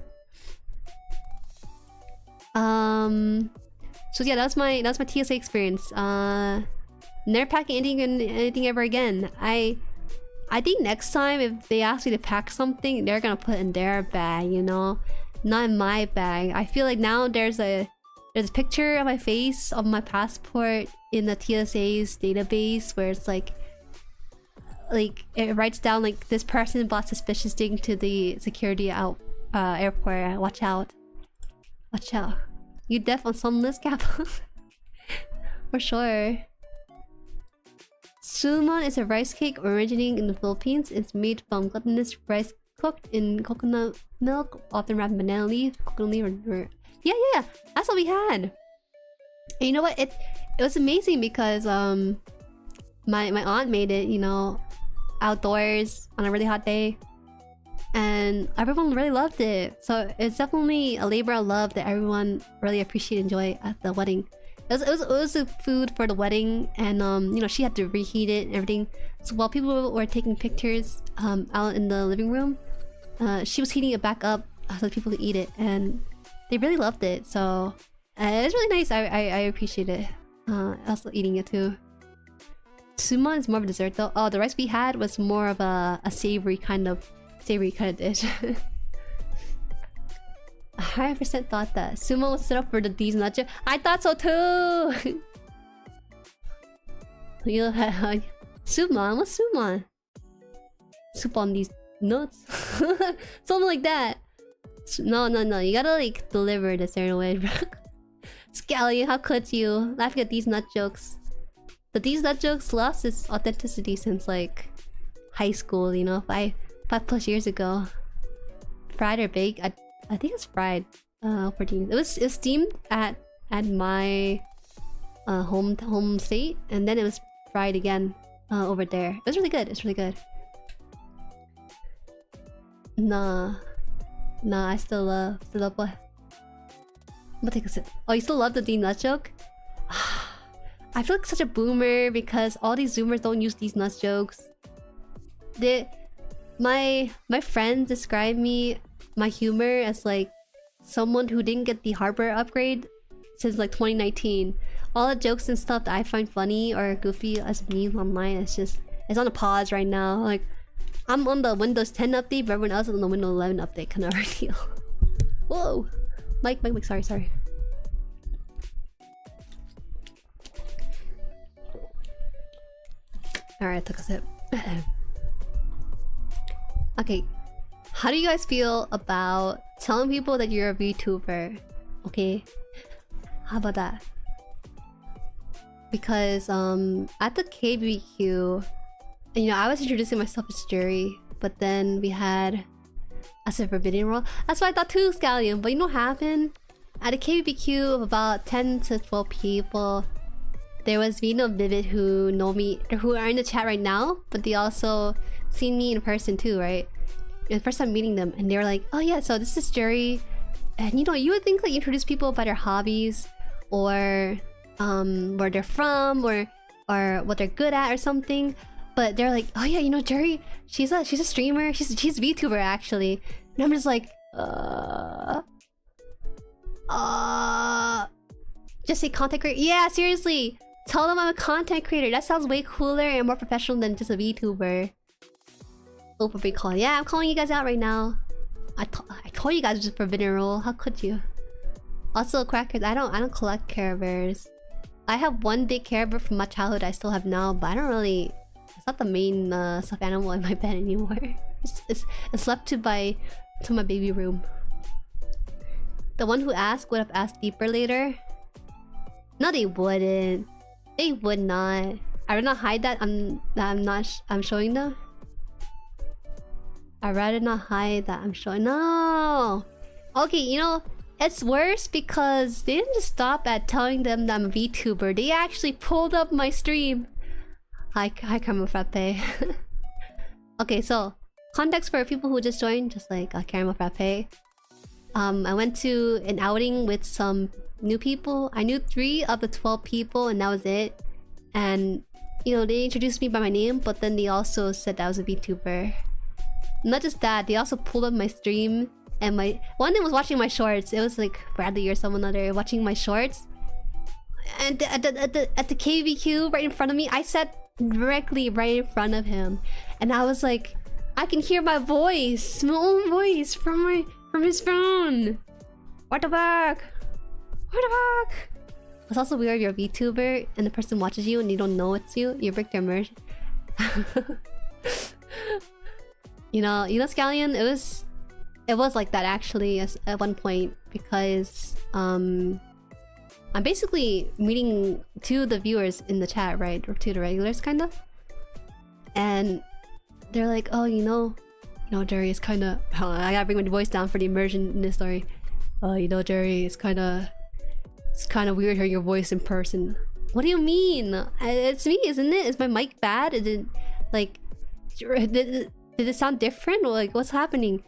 So yeah, that's my TSA experience. Never packing anything ever again. I think next time if they ask me to pack something, they're gonna put in their bag, you know, not in my bag. I feel like now there's a picture of my face of my passport in the TSA's database where it's like it writes down like this person brought suspicious thing to the security airport. Watch out. You def on some list, Kappa. For sure. Suman is a rice cake originating in the Philippines. It's made from glutinous rice cooked in coconut milk, often wrapped in banana leaf, coconut leaf, or... Yeah. That's what we had. And you know what? It was amazing because my aunt made it, you know, outdoors on a really hot day. And everyone really loved it. So it's definitely a labor of love that everyone really appreciated and enjoyed at the wedding. It was a food for the wedding, and you know, she had to reheat it and everything. So while people were taking pictures out in the living room, she was heating it back up so people could eat it, and they really loved it. So it's really nice. I appreciate it. Also eating it too. Suman is more of a dessert though. Oh, the rice we had was more of a savory kind of dish. 100% thought that sumo was set up for these nuts. I thought so too. Suman, what's suman? Soup on these nuts. Something like that. No. You gotta like deliver it a certain way. Scallion, how could you? Laughing at these nut jokes. But these nut jokes lost its authenticity since like high school, you know, 5+ years ago. Fried or baked? I think it's fried. 14. It was steamed at my home state, and then it was fried again over there. It was really good. It's really good. Nah. Nah, I still love what? I'm gonna take a sip. Oh, you still love the D nut joke? I feel like such a boomer because all these zoomers don't use these nuts jokes. My friends describe me, my humor, as like someone who didn't get the hardware upgrade since like 2019. All the jokes and stuff that I find funny or goofy as memes online, it's on a pause right now. Like, I'm on the Windows 10 update, but everyone else is on the Windows 11 update kind of ordeal. Whoa! Mike, sorry. Alright, I took a sip. Okay, how do you guys feel about telling people that you're a VTuber? Okay, how about that? Because at the KBQ, you know, I was introducing myself as Jueri, but then we had a forbidden role. That's what I thought too, Scallion. But you know what happened? At a KBQ of about 10 to 12 people, there was Vino and Vivid who know me, who are in the chat right now, but they also seen me in person too, right? And the first time meeting them, and they were like, "Oh yeah, so this is Jueri," and you know, you would think like you introduce people by their hobbies or where they're from or what they're good at or something, but they're like, "Oh yeah, you know, Jueri, she's a streamer, she's a VTuber actually," and I'm just like, just say content creator. Yeah, seriously. Tell them I'm a content creator. That sounds way cooler and more professional than just a VTuber. Open recall. Yeah, I'm calling you guys out right now. I told you guys it was a forbidden rule. How could you? Also, crackers. I don't collect Care Bears. I have one big Care Bear from my childhood I still have now, but I don't really. It's not the main stuffed animal in my bed anymore. It's left to my baby room. The one who asked would have asked deeper later. No, they wouldn't. They would not. I would not hide that. I'm showing them. I'd rather not hide that I'm showing. No. Okay, you know, it's worse because they didn't just stop at telling them that I'm a VTuber. They actually pulled up my stream. Hi, Caramel Frappe. Okay, so context for people who just joined, just like Caramel Frappe. I went to an outing with some new people. I knew 3 of the 12 people and that was it. And you know, they introduced me by my name, but then they also said that I was a VTuber. Not just that, they also pulled up my stream and one of them was watching my shorts. It was like Bradley or someone other watching my shorts. And at the KVQ right in front of me, I sat directly right in front of him. And I was like, I can hear my voice, my own voice from his phone. What the fuck? What the fuck? It's also weird if you're a VTuber and the person watches you and you don't know it's you. You break their immersion. You know, Scallion. It was like that actually at one point because I'm basically meeting 2 of the viewers in the chat, right, or 2 of the regulars, kind of. And they're like, "Oh, you know, Jueri is kind of." I gotta bring my voice down for the immersion in this story. You know, Jueri, it's kind of weird hearing your voice in person. What do you mean? It's me, isn't it? Is my mic bad? Did it sound different? Or like, what's happening?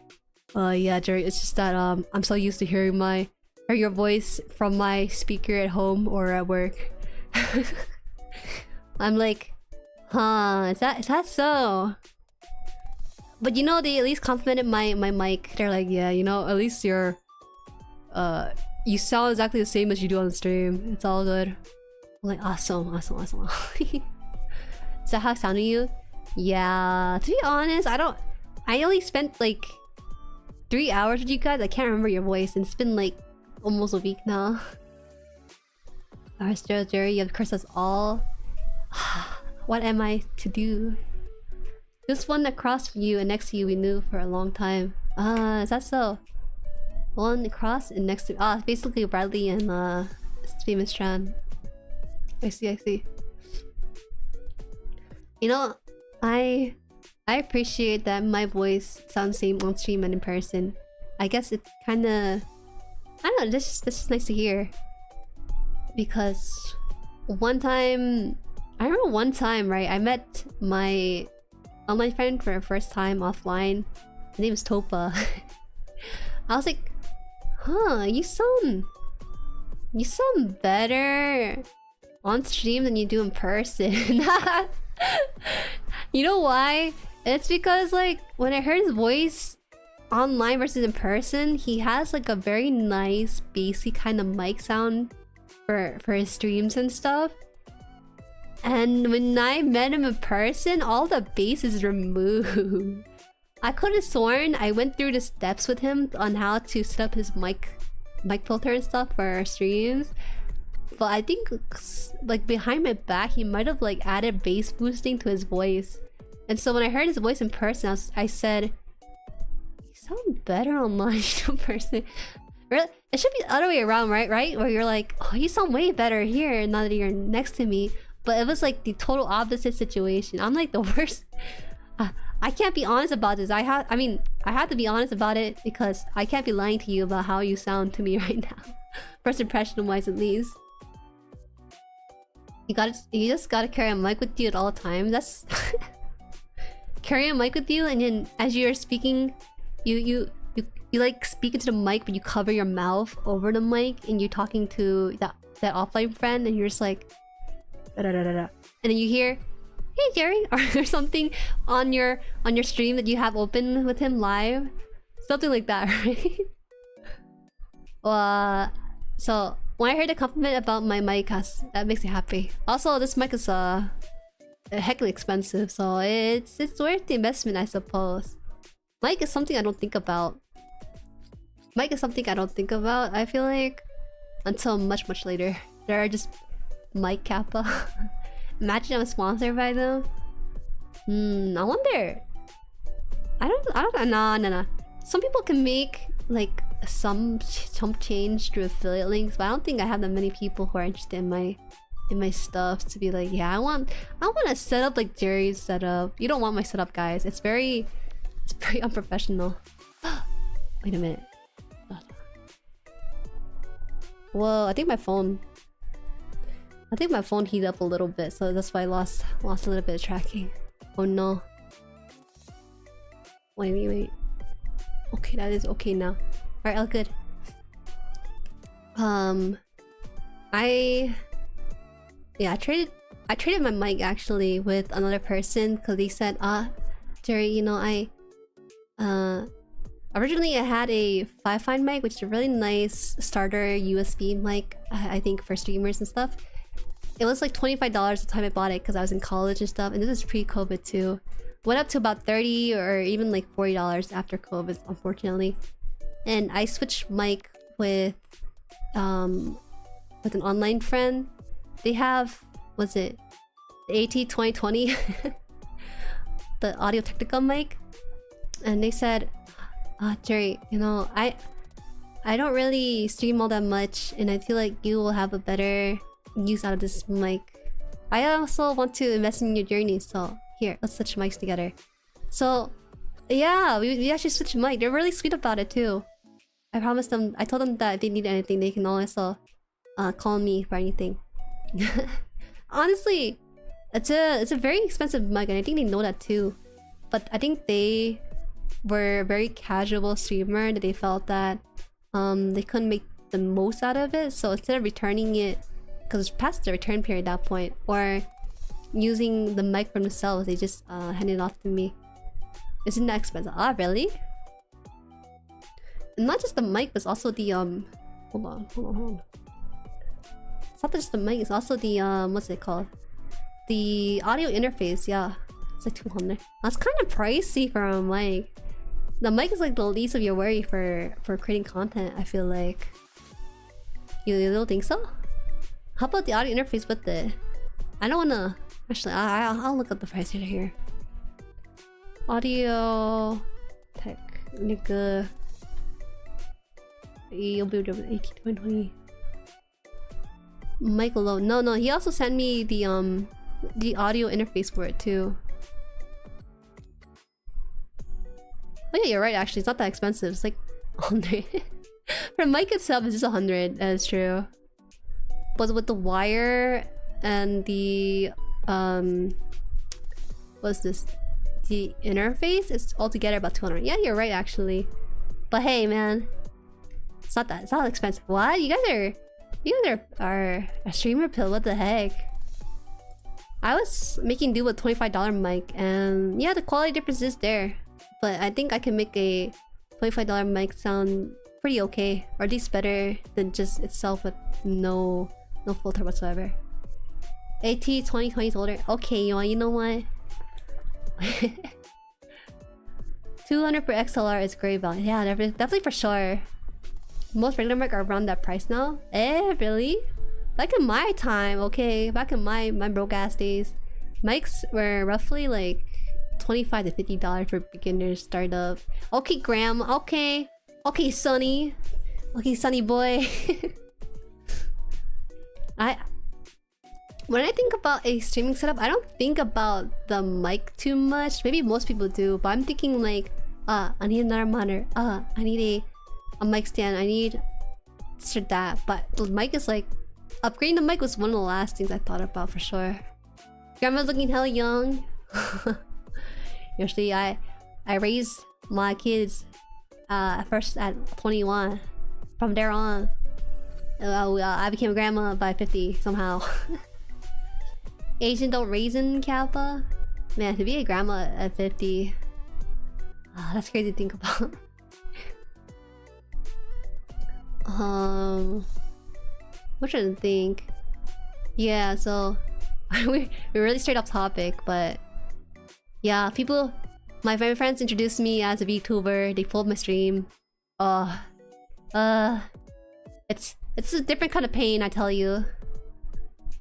Yeah, Jueri, it's just that I'm so used to hearing your voice from my speaker at home or at work. I'm like, huh? Is that so? But you know, they at least complimented my mic. They're like, yeah, you know, at least you sound exactly the same as you do on the stream. It's all good. I'm like, awesome. Is that how it sounded to you? Yeah, to be honest, I only spent like 3 hours with you guys. I can't remember your voice, and it's been like almost a week now. Alright, Jueri, you have cursed us all. What am I to do? This one across from you and next to you we knew for a long time. Is that so? One across and next to basically Bradley and Famous Tran. I see. You know, I appreciate that my voice sounds the same on stream and in person. I guess it's kinda, I don't know, this is nice to hear. Because I remember one time, right, I met my online friend for the first time offline. His name is Topa. I was like, huh, you sound better on stream than you do in person. You know why? It's because like when I heard his voice online versus in person, he has like a very nice bassy kind of mic sound for his streams and stuff. And when I met him in person, all the bass is removed. I could have sworn I went through the steps with him on how to set up his mic filter and stuff for our streams. But I think like behind my back, he might have like added bass boosting to his voice. And so when I heard his voice in person, I said, "You sound better online in person." Really? It should be the other way around, right? Where you're like, "Oh, you sound way better here now that you're next to me." But it was like the total opposite situation. I'm like the worst. I can't be honest about this. I had to be honest about it because I can't be lying to you about how you sound to me right now. First impression wise, at least. You just gotta carry a mic with you at all times. That's carry a mic with you, and then as you're speaking, you like speak into the mic, but you cover your mouth over the mic, and you're talking to that offline friend, and you're just like, da, da, da, da, da. And then you hear, "Hey Jerry," or something on your stream that you have open with him live, something like that, right? So when I heard a compliment about my mic, that makes me happy. Also, this mic is heckly expensive, so it's worth the investment, I suppose. Mic is something I don't think about. I feel like until much later. There are just mic Kappa. Imagine I'm sponsored by them. I wonder. I don't. Nah. Some people can make like some chump change through affiliate links, but I don't think I have that many people who are interested in my stuff to be like, yeah, I want to set up like Jerry's setup. You don't want my setup, guys. It's very unprofessional. Wait a minute. Whoa, I think my phone heated up a little bit, so that's why I lost a little bit of tracking. Oh no. Wait. Okay, that is okay now. Alright, all good. I traded my mic actually with another person because they said, Jerry, you know, originally I had a 5-fine mic, which is a really nice starter USB mic, I think for streamers and stuff. It was like $25 the time I bought it because I was in college and stuff, and this is pre-COVID too. Went up to about $30 or even like $40 after COVID, unfortunately. And I switched mic with an online friend. They have, what's it? The AT2020, the Audio Technica mic. And they said, Jerry, you know, I don't really stream all that much, and I feel like you will have a better use out of this mic. I also want to invest in your journey, so here, let's switch mics together. So yeah, we actually switched mic. They're really sweet about it too. I promised them, I told them that if they need anything, they can also call me for anything. Honestly, it's a very expensive mic, and I think they know that too. But I think they were a very casual streamer that they felt that they couldn't make the most out of it, so instead of returning it, because it's past the return period at that point, or using the mic from themselves, they just handed it off to me. Isn't that expensive? Ah, really? And not just the mic, but it's also the hold on. It's not just the mic, it's also the what's it called? The audio interface, yeah. It's like 200. That's kind of pricey for a mic. The mic is like the least of your worry for creating content, I feel like. You don't think so? How about the audio interface with it? I don't wanna... Actually, I'll look up the price here. Audio... Technica... You'll be able to 1820. Mic alone. No, he also sent me the audio interface for it too. Oh yeah, you're right, actually. It's not that expensive. It's like 100. For mic itself, it's just 100. That's true. But with the wire and the what's this? the interface is altogether about 200. Yeah, you're right actually. But hey, man, it's not expensive. What? You guys are a streamer pill. What the heck? I was making do with $25 mic, and yeah, the quality difference is there. But I think I can make a $25 mic sound pretty okay, or at least better than just itself with no filter whatsoever. AT 2020 older. Okay, you know what? 200 per XLR is great value. Yeah, definitely for sure. Most regular mic are around that price now. Eh, really? Back in my time, okay, back in my broke ass days, mics were roughly like $25 to $50 for beginners startup. Okay, Graham. Okay, Sonny. Okay, Sonny boy. When I think about a streaming setup, I don't think about the mic too much. Maybe most people do, but I'm thinking like, I need another monitor. I need a mic stand. I need this or that. But the mic is like, upgrading the mic was one of the last things I thought about for sure. Grandma's looking hella young. Usually I raised my kids first at 21. From there on, I became a grandma by 50 somehow. Asian don't raisin Kappa. Man, to be a grandma at 50, that's crazy to think about. What should I think? Yeah, so we're really straight off topic, but yeah, people, my friends introduced me as a VTuber. They pulled my stream. It's a different kind of pain, I tell you.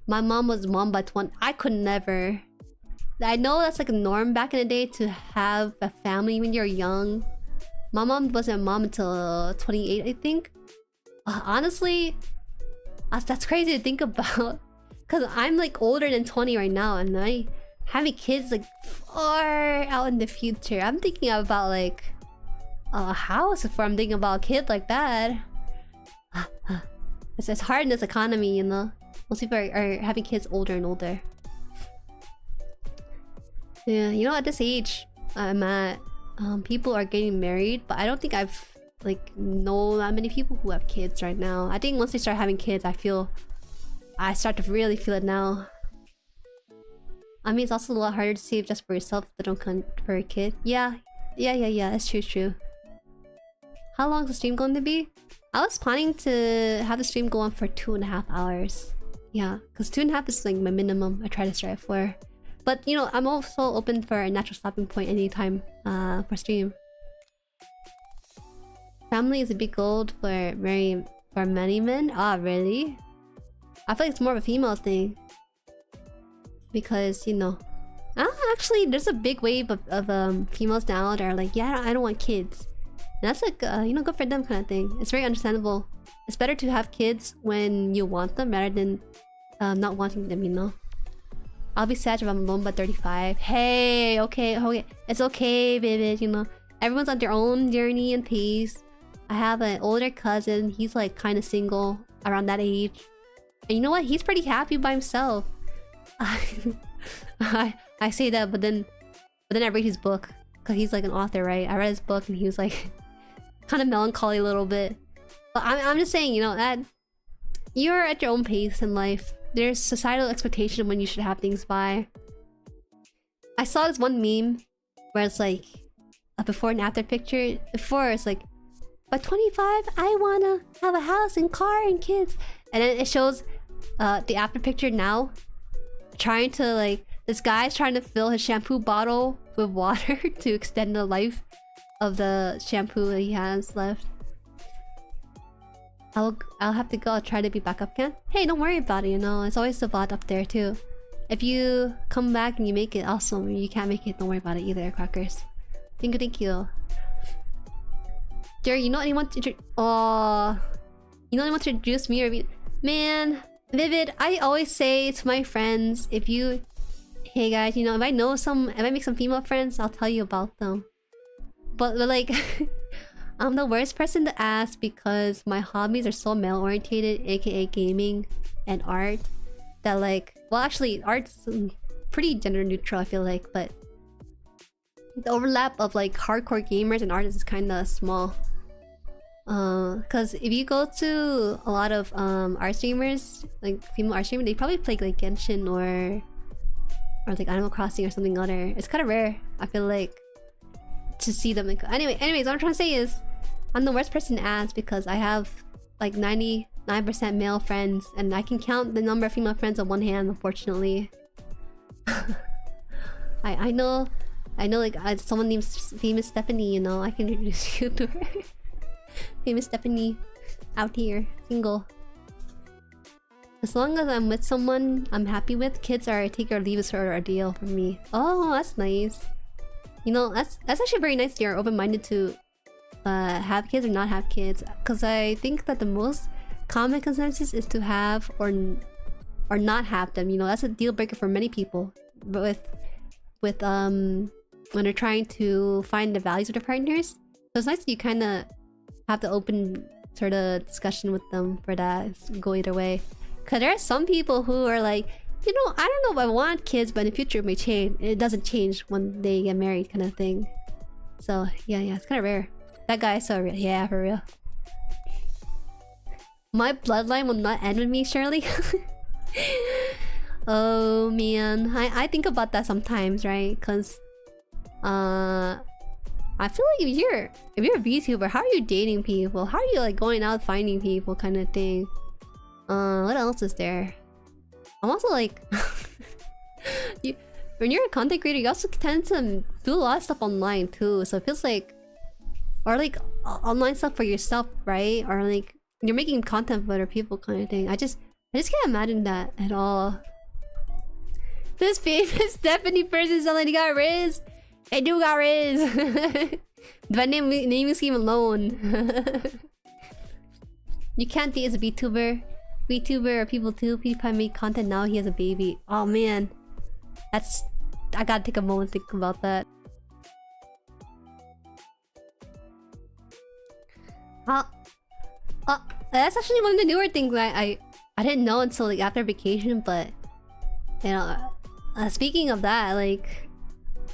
My mom was mom by 20. I could never. I know that's like a norm back in the day to have a family when you're young. My mom wasn't a mom until 28, I think. Honestly, that's crazy to think about. Cause I'm like older than 20 right now, and I having kids like far out in the future. I'm thinking about like a house before I'm thinking about a kid like that. It's hard in this economy, you know. Most people are having kids older and older. Yeah, you know, at this age I'm at, people are getting married, but I don't think I've like know that many people who have kids right now. I think once they start having kids, I start to really feel it now. I mean, it's also a lot harder to save just for yourself than don't come for a kid. Yeah, that's true. How long is the stream going to be? I was planning to have the stream go on for 2.5 hours. Yeah, because 2.5 is like my minimum I try to strive for. But you know, I'm also open for a natural stopping point anytime for stream. Family is a big goal for many men. Ah, really? I feel like it's more of a female thing. Because, you know... actually, there's a big wave of females now that are like, yeah, I don't want kids. And that's like, you know, good for them kind of thing. It's very understandable. It's better to have kids when you want them rather than not wanting them, you know? I'll be sad if I'm alone by 35. Hey, okay. It's okay, baby, you know? Everyone's on their own journey and pace. I have an older cousin. He's like kind of single around that age. And you know what? He's pretty happy by himself. I say that, but then I read his book. Because he's like an author, right? I read his book and he was like kind of melancholy a little bit. But I'm just saying, you know, that you're at your own pace in life. There's societal expectation when you should have things by. I saw this one meme where it's like a before and after picture. Before it's like, by 25, I wanna have a house and car and kids. And then it shows the after picture now. Trying to like, this guy's trying to fill his shampoo bottle with water to extend the life of the shampoo that he has left. I'll have to go. I'll try to be back up again. Hey, don't worry about it, you know. It's always the VOD up there too. If you come back and you make it, awesome. If you can't make it, don't worry about it either, crackers. Thank you. Jerry, you know anyone to introduce me or man, Vivid, I always say to my friends, hey guys, you know, if I make some female friends, I'll tell you about them. But like, I'm the worst person to ask because my hobbies are so male-orientated, aka gaming and art, that like, well actually, art's pretty gender neutral, I feel like, but the overlap of like hardcore gamers and artists is kind of small. Cause if you go to a lot of art streamers, like female art streamers, they probably play like Genshin or like Animal Crossing or something other. It's kind of rare, I feel like, to see them. Like, anyways, what I'm trying to say is, I'm the worst person to ask because I have like 99% male friends, and I can count the number of female friends on one hand, unfortunately. I know, like someone named Famous Stephanie, you know, I can introduce you to her. Famous Stephanie, out here, single. As long as I'm with someone I'm happy with, kids are a take or leave it sort of ordeal for me. Oh, that's nice. You know, that's actually very nice. You're open-minded to have kids or not have kids, because I think that the most common consensus is to have or not have them. You know, that's a deal breaker for many people. But with when they're trying to find the values of their partners, so it's nice that you kind of have the open sort of discussion with them for that. Go either way. Cause there are some people who are like, you know, I don't know if I want kids, but in the future it may change. It doesn't change when they get married, kind of thing. So yeah, it's kind of rare. That guy is so real. Yeah, for real. My bloodline will not end with me, Shirley. Oh man, I think about that sometimes, right? Cause I feel like if you're a VTuber, how are you dating people? How are you like going out finding people, kind of thing? What else is there? I'm also like, when you're a content creator, you also tend to do a lot of stuff online too. So it feels like, or like online stuff for yourself, right? Or like you're making content for other people, kind of thing. I just can't imagine that at all. This famous Stephanie person suddenly got Riz. I do got Riz. But name scheme alone. You can't date as a VTuber. VTuber are people too. PewDiePie made content, now he has a baby. Oh man, that's, I gotta take a moment to think about that. That's actually one of the newer things I didn't know until like after vacation. But you know, speaking of that, like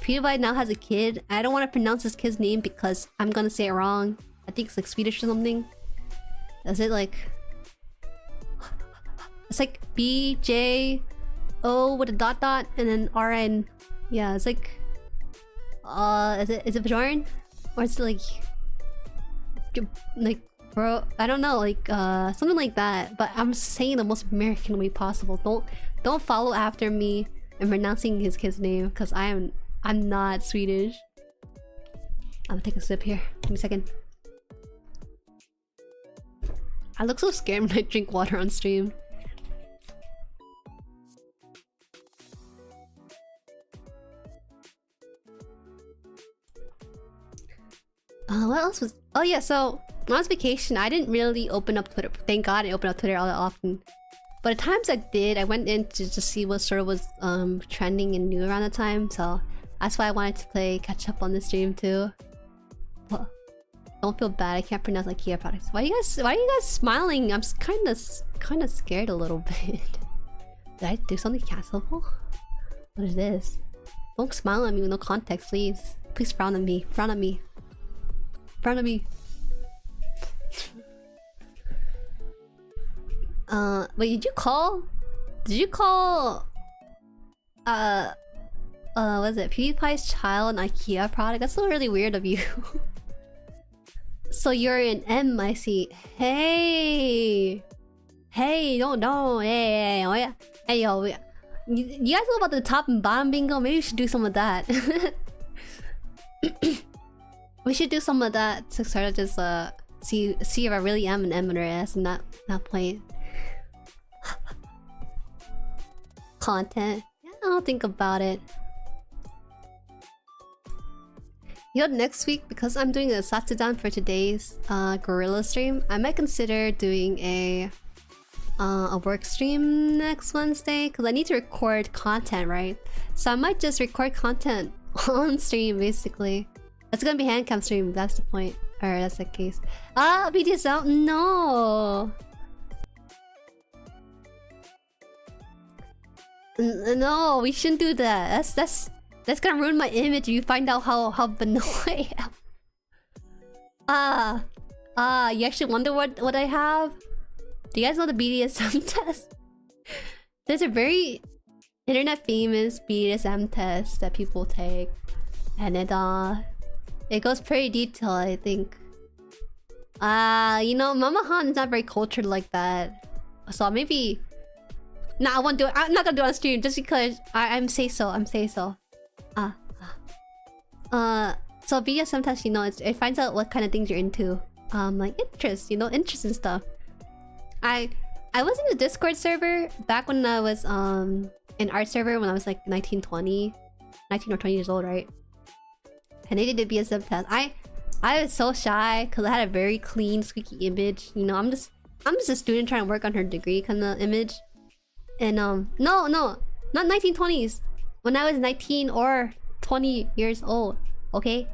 PewDiePie now has a kid. I don't want to pronounce this kid's name because I'm gonna say it wrong. I think it's like Swedish or something. Is it like? It's like BJO with a dot and then RN. Yeah, it's like is it Bjorn? Or it's like bro, I don't know, like something like that. But I'm saying the most American way possible. Don't follow after me in pronouncing his kid's name, because I'm not Swedish. I'm gonna take a sip here. Give me a second. I look so scared when I drink water on stream. What else was... Oh yeah, so when I was vacation, I didn't really open up Twitter. Thank God I didn't open up Twitter all that often. But at times I did. I went in to just see what sort of was trending and new around the time. So that's why I wanted to play catch up on the stream too. Well, don't feel bad. I can't pronounce IKEA products. Why are you guys smiling? I'm just kind of scared a little bit. Did I do something cancelable? What is this? Don't smile at me with no context, please. Please frown at me. Frown at me. Frown at me. Wait, did you call? What is it? PewDiePie's child an IKEA product? That's so really weird of you. So you're an M, I see. Hey, don't know. Hey, yo. You guys know about the top and bottom bingo? Maybe we should do some of that. We should do some of that to sort of just see if I really am an M or S and not play content. Yeah, I'll think about it. You know, next week, because I'm doing a Zatsudan for today's guerilla stream, I might consider doing a work stream next Wednesday, because I need to record content, right? So I might just record content on stream, basically. It's gonna be handcam stream, that's the point. Or that's the case. BDSL? No! No, we shouldn't do that. That's gonna ruin my image if you find out how vanilla I am. You actually wonder what I have? Do you guys know the BDSM test? There's a very internet famous BDSM test that people take, and it goes pretty detailed, I think. You know, Mama Haan is not very cultured like that, so maybe. Nah, I won't do it. I'm not gonna do it on stream just because I'm say so. So BDSM test, you know, it finds out what kind of things you're into. Like interests, you know, interests and stuff. I was in a Discord server back when I was in art server when I was like 19 or 20 years old, right? And they did the BDSM test. I was so shy because I had a very clean, squeaky image. You know, I'm just a student trying to work on her degree kind of image. And no, not 1920s. When I was 19 or 20 years old. Okay.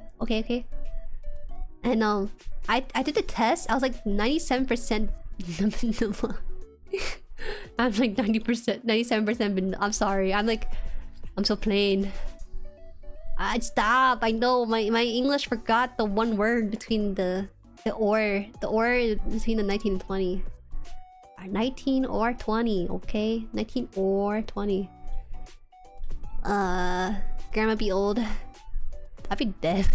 And I did the test. I was like 97% vanilla. I'm like 97% vanilla. I'm sorry. I'm so plain. Stop. I know my English forgot the one word between the or between the 19 and 20. 19 or 20, okay? 19 or 20. Grandma be old. I'd be dead.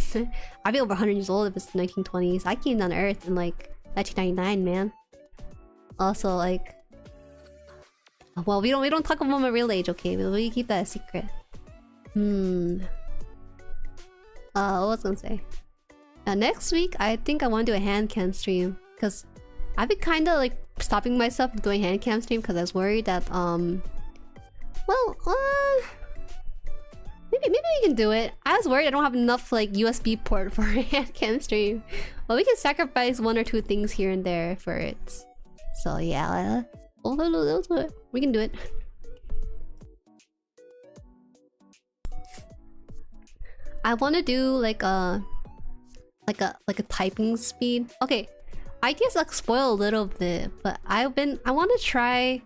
I'd be over 100 years old if it's 1920s. I came down to Earth in like 1999, man. Also, like, well, we don't talk about my real age, okay? We keep that a secret. What was I gonna say? Next week, I think I want to do a hand cam stream because I've been kind of like stopping myself from doing hand cam stream because I was worried that maybe we can do it. I was worried I don't have enough like USB port for a hand cam stream. Well, we can sacrifice one or two things here and there for it. So yeah, we can do it. I want to do like a typing speed. Okay, I guess I'll spoil a little bit, but I want to try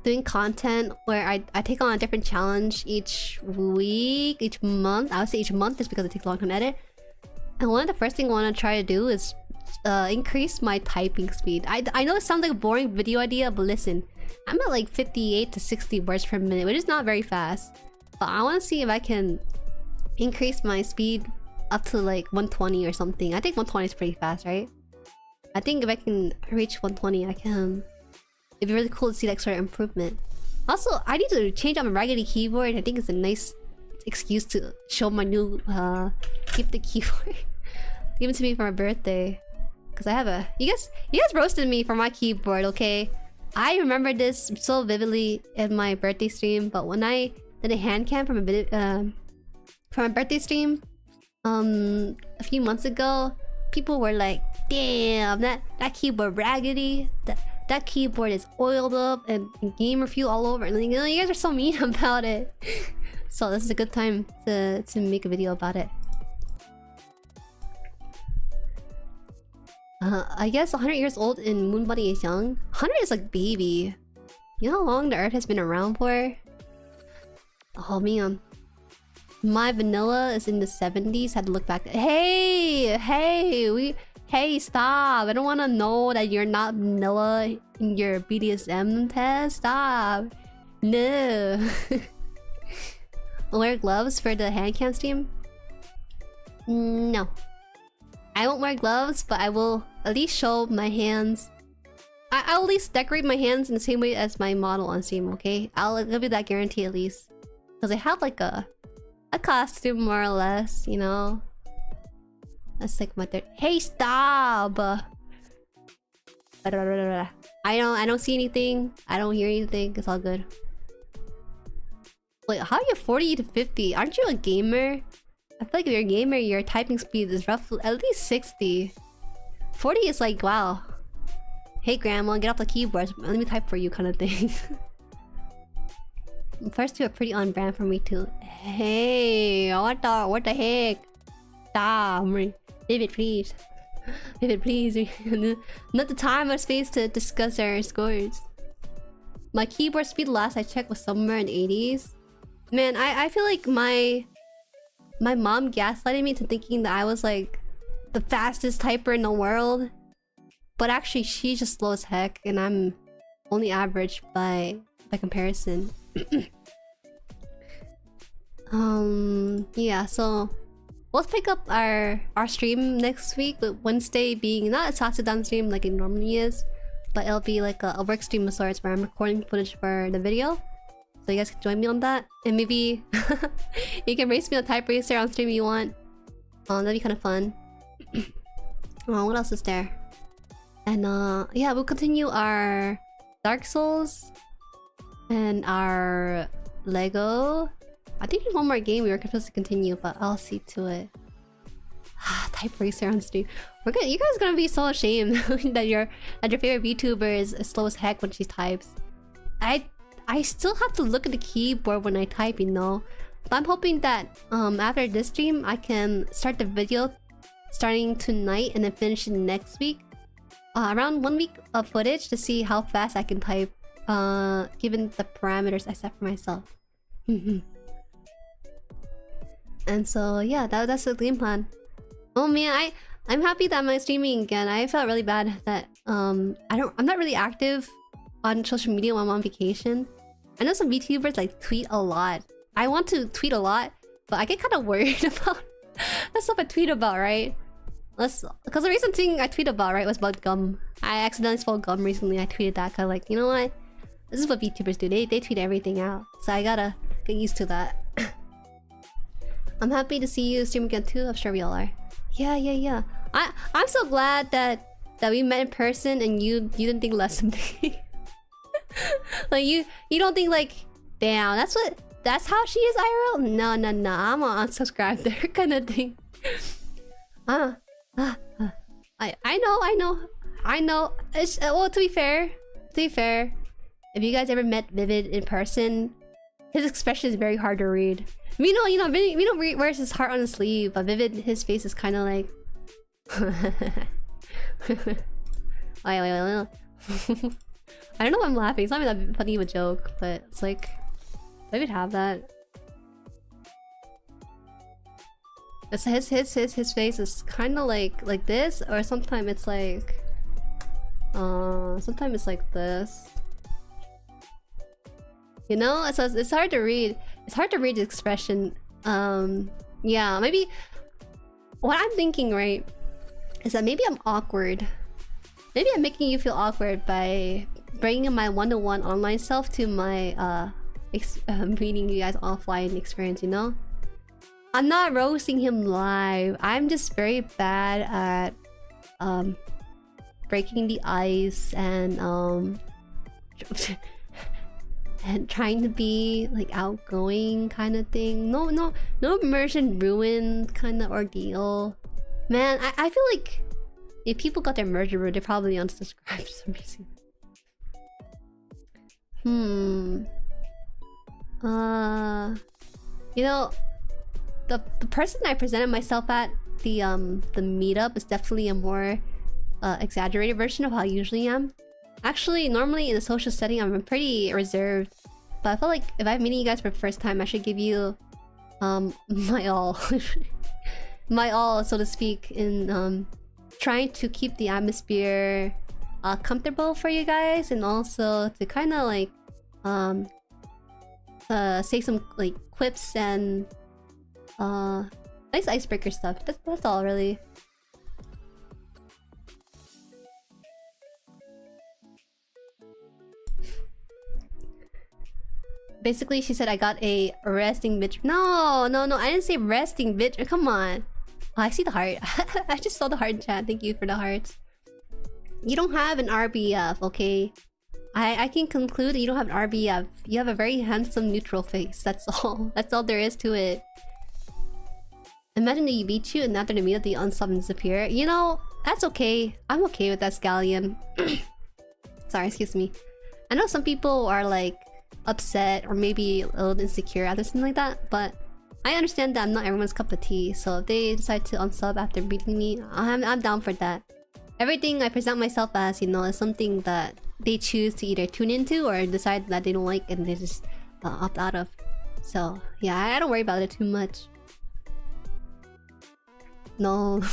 doing content where I take on a different challenge each week, each month. I would say each month just because it takes a long time to edit. And one of the first things I want to try to do is increase my typing speed. I know it sounds like a boring video idea, but listen, I'm at like 58 to 60 words per minute, which is not very fast. But I want to see if I can increase my speed up to like 120 or something. I think 120 is pretty fast, right? I think if I can reach 120, I can. It'd be really cool to see that sort of improvement. Also, I need to change out my raggedy keyboard. I think it's a nice excuse to show my new gifted keyboard. Given to me for my birthday. Cause I have a... You guys roasted me for my keyboard, okay? I remember this so vividly in my birthday stream, but when I did a hand cam from my birthday stream a few months ago, people were like, damn, that keyboard raggedy, that keyboard is oiled up and gamer fuel all over, and like, you know, you guys are so mean about it. So this is a good time to make a video about it. I guess 100 years old in Moon Body is young. 100 is like baby. You know how long the Earth has been around for? Oh man. My vanilla is in the 70s. Had to look back. Hey, stop. I don't want to know that you're not vanilla in your BDSM test. Stop. No. Wear gloves for the hand cam stream? No. I won't wear gloves, but I will at least show my hands. I'll at least decorate my hands in the same way as my model on stream, okay? I'll give you that guarantee at least. Because I have like a costume more or less, you know? That's like my third. Hey, stop! I don't see anything. I don't hear anything. It's all good. Wait, how are you 40 to 50? Aren't you a gamer? I feel like if you're a gamer, your typing speed is roughly at least 60. 40 is like, wow. Hey grandma, get off the keyboard. Let me type for you kind of thing. First two are pretty on brand for me too. Hey, what the heck? Stop. David, please. David, please. Not the time or space to discuss our scores. My keyboard speed last I checked was somewhere in the 80s. Man, I feel like my mom gaslighted me to thinking that I was like the fastest typer in the world. But actually she's just slow as heck and I'm only average by comparison. Yeah, so we'll pick up our stream next week, with Wednesday being not a Zatsudan stream like it normally is, but it'll be like a work stream of sorts where I'm recording footage for the video. So you guys can join me on that. And maybe you can race me a type racer on stream if you want. That'd be kind of fun. What else is there? And yeah, we'll continue our Dark Souls and our Lego. I think there's one more game we were supposed to continue, but I'll see to it. Type racer on stream. You guys are gonna be so ashamed that your favorite VTuber is slow as heck when she types. I still have to look at the keyboard when I type, you know. But I'm hoping that after this stream, I can start the video starting tonight and then finish it next week. Around 1 week of footage to see how fast I can type, given the parameters I set for myself. And so yeah, that's the game plan. Oh man, I'm happy that I'm streaming again. I felt really bad that I'm not really active on social media when I'm on vacation. I know some VTubers like tweet a lot. I want to tweet a lot, but I get kind of worried about the stuff I tweet about, right? Because the recent thing I tweeted about, right, was about gum. I accidentally spelled gum recently. I tweeted that, cause like, you know what? This is what VTubers do. They tweet everything out. So I gotta get used to that. I'm happy to see you stream again too. I'm sure we all are. Yeah. I'm so glad that we met in person and you didn't think less of me. Like you don't think like, damn, that's how she is IRL? No, I'm gonna unsubscribe there kind of thing. I know. It's, well, to be fair, if you guys ever met Vivid in person, his expression is very hard to read. We know wears his heart on his sleeve, but Vivid, his face is kind of like. I don't know why I'm laughing. It's not even that funny of a joke, but it's like, I would have that. It's his face is kind of like this, or sometimes it's like, sometimes it's like this. You know, it's hard to read. It's hard to read the expression. Yeah, maybe what I'm thinking, right, is that maybe I'm awkward. Maybe I'm making you feel awkward by bringing my one-to-one online self to my meeting you guys offline experience, you know? I'm not roasting him live. I'm just very bad at breaking the ice and and trying to be like outgoing kind of thing. No immersion ruin kind of ordeal. Man, I feel like if people got their merger ruined, they're probably unsubscribed for some reason. You know, the person I presented myself at the meetup is definitely a more exaggerated version of how I usually am. Actually, normally in a social setting, I'm pretty reserved, but I feel like if I'm meeting you guys for the first time, I should give you my all, my all, so to speak, in trying to keep the atmosphere comfortable for you guys, and also to kind of like say some like quips and nice icebreaker stuff. That's all really. Basically, she said I got a resting bitch. No, I didn't say resting bitch. Come on. Oh, I see the heart. I just saw the heart in chat. Thank you for the hearts. You don't have an RBF, okay? I can conclude that you don't have an RBF. You have a very handsome neutral face. That's all. That's all there is to it. Imagine that you beat you and after the meetup, the unsub and disappear. You know, that's okay. I'm okay with that, Scallion. Sorry, excuse me. I know some people are like upset or maybe a little insecure after something like that, but I understand that I'm not everyone's cup of tea. So if they decide to unsub after beating me, I'm down for that. Everything I present myself as, you know, is something that they choose to either tune into or decide that they don't like and they just opt out of. So yeah, I don't worry about it too much. No.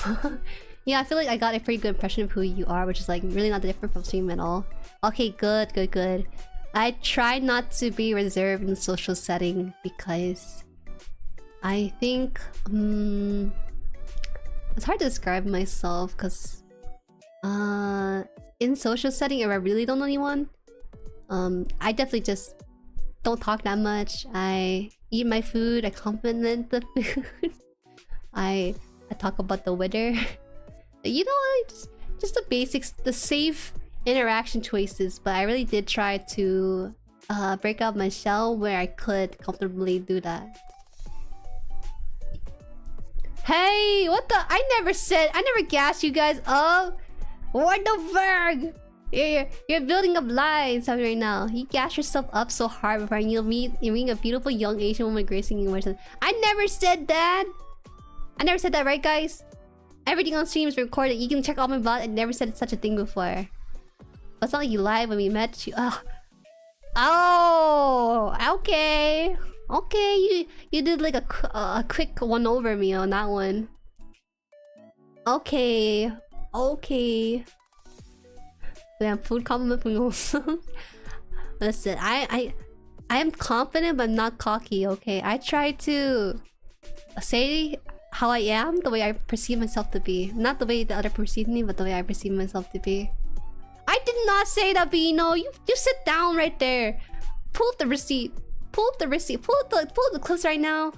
Yeah, I feel like I got a pretty good impression of who you are, which is like really not different from stream at all. Okay, good. I try not to be reserved in the social setting because I think it's hard to describe myself because in social setting, if I really don't know anyone, I definitely just don't talk that much. I eat my food, I compliment the food. I talk about the weather. You know, just the basics, the safe interaction choices. But I really did try to break out my shell where I could comfortably do that. Hey, what the? I never gassed you guys up. What the fuck? You're building up lies right now. You gas yourself up so hard before you'll meet a beautiful young Asian woman gracing you. I never said that. I never said that, right, guys? Everything on stream is recorded. You can check all my bot. I never said such a thing before. But it's not like you lied when we met you. Oh, okay. Okay, you did like a quick one over me on that one. Okay. Damn, food compliment from also. Listen, I am confident but not cocky, okay? I try to say how I am, the way I perceive myself to be. Not the way the other perceive me, but the way I perceive myself to be. I did not say that, Bino. You sit down right there. Pull up the receipt. Pull up the clips right now.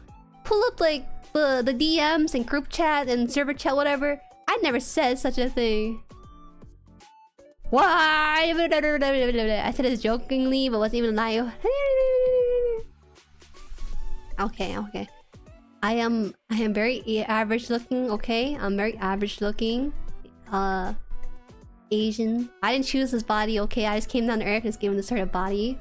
Pull up like the DMs and group chat and server chat, whatever. I never said such a thing. Why? I said it jokingly, but wasn't even lying. Okay. I am very average looking, okay? I'm very average looking. Asian. I didn't choose this body, okay? I just came down to earth and just gave him this sort of body.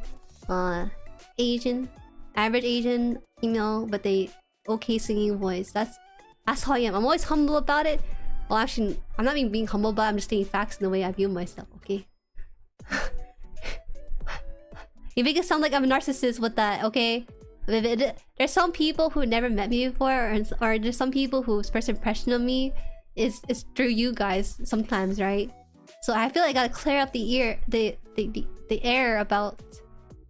Asian. Average Asian female, but they okay singing voice. That's how I am. I'm always humble about it. Well, actually, I'm not even being humble, but I'm just stating facts in the way I view myself, okay? You make it sound like I'm a narcissist with that, okay? There's some people who never met me before, or there's some people whose first impression of me is through you guys sometimes, right? So I feel like I gotta clear up the air about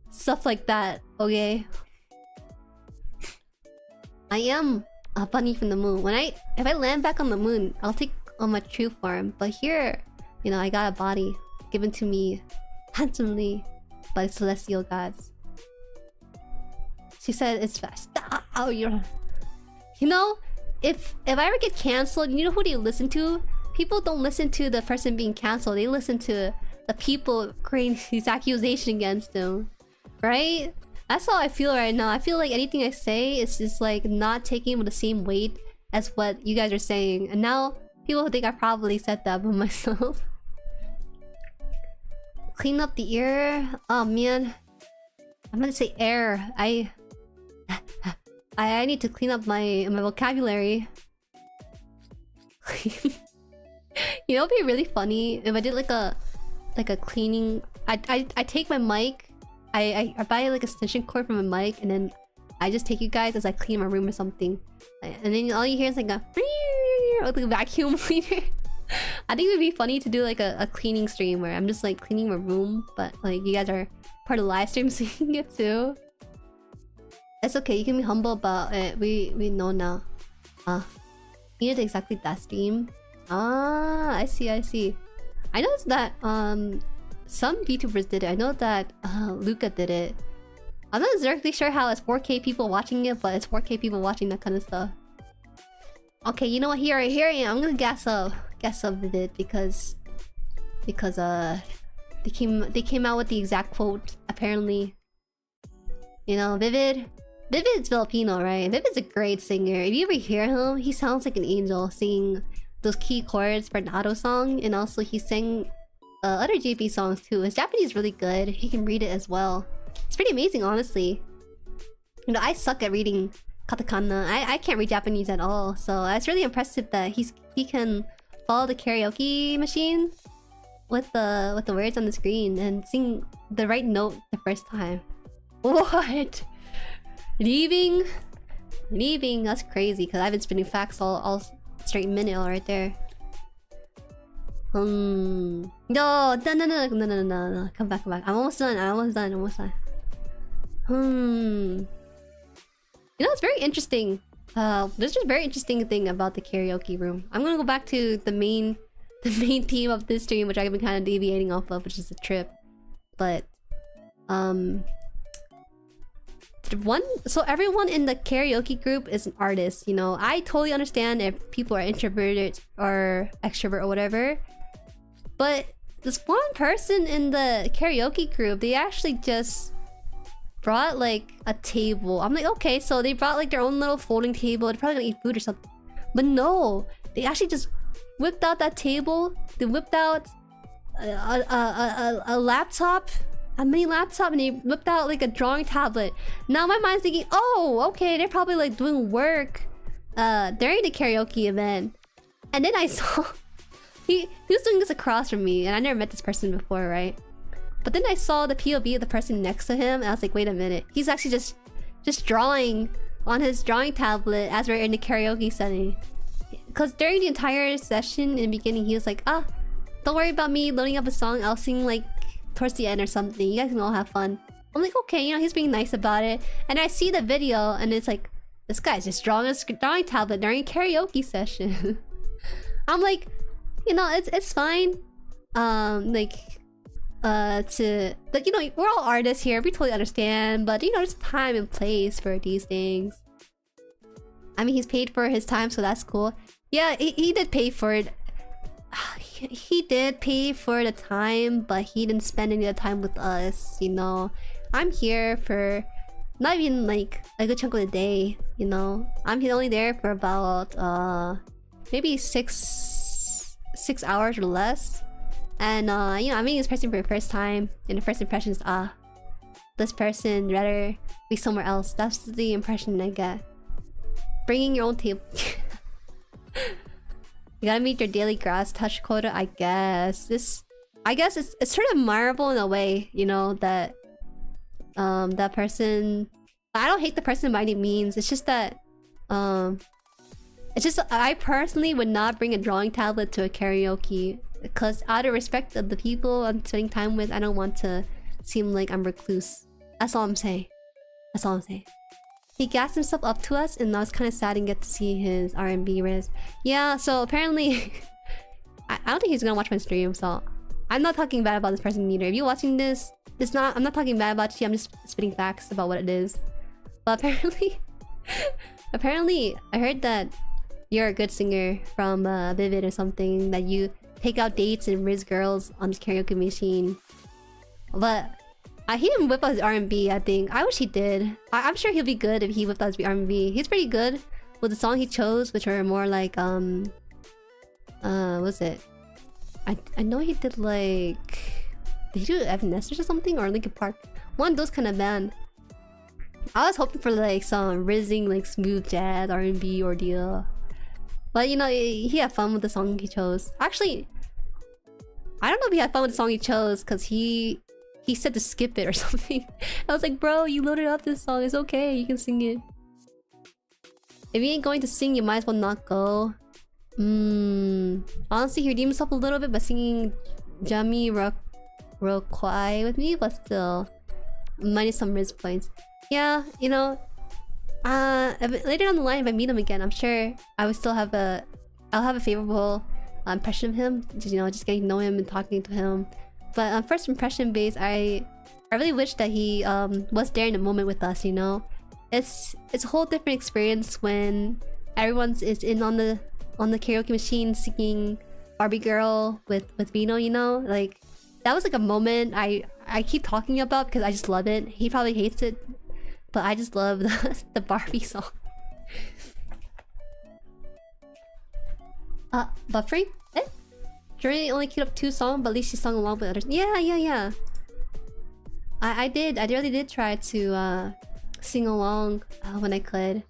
stuff like that, okay? I am a bunny from the moon. If I land back on the moon, I'll take on my true form. But here, you know, I got a body given to me handsomely by celestial gods. She said it's fast. Oh, you know, if I ever get cancelled, you know who they listen to? People don't listen to the person being cancelled. They listen to the people creating these accusations against them, right? That's how I feel right now. I feel like anything I say is just like not taking with the same weight as what you guys are saying. And now people think I probably said that about myself. Clean up the ear. Oh man, I'm gonna say air. I need to clean up my vocabulary. You know, it'd be really funny if I did like a cleaning. I take my mic. I buy like a extension cord from my mic, and then I just take you guys as I clean my room or something, and then all you hear is like a like a vacuum cleaner. I think it would be funny to do like a cleaning stream where I'm just like cleaning my room, but like you guys are part of the live stream seeing it too. It's okay, you can be humble about it. We know now. You did exactly that stream. I see. I noticed that some VTubers did it. I know that Luca did it. I'm not exactly sure how it's 4K people watching it, but it's 4K people watching that kind of stuff. Okay, you know what? Here I am. I'm gonna gas up Vivid because they came out with the exact quote apparently. You know, Vivid's Filipino, right? Vivid's a great singer. If you ever hear him, he sounds like an angel singing those key chords for an auto song, and also he sang other JP songs too. His Japanese is really good. He can read it as well. It's pretty amazing, honestly. You know, I suck at reading katakana. I can't read Japanese at all, so it's really impressive that he can follow the karaoke machine with the words on the screen and sing the right note the first time. What? Leaving? Leaving? That's crazy, because I've been spinning facts all straight minute right there. No, no, no, no, no, no, no, no, no. Come back, come back. I'm almost done. I'm almost done. Almost done. You know, it's very interesting. There's just a very interesting thing about the karaoke room. I'm gonna go back to the main theme of this stream, which I've been kind of deviating off of, which is the trip. But so everyone in the karaoke group is an artist, you know. I totally understand if people are introverted or extrovert or whatever, but this one person in the karaoke group, they actually just brought like a table. I'm like, okay, so they brought like their own little folding table. They're probably gonna eat food or something, but no, they actually just whipped out that table. They whipped out a laptop, a mini laptop, and they whipped out like a drawing tablet. Now my mind's thinking, oh, okay, they're probably like doing work during the karaoke event. And then I saw he was doing this across from me, and I never met this person before, right? But then I saw the POV of the person next to him, and I was like, wait a minute, he's actually just drawing on his drawing tablet as we're in the karaoke setting. Because during the entire session in the beginning, he was like, don't worry about me loading up a song, I'll sing like towards the end or something, you guys can all have fun. I'm like, okay, you know, he's being nice about it. And I see the video, and it's like, this guy's just drawing a drawing tablet during a karaoke session. I'm like, you know, it's fine. You know, we're all artists here, we totally understand, but you know, there's time and place for these things. I mean, he's paid for his time, so that's cool. Yeah, he did pay for it. He did pay for the time, but he didn't spend any of the time with us, you know. I'm here for not even like a good chunk of the day, you know. I'm only there for about maybe six hours or less. And you know, I'm meeting this person for the first time, and the first impression is this person rather be somewhere else. That's the impression I get. Bringing your own table. You gotta meet your daily grass touch quota, I guess. I guess it's sort of admirable in a way, you know, that that person. I don't hate the person by any means. It's just that I personally would not bring a drawing tablet to a karaoke, because out of respect of the people I'm spending time with, I don't want to seem like I'm recluse. That's all I'm saying. That's all I'm saying. He gassed himself up to us, and I was kind of sad and get to see his R&B res. Yeah, so apparently I don't think he's gonna watch my stream, so I'm not talking bad about this person either. If you're watching this, I'm not talking bad about you, I'm just spitting facts about what it is. But apparently I heard that you're a good singer from Vivid or something, that you take out dates and riz girls on this karaoke machine. But he didn't whip out his R&B, I think. I wish he did. I'm sure he'll be good if he whipped out his R&B. He's pretty good with the song he chose, which are more like what's it? I know he did like, did he do Evanescence or something, or Linkin Park? One of those kind of band. I was hoping for like some rizzing, like smooth jazz R&B ordeal. But you know, he had fun with the song he chose. Actually, I don't know if he had fun with the song he chose, because he said to skip it or something. I was like, bro, you loaded up this song, it's okay, you can sing it. If you ain't going to sing, you might as well not go. Honestly, he redeemed himself a little bit by singing Jami Roquai with me, but still, minus some risk points. Yeah, you know, later down the line, if I meet him again, I'm sure I would still have I'll have a favorable impression of him. You know, just getting to know him and talking to him. But on first impression base, I really wish that he was there in the moment with us, you know? It's a whole different experience when everyone's in on the karaoke machine singing Barbie Girl with Vino, you know? Like, that was like a moment I keep talking about because I just love it. He probably hates it, but I just love the Barbie song. Buffering? Jueri only queued up 2 songs, but at least she sung along with others. Yeah. I really did try to sing along when I could.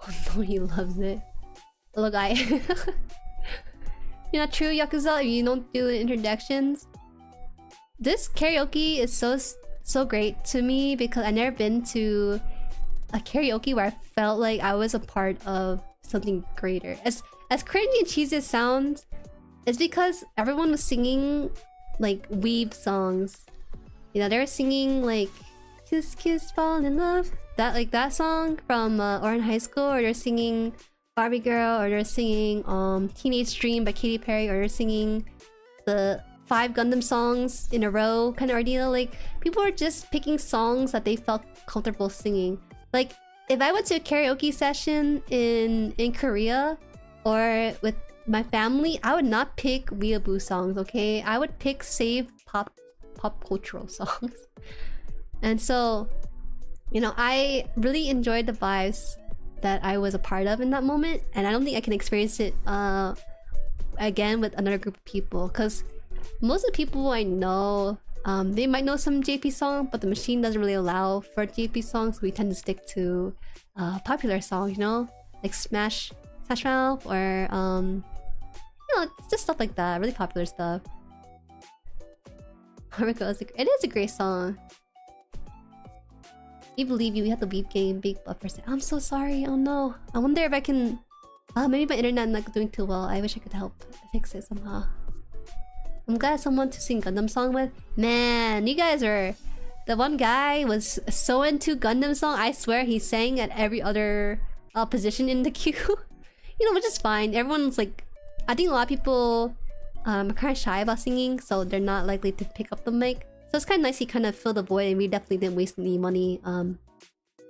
Oh no, he loves it. Look, you're not true, Yakuza, if you don't do the introductions. This karaoke is so so great to me because I never been to a karaoke where I felt like I was a part of something greater. As cringy and cheesy as it sounds, it's because everyone was singing like weeb songs. You know, they were singing like "Kiss Kiss Fall in Love," that song from Oran High School, or they're singing Barbie Girl, or they're singing Teenage Dream by Katy Perry, or they're singing the 5 Gundam songs in a row kind of ordeal. Like, people are just picking songs that they felt comfortable singing. Like, if I went to a karaoke session in Korea or with my family, I would not pick weeaboo songs, okay? I would pick safe pop cultural songs. And so, you know, I really enjoyed the vibes that I was a part of in that moment, and I don't think I can experience it again with another group of people, because most of the people I know, they might know some JP song, but the machine doesn't really allow for JP songs. We tend to stick to popular songs, you know, like Smash Mouth, or you know, just stuff like that, really popular stuff. It is a great song. We believe you. We have the beep game, big buffers. I'm so sorry. Oh no. I wonder if I can. Maybe my internet not doing too well. I wish I could help fix it somehow. I'm glad someone to sing Gundam song with. Man, you guys are. The one guy was so into Gundam song. I swear he sang at every other position in the queue. You know, which is fine. Everyone's like, I think a lot of people are kind of shy about singing, so they're not likely to pick up the mic. So it's kind of nice he kind of filled the void, and we definitely didn't waste any money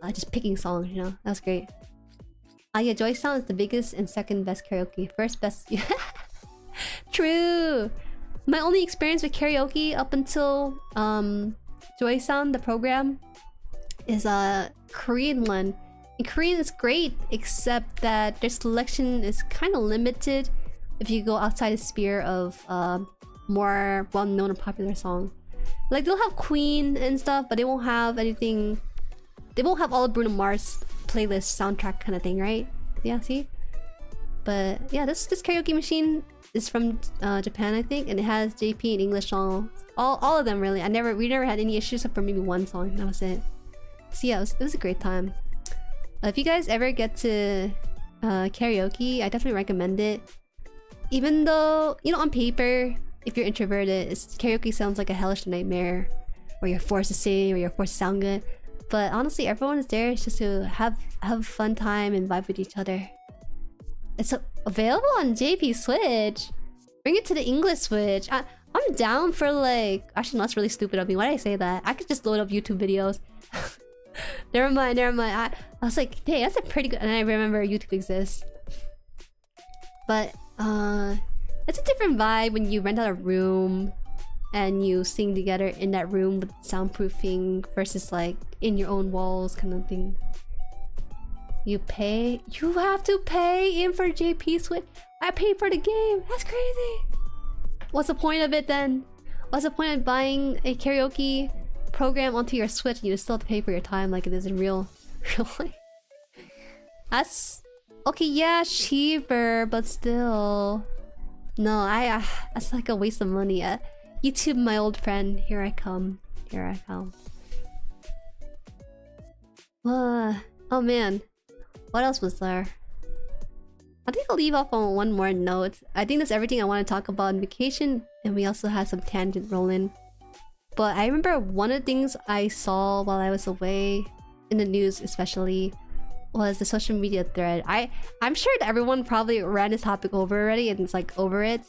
just picking songs, you know? That was great. Yeah, Joy Sound is the biggest and second best karaoke. First best... True! My only experience with karaoke up until Joy Sound, the program, is a Korean one. And Korean is great, except that their selection is kind of limited if you go outside the sphere of more well-known or popular songs. Like, they'll have Queen and stuff, but they won't have anything. They won't have all of Bruno Mars playlist soundtrack kind of thing, right? Yeah, see? But yeah, this karaoke machine is from Japan, I think, and it has JP and English songs. All of them, really. We never had any issues except for maybe one song. That was it. So yeah, it was a great time. If you guys ever get to karaoke, I definitely recommend it. Even though, you know, on paper, if you're introverted, karaoke sounds like a hellish nightmare, where you're forced to sing, or you're forced to sound good. But honestly, everyone is there just to have a fun time and vibe with each other. It's available on JP Switch. Bring it to the English Switch. I'm down for, like... Actually, no, that's really stupid of me. Why did I say that? I could just load up YouTube videos. Never mind. I was like, hey, that's a pretty good... And I remember YouTube exists. But, it's a different vibe when you rent out a room and you sing together in that room with soundproofing versus like in your own walls kind of thing. You have to pay in for JP Switch. I paid for the game. That's crazy. What's the point of it then? What's the point of buying a karaoke program onto your Switch and you still have to pay for your time like it is in real life? That's okay, yeah, cheaper, but still. No, that's like a waste of money. YouTube, my old friend. Here I come. Oh man. What else was there? I think I'll leave off on one more note. I think that's everything I want to talk about on vacation, and we also had some tangent rolling. But I remember one of the things I saw while I was away, in the news especially, was the social media thread. I'm sure that everyone probably ran this topic over already and it's like over it.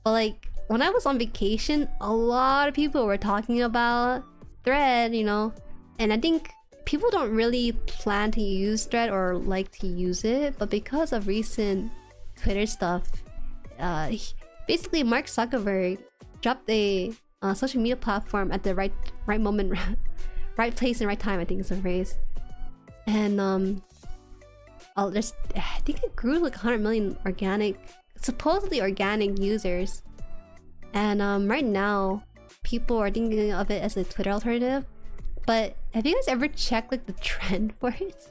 But like, when I was on vacation, a lot of people were talking about Thread, you know? And I think people don't really plan to use Thread or like to use it, but because of recent Twitter stuff, basically Mark Zuckerberg dropped a social media platform at the right moment, right place and right time, I think is the phrase. And I think it grew like 100 million supposedly organic users. And right now, people are thinking of it as a Twitter alternative. But have you guys ever checked like the trend for it?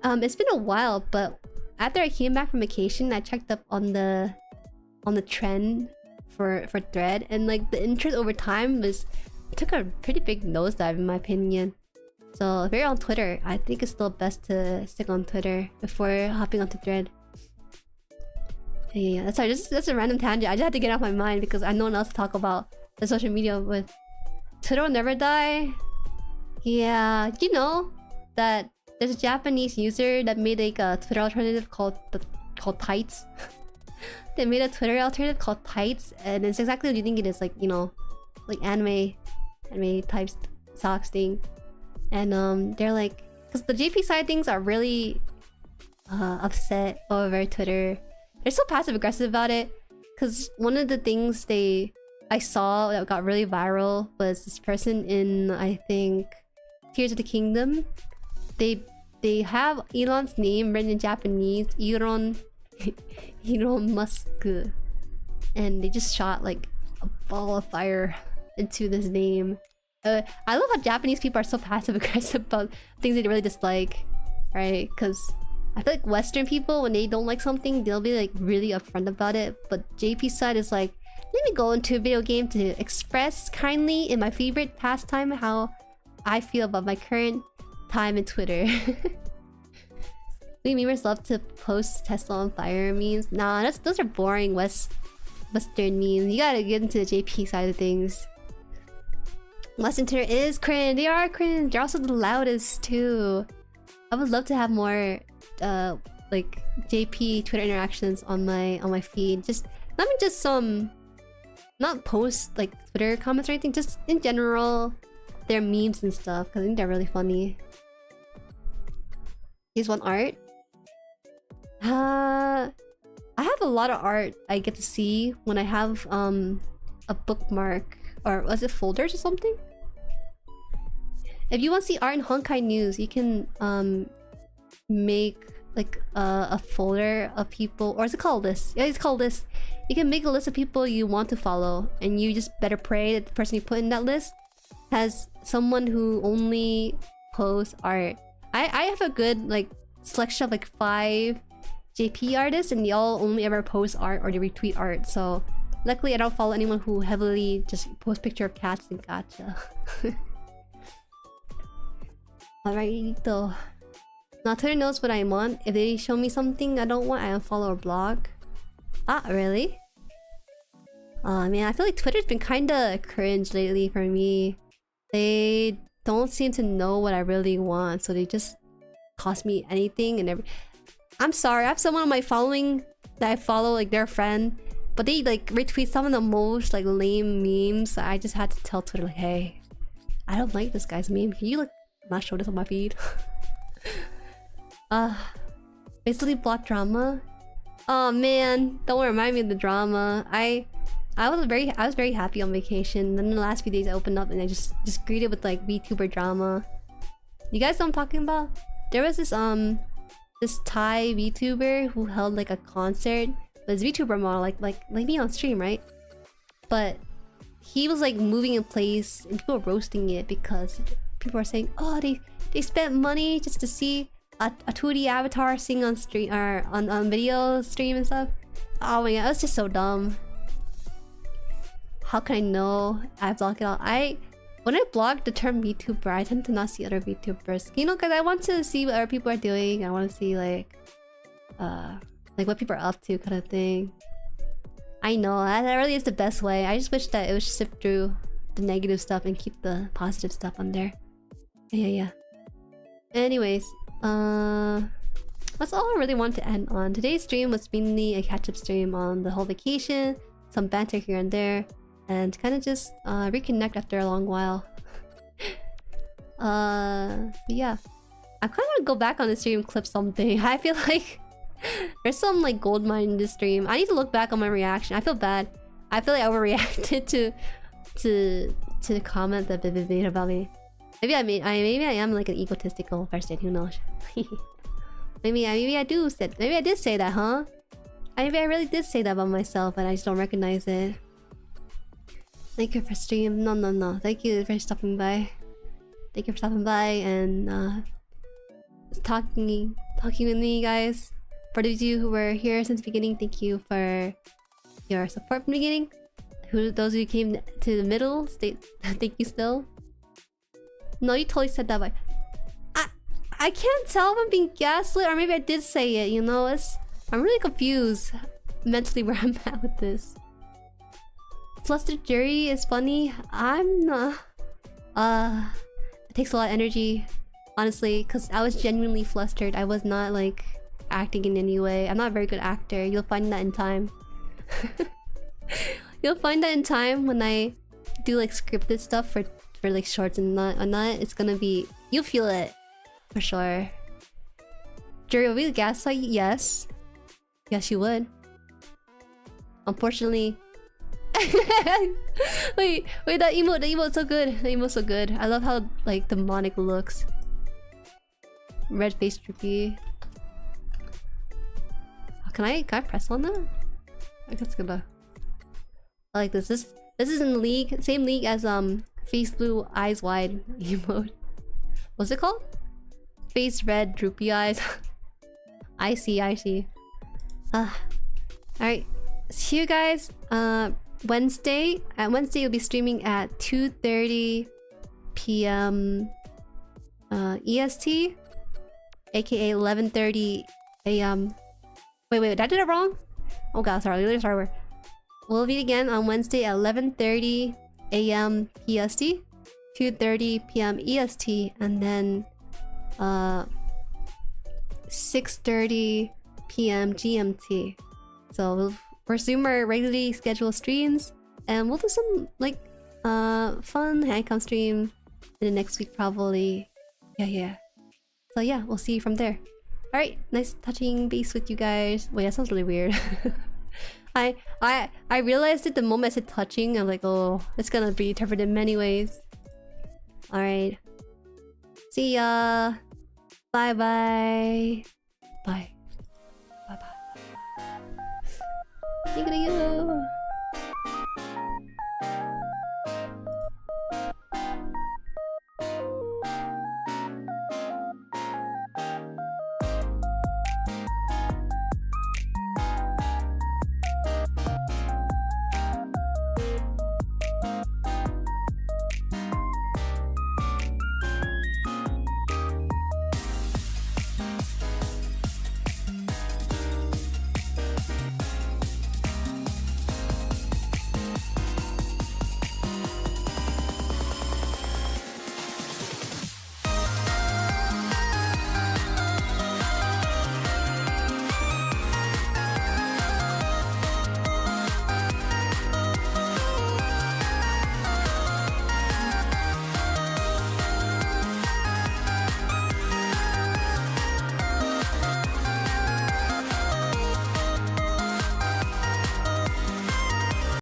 It's been a while, but after I came back from vacation, I checked up on the trend for Thread, and like the interest over time was took a pretty big nosedive in my opinion. So if you're on Twitter, I think it's still best to stick on Twitter before hopping onto Thread. Yeah, sorry, that's a random tangent. I just had to get off my mind because I have no one else to talk about the social media with. Twitter will never die. Yeah, you know that there's a Japanese user that made like a Twitter alternative called Tights. They made a Twitter alternative called Tights, and it's exactly what you think it is, like, you know, like anime type socks thing. And they're like, because the JP side things are really upset over Twitter. They're so passive aggressive about it. Because one of the things I saw that got really viral was this person in, I think, Tears of the Kingdom. They have Elon's name written in Japanese, Elon Musk, and they just shot like a ball of fire into this name. I love how Japanese people are so passive aggressive about things they really dislike, right? Because I feel like Western people, when they don't like something, they'll be like really upfront about it. But JP's side is like, let me go into a video game to express kindly in my favorite pastime how I feel about my current time in Twitter. We memers love to post Tesla on fire memes. Nah, those are boring Western memes. You gotta get into the JP side of things. Western Twitter is cringe. They are cringe. They're also the loudest too. I would love to have more like JP Twitter interactions on my feed. Just not even just not post like Twitter comments or anything. Just in general, their memes and stuff, because I think they're really funny. Here's one art. I have a lot of art I get to see when I have a bookmark, or was it folders or something? If you want to see art in Honkai news, you can make like a folder of people, or is it called this? Yeah, it's called this. You can make a list of people you want to follow, and you just better pray that the person you put in that list has someone who only posts art. I have a good like selection of like 5 JP artists, and they all only ever post art or they retweet art. So luckily I don't follow anyone who heavily just posts picture of cats and gacha. Alright though. Now Twitter knows what I want. If they show me something I don't want, I unfollow or block. Ah, really? Man, I feel like Twitter's been kinda cringe lately for me. They don't seem to know what I really want, so they just cost me anything and I'm sorry, I have someone on my following that I follow, like their friend, but they like retweet some of the most like lame memes. I just had to tell Twitter like, hey, I don't like this guy's meme. Can you like not show this on my feed? Basically block drama. Oh man, don't remind me of the drama. I was very happy on vacation. Then the last few days I opened up and I just greeted with like VTuber drama. You guys know what I'm talking about? There was this Thai VTuber who held like a concert. This VTuber model, like me on stream, right? But he was like moving in place and people were roasting it because people are saying, oh, they spent money just to see a 2D avatar sing on stream or on video stream and stuff. Oh my god, that's just so dumb. How can I know? I block it all. When I block the term VTuber, I tend to not see other VTubers. You know, because I want to see what other people are doing. I want to see like what people are up to, kind of thing. I know that really is the best way. I just wish that it would sift through the negative stuff and keep the positive stuff on there. Yeah. Anyways, that's all I really wanted to end on. Today's stream was mainly a catch-up stream on the whole vacation, some banter here and there, and kind of just reconnect after a long while. Yeah, I kind of want to go back on the stream and clip something. I feel like there's some like gold mine in this stream. I need to look back on my reaction. I feel bad. I feel like I overreacted to the comment that Vivid made about me. Maybe I am like an egotistical person. Who knows? maybe I did say that, huh? Maybe I really did say that about myself, and I just don't recognize it. Thank you for stream. No. Thank you for stopping by. Thank you for stopping by and talking with me, guys. For those of you who were here since the beginning, thank you for your support from the beginning. Who those who came to the middle, stay. Thank you still. No, you totally said that. But I can't tell if I'm being gaslit or maybe I did say it. You know, I'm really confused mentally where I'm at with this. Flustered Jueri is funny. I'm not. It takes a lot of energy, honestly, because I was genuinely flustered. I was not like acting in any way. I'm not a very good actor. You'll find that in time. You'll find that in time when I do like scripted stuff for like shorts and not. It's gonna be, you'll feel it for sure. Jueri, will we gaslight you? Yes. Yes, you would. Unfortunately. wait, that emote's so good. The emote's so good. I love how like demonic looks. Red face droopy. Oh, can I press on that? I guess it's gonna. I like this. This is in the league, same league as face blue eyes wide emote. What's it called? Face red droopy eyes. I see. Alright. See you guys Wednesday. Wednesday we'll be streaming at 2:30 p.m. EST, aka 11:30 a.m. Wait, did I do that wrong? Oh god, sorry. We'll meet again on Wednesday at 11:30 a.m. PST, 2:30 p.m. EST, and then 6:30 p.m. GMT. So we'll resume our regularly scheduled streams, and we'll do some like fun handcam stream in the next week probably. Yeah. So yeah, we'll see you from there. All right, nice touching base with you guys. Wait, that sounds really weird. I realized it the moment I said touching. I'm like, oh, it's gonna be interpreted in many ways. All right, see ya. Bye. Bye. Look at you.